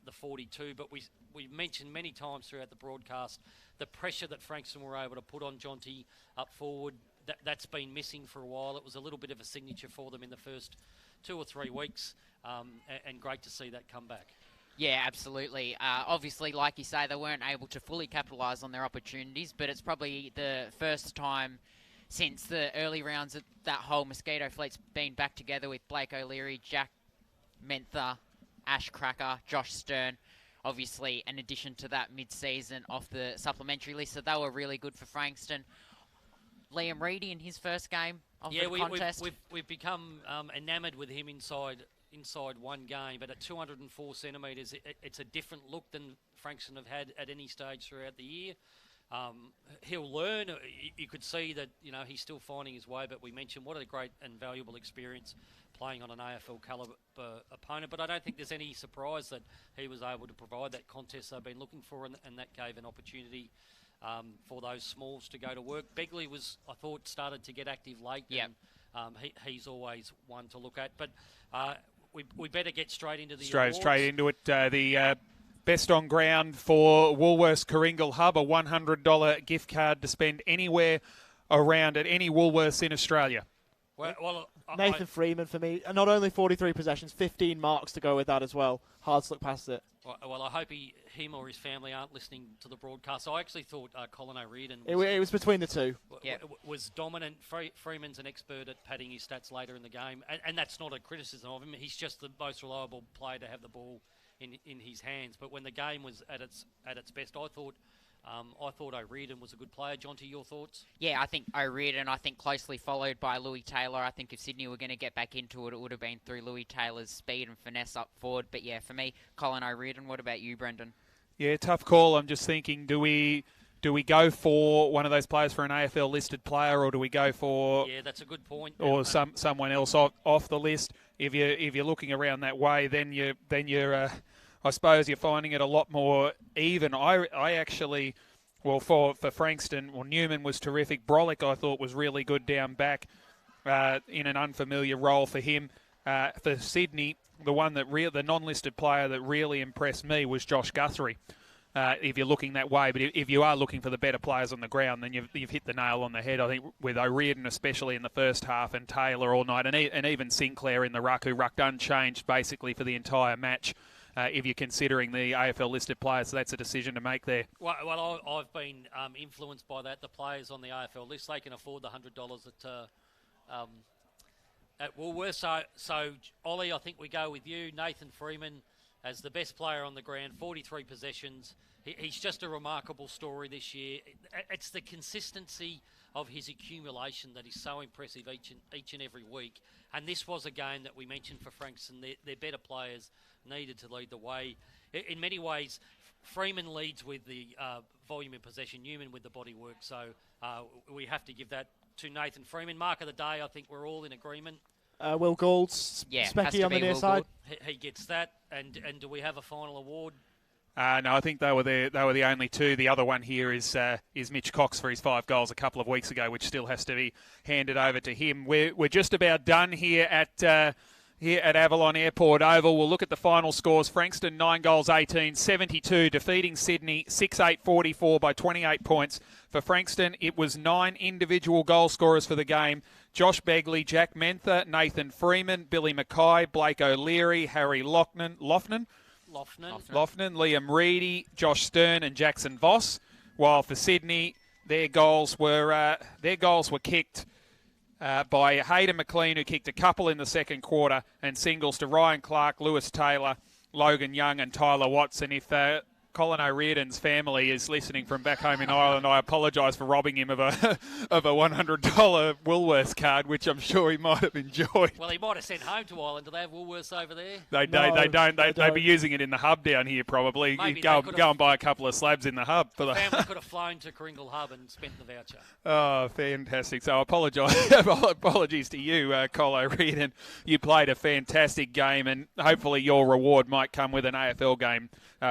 the 42. But we mentioned many times throughout the broadcast the pressure that Frankston were able to put on Jonty up forward. That's been missing for a while. It was a little bit of a signature for them in the first 2 or 3 weeks. And great to see that come back. Yeah, absolutely. Obviously, like you say, they weren't able to fully capitalise on their opportunities, but it's probably the first time since the early rounds that that whole Mosquito fleet's been back together with Blake O'Leary, Jack Mentha, Ash Cracker, Josh Stern. Obviously, in addition to that mid-season off the supplementary list, so they were really good for Frankston. Liam Reedy in his first game of the contest. We've become enamoured with him inside one game, but at 204 centimetres, it's a different look than Frankston have had at any stage throughout the year. He'll learn. You could see that he's still finding his way, but we mentioned what a great and valuable experience playing on an AFL calibre opponent. But I don't think there's any surprise that he was able to provide that contest they've been looking for, and that gave an opportunity for those smalls to go to work. Begley I thought, started to get active late. Yep. And he's always one to look at. But we better get straight into the straight into it. The best on ground for Woolworths Coringal Hub, a $100 gift card to spend anywhere around at any Woolworths in Australia. Well, Nathan Freeman for me. Not only 43 possessions, 15 marks to go with that as well. Hard to look past it. Well, I hope him or his family aren't listening to the broadcast. I actually thought Colin O'Riordan it was between the two. Was dominant. Freeman's an expert at padding his stats later in the game, and that's not a criticism of him. He's just the most reliable player to have the ball in his hands. But when the game was at its best, I thought I thought O'Riordan was a good player. Jonty, your thoughts? Yeah, I think O'Riordan, closely followed by Louis Taylor. I think if Sydney were going to get back into it, it would have been through Louis Taylor's speed and finesse up forward. But yeah, for me, Colin O'Riordan. What about you, Brendan? Yeah, tough call. I'm just thinking, do we go for one of those players for an AFL listed player, or do we go for that's a good point. Or someone else off the list? If you're looking around that way, then you're I suppose you're finding it a lot more even. I actually, well, for Frankston, Newman was terrific. Brolick, I thought, was really good down back in an unfamiliar role for him. For Sydney, the non-listed player that really impressed me was Josh Guthrie. If you're looking that way, but if you are looking for the better players on the ground, then you've hit the nail on the head. I think with O'Riordan, especially in the first half, and Taylor all night, and even Sinclair in the ruck, who rucked unchanged basically for the entire match. If you're considering the AFL listed players, so that's a decision to make there. Well, I've been influenced by that. The players on the AFL list, they can afford the $100 at Woolworths. So Ollie, I think we go with you. Nathan Freeman as the best player on the ground, 43 possessions. He's just a remarkable story this year. It's the consistency of his accumulation that is so impressive each and every week. And this was a game that we mentioned for Frankston. Their better players needed to lead the way. In many ways, Freeman leads with the volume in possession, Newman with the body work. So we have to give that to Nathan Freeman. Mark of the day, I think we're all in agreement. Will Gould's Specky on the near side. He gets that. And do we have a final award? No, I think they were the only two. The other one here is Mitch Cox for his 5 goals a couple of weeks ago, which still has to be handed over to him. We're just about done here at Avalon Airport Oval. We'll look at the final scores. Frankston 9 goals 18-72, defeating Sydney 6-8-44 by 28 points. For Frankston, it was 9 individual goal scorers for the game. Josh Begley, Jack Mentha, Nathan Freeman, Billy Mackay, Blake O'Leary, Harry Lofnan, Liam Reedy, Josh Stern and Jackson Voss. While for Sydney, their goals were kicked by Hayden McLean, who kicked a couple in the second quarter, and singles to Ryan Clark, Lewis Taylor, Logan Young and Tyler Watson. If Colin O'Riordan's family is listening from back home in Ireland, I apologise for robbing him of a $100 Woolworths card, which I'm sure he might have enjoyed. Well, he might have sent home to Ireland. Do they have Woolworths over there? They don't. They'd be using it in the hub down here probably. Maybe go and buy a couple of slabs in the hub. The family could have flown to Kringle Hub and spent the voucher. Oh, fantastic. So apologies to you, Col O'Riordan. You played a fantastic game, and hopefully your reward might come with an AFL game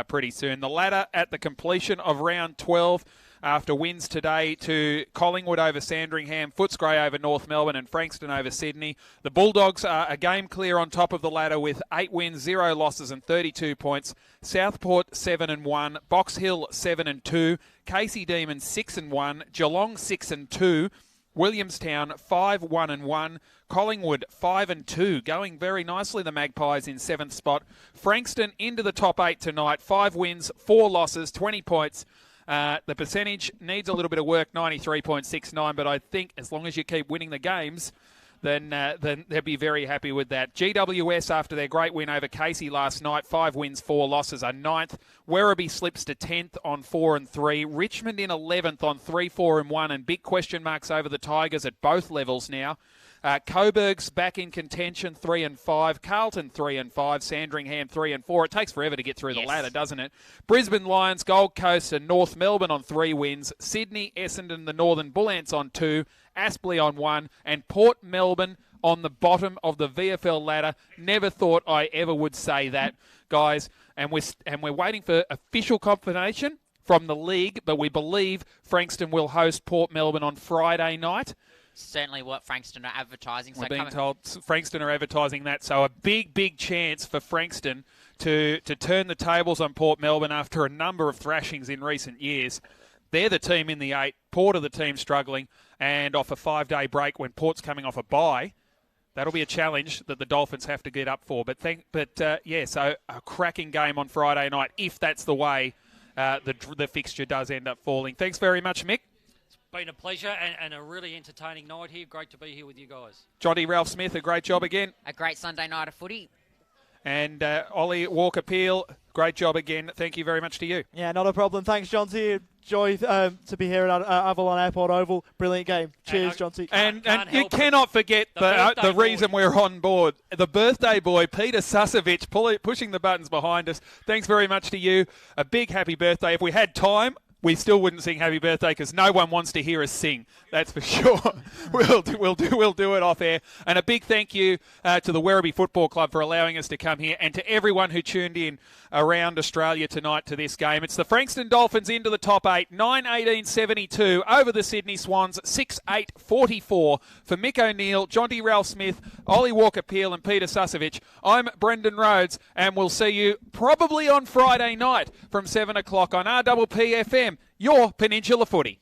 pretty soon. The ladder at the completion of round 12 after wins today to Collingwood over Sandringham, Footscray over North Melbourne and Frankston over Sydney. The Bulldogs are a game clear on top of the ladder with 8 wins, 0 losses and 32 points. Southport 7-1, Box Hill 7-2, Casey Demons 6-1, Geelong 6-2, Williamstown 5-1-1, Collingwood 5-2, going very nicely. The Magpies in 7th spot. Frankston into the top 8 tonight. 5 wins, 4 losses, 20 points. The percentage needs a little bit of work, 93.69. But I think as long as you keep winning the games, then they'll be very happy with that. GWS, after their great win over Casey last night, 5 wins, 4 losses, are 9th. Werribee slips to 10th on 4-3. Richmond in 11th on 3-4-1, and big question marks over the Tigers at both levels now. Coburg's back in contention, 3-5. Carlton 3-5. Sandringham 3-4. It takes forever to get through the ladder, doesn't it? Brisbane Lions, Gold Coast, and North Melbourne on 3 wins. Sydney, Essendon, the Northern Bull Ants on 2. Aspley on 1, and Port Melbourne on the bottom of the VFL ladder. Never thought I ever would say that, guys. And we're waiting for official confirmation from the league, but we believe Frankston will host Port Melbourne on Friday night. Certainly what Frankston are advertising. We're being told Frankston are advertising that, so a big chance for Frankston to turn the tables on Port Melbourne after a number of thrashings in recent years. They're the team in the 8. Port are the team struggling, and off a 5-day break when Port's coming off a bye, that'll be a challenge that the Dolphins have to get up for. So a cracking game on Friday night if that's the way the fixture does end up falling. Thanks very much, Mick. Been a pleasure and a really entertaining night here. Great to be here with you guys. Jonty Ralph Smith, a great job again. A great Sunday night of footy. And Ollie Walker-Peel, great job again. Thank you very much to you. Yeah, not a problem. Thanks, Jonty. Joy to be here at Avalon Airport Oval. Brilliant game. Cheers, Jonty. And you cannot forget the reason we're on board. The birthday boy, Peter Sasevich, pushing the buttons behind us. Thanks very much to you. A big happy birthday. If we had time, we still wouldn't sing happy birthday because no one wants to hear us sing. That's for sure. We'll do it off air. And a big thank you to the Werribee Football Club for allowing us to come here, and to everyone who tuned in around Australia tonight to this game. It's the Frankston Dolphins into the top 8, 9-18-72 over the Sydney Swans, 6-8-44 for Mick O'Neill, Jonty Ralph-Smith, Ollie Walker-Peel and Peter Sasevich. I'm Brendan Rhodes, and we'll see you probably on Friday night from 7 o'clock on RPPFM, your Peninsula Footy.